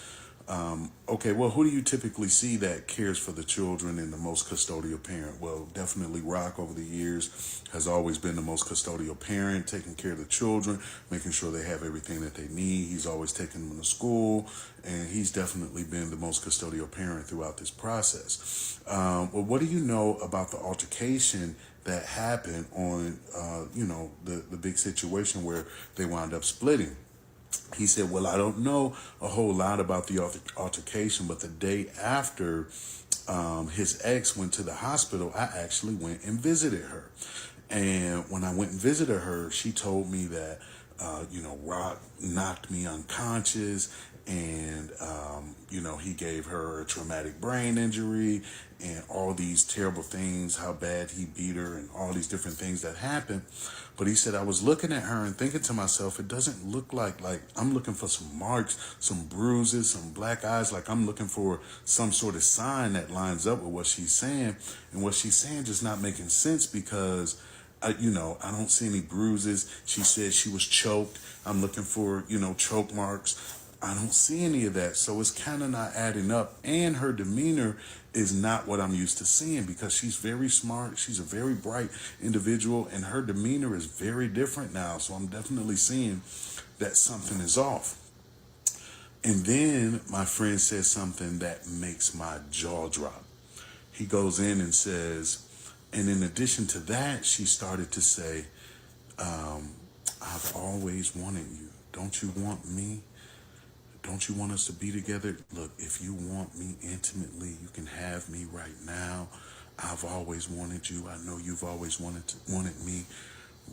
Okay, well, who do you typically see that cares for the children and the most custodial parent? Well, definitely Rock over the years has always been the most custodial parent, taking care of the children, making sure they have everything that they need. He's always taken them to school, and he's definitely been the most custodial parent throughout this process. Well, what do you know about the altercation that happened on, the big situation where they wound up splitting? He said, well, I don't know a whole lot about the altercation, but the day after his ex went to the hospital, I actually went and visited her. And when I went and visited her, she told me that, Rock knocked me unconscious, and, he gave her a traumatic brain injury and all these terrible things, how bad he beat her and all these different things that happened. But he said, I was looking at her and thinking to myself, it doesn't look like I'm looking for some marks, some bruises, some black eyes, like I'm looking for some sort of sign that lines up with what she's saying. And what she's saying just not making sense because I don't see any bruises. She said she was choked. I'm looking for, choke marks. I don't see any of that. So it's kind of not adding up. And her demeanor is not what I'm used to seeing because she's very smart. She's a very bright individual, and her demeanor is very different now. So I'm definitely seeing that something is off. And then my friend says something that makes my jaw drop. He goes in and says, and in addition to that, she started to say, I've always wanted you. Don't you want me? Don't you want us to be together? Look, if you want me intimately, you can have me right now. I've always wanted you. I know you've always wanted me.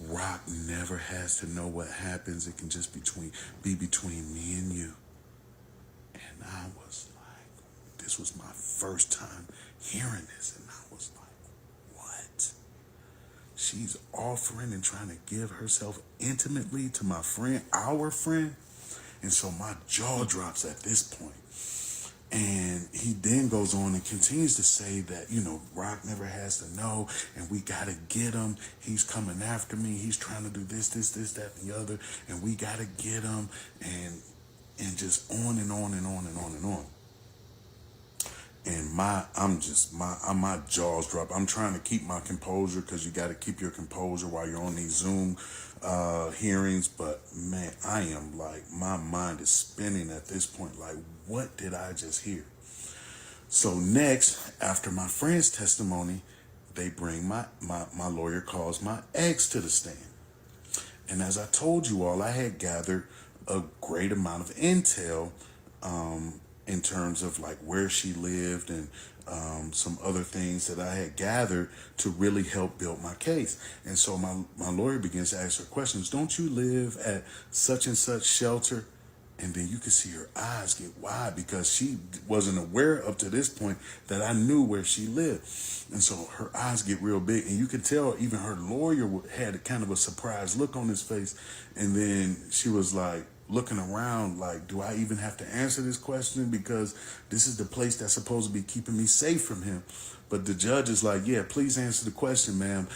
Rock never has to know what happens. It can just be between me and you. And I was like, this was my first time hearing this. And I was like, what? She's offering and trying to give herself intimately to my friend, our friend. And so my jaw drops at this point. And he then goes on and continues to say that, Rock never has to know, and we got to get him. He's coming after me. He's trying to do this, that, and the other, and we got to get him, and just on and on and on and on and on. And my jaws drop. I'm trying to keep my composure because you got to keep your composure while you're on these Zoom hearings. But man, I am like, my mind is spinning at this point. Like, what did I just hear? So next, after my friend's testimony, they bring my lawyer calls my ex to the stand. And as I told you all, I had gathered a great amount of intel in terms of like where she lived and some other things that I had gathered to really help build my case. And so my lawyer begins to ask her questions. Don't you live at such and such shelter? And then you could see her eyes get wide because she wasn't aware up to this point that I knew where she lived. And so her eyes get real big, and you could tell even her lawyer had a kind of a surprised look on his face. And then she was like looking around like, do I even have to answer this question? Because this is the place that's supposed to be keeping me safe from him. But the judge is like, yeah, please answer the question, ma'am.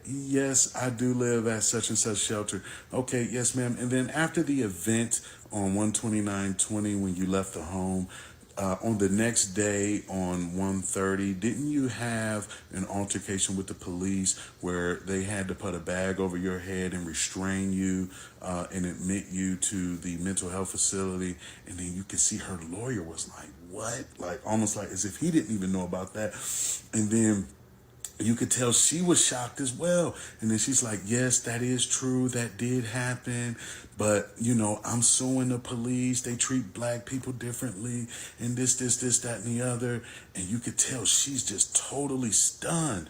Yes, I do live at such and such shelter. Okay, yes, ma'am. And then after the event on 12920, when you left the home, on the next day on 1:30, didn't you have an altercation with the police where they had to put a bag over your head and restrain you and admit you to the mental health facility? And then you could see her lawyer was like, what? Like almost like as if he didn't even know about that. And then you could tell she was shocked as well. And then she's like, yes, that is true. That did happen. But, you know, I'm suing the police. They treat black people differently. And this, that, and the other. And you could tell she's just totally stunned.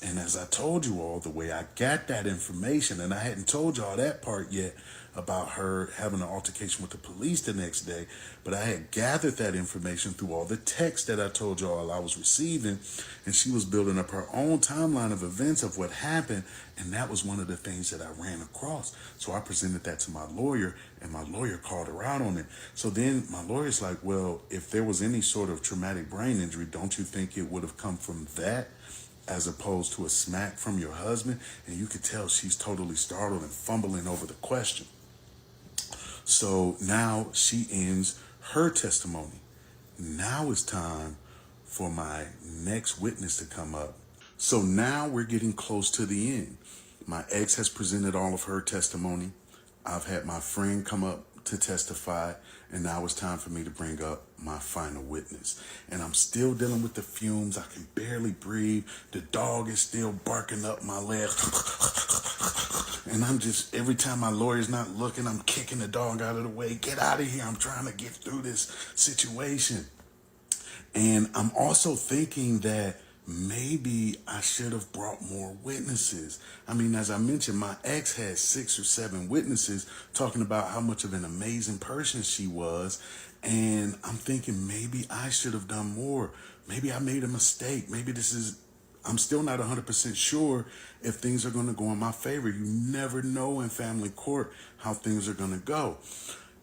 And as I told you all, the way I got that information, and I hadn't told y'all that part yet about her having an altercation with the police the next day, but I had gathered that information through all the texts that I told y'all I was receiving, and she was building up her own timeline of events of what happened, and that was one of the things that I ran across. So I presented that to my lawyer, and my lawyer called her out on it. So then my lawyer's like, well, if there was any sort of traumatic brain injury, don't you think it would have come from that as opposed to a smack from your husband? And you could tell she's totally startled and fumbling over the question. So now she ends her testimony. Now it's time for my next witness to come up. So now we're getting close to the end. My ex has presented all of her testimony. I've had my friend come up to testify, and now it's time for me to bring up my final witness. And I'm still dealing with the fumes. I can barely breathe. The dog is still barking up my leg. And I'm just, every time my lawyer's not looking, I'm kicking the dog out of the way. Get out of here. I'm trying to get through this situation. And I'm also thinking that maybe I should have brought more witnesses. I mean, as I mentioned, my ex had 6 or 7 witnesses talking about how much of an amazing person she was. And I'm thinking maybe I should have done more. Maybe I made a mistake. Maybe I'm still not 100% sure if things are going to go in my favor. You never know in family court how things are going to go.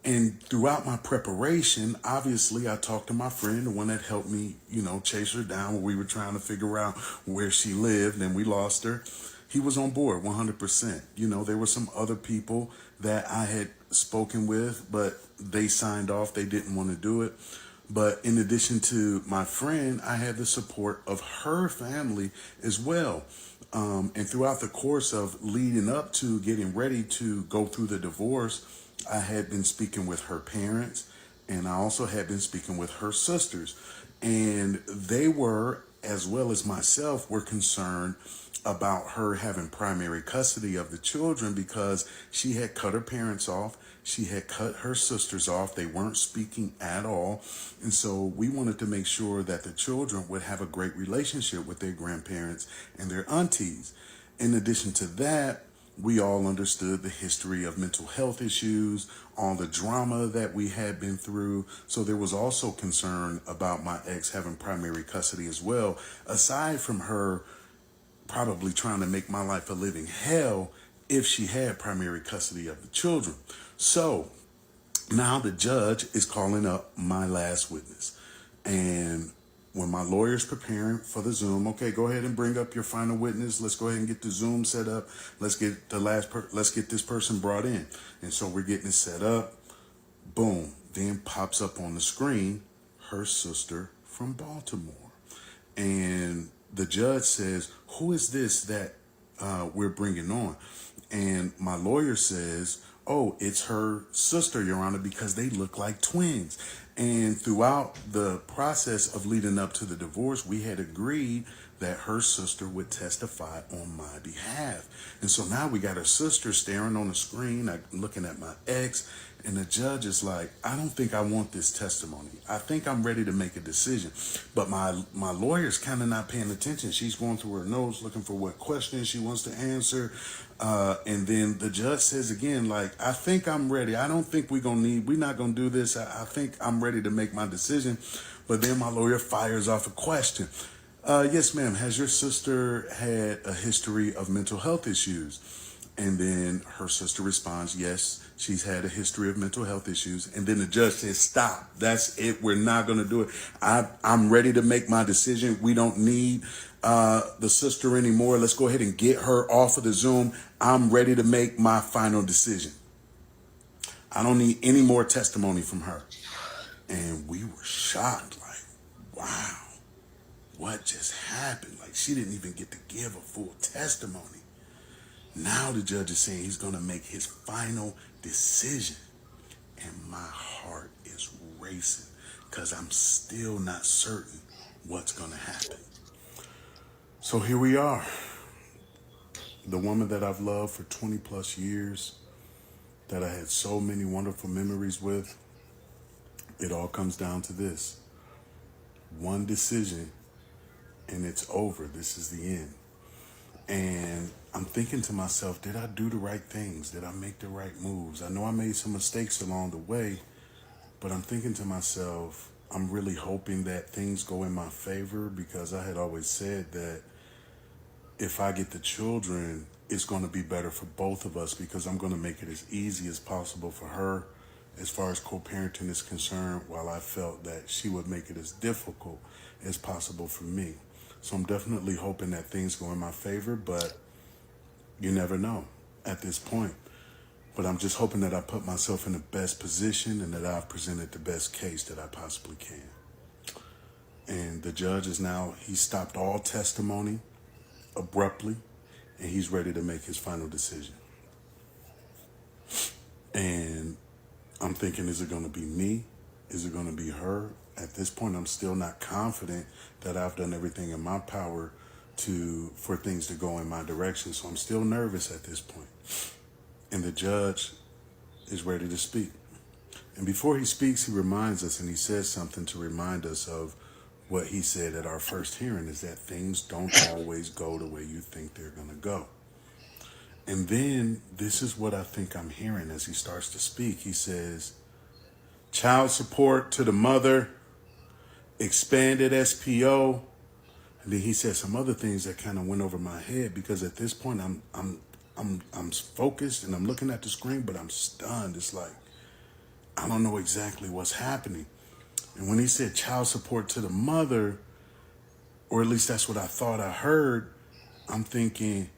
And throughout my preparation, obviously, I talked to my friend, the one that helped me, chase her down when we were trying to figure out where she lived and we lost her. He was on board 100%. There were some other people that I had spoken with, but they signed off. They didn't want to do it. But in addition to my friend, I had the support of her family as well. And throughout the course of leading up to getting ready to go through the divorce, I had been speaking with her parents, and I also had been speaking with her sisters. And they were, as well as myself, were concerned about her having primary custody of the children because she had cut her parents off. She had cut her sisters off. They weren't speaking at all. And so we wanted to make sure that the children would have a great relationship with their grandparents and their aunties. In addition to that, we all understood the history of mental health issues, all the drama that we had been through. So there was also concern about my ex having primary custody as well, aside from her probably trying to make my life a living hell if she had primary custody of the children. So now the judge is calling up my last witness. And when my lawyer's preparing for the Zoom, okay, go ahead and bring up your final witness. Let's go ahead and get the Zoom set up. Let's get let's get this person brought in. And so we're getting it set up. Boom. Then pops up on the screen her sister from Baltimore. And the judge says, who is this that we're bringing on? And my lawyer says, oh, it's her sister, Your Honor, because they look like twins. And throughout the process of leading up to the divorce, we had agreed that her sister would testify on my behalf. And so now we got her sister staring on the screen, looking at my ex, And the judge is like, I don't think I want this testimony. I think I'm ready to make a decision. But my lawyer's kind of not paying attention. She's going through her notes looking for what questions she wants to answer. And then the judge says again, like, I think I'm ready. I don't think we're not gonna do this. I think I'm ready to make my decision. But then my lawyer fires off a question. Yes, ma'am. Has your sister had a history of mental health issues? And then her sister responds, yes, she's had a history of mental health issues. And then the judge says, stop. That's it. We're not going to do it. I'm ready to make my decision. We don't need the sister anymore. Let's go ahead and get her off of the Zoom. I'm ready to make my final decision. I don't need any more testimony from her. And we were shocked, like, wow, what just happened? Like, she didn't even get to give a full testimony. Now the judge is saying he's going to make his final decision. And my heart is racing because I'm still not certain what's going to happen. So here we are. The woman that I've loved for 20 plus years, that I had so many wonderful memories with, it all comes down to this. One decision and it's over. This is the end. And I'm thinking to myself, did I do the right things? Did I make the right moves? I know I made some mistakes along the way, but I'm thinking to myself, I'm really hoping that things go in my favor, because I had always said that if I get the children, it's going to be better for both of us, because I'm going to make it as easy as possible for her as far as co-parenting is concerned, while I felt that she would make it as difficult as possible for me. So I'm definitely hoping that things go in my favor, but you never know at this point. But I'm just hoping that I put myself in the best position and that I've presented the best case that I possibly can. And the judge is now, he stopped all testimony abruptly, and he's ready to make his final decision. And I'm thinking, is it going to be me? Is it going to be her? At this point, I'm still not confident that I've done everything in my power for things to go in my direction. So I'm still nervous at this point. And the judge is ready to speak. And before he speaks, he reminds us, and he says something to remind us of what he said at our first hearing, is that things don't always go the way you think they're going to go. And then this is what I think I'm hearing as he starts to speak. He says, child support to the mother, expanded SPO. And then he said some other things that kind of went over my head, because at this point I'm focused and I'm looking at the screen, but I'm stunned. It's like, I don't know exactly what's happening. And when he said child support to the mother, or at least that's what I thought I heard, I'm thinking,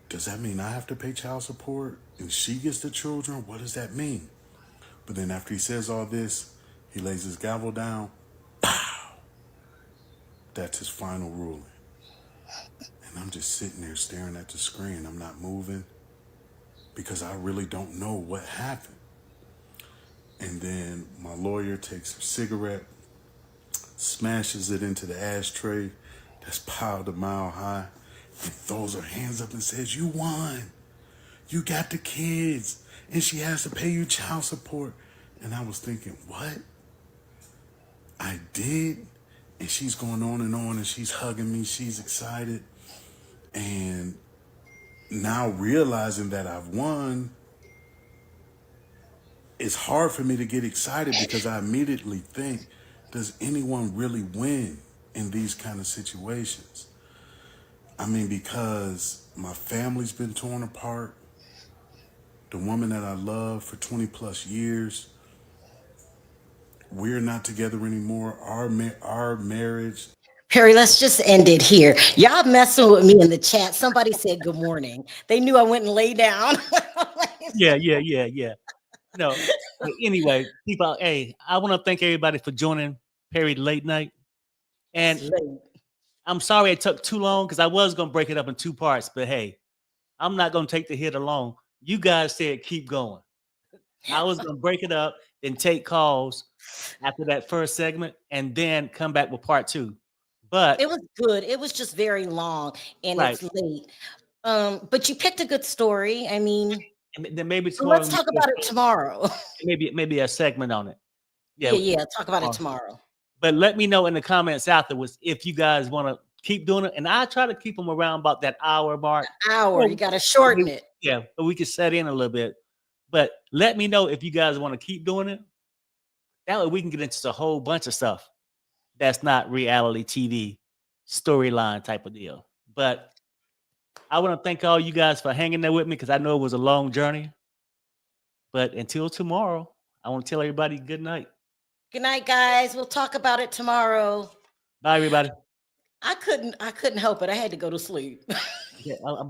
does that mean I have to pay child support and she gets the children? What does that mean? But then after he says all this, he lays his gavel down. Pow! That's his final ruling. And I'm just sitting there staring at the screen. I'm not moving, because I really don't know what happened. And then my lawyer takes a cigarette, smashes it into the ashtray that's piled a mile high, and throws her hands up and says, you won. You got the kids, and she has to pay you child support. And I was thinking, what? I did? And she's going on, and she's hugging me. She's excited. And now realizing that I've won, it's hard for me to get excited, because I immediately think, does anyone really win in these kind of situations? I mean, because my family's been torn apart. The woman that I love for 20 plus years, we're not together anymore. Our marriage. Perry, let's just end it here. Y'all messing with me in the chat. Somebody said good morning. They knew I went and lay down. Yeah. No. But anyway, people, hey, I want to thank everybody for joining Perry Late Night. And I'm sorry it took too long, because I was going to break it up in two parts. But hey, I'm not going to take the hit alone. You guys said keep going. I was going to break it up and take calls after that first segment and then come back with part two. But it was good. It was just very long, and right. it's late. But you picked a good story. I mean, And then maybe So tomorrow let's talk we about it tomorrow. maybe a segment on it. Yeah, Yeah, talk about it tomorrow. tomorrow. But let me know in the comments afterwards if you guys want to keep doing it, and I try to keep them around about that hour mark. Hour, you got to shorten it. Yeah, but we can set in a little bit. But let me know if you guys want to keep doing it. That way we can get into a whole bunch of stuff that's not reality TV storyline type of deal. But I want to thank all you guys for hanging there with me because I know it was a long journey. But until tomorrow, I want to tell everybody good night. Good night, guys. We'll talk about it tomorrow. Bye, everybody. I couldn't help it. I had to go to sleep. Yeah, I'm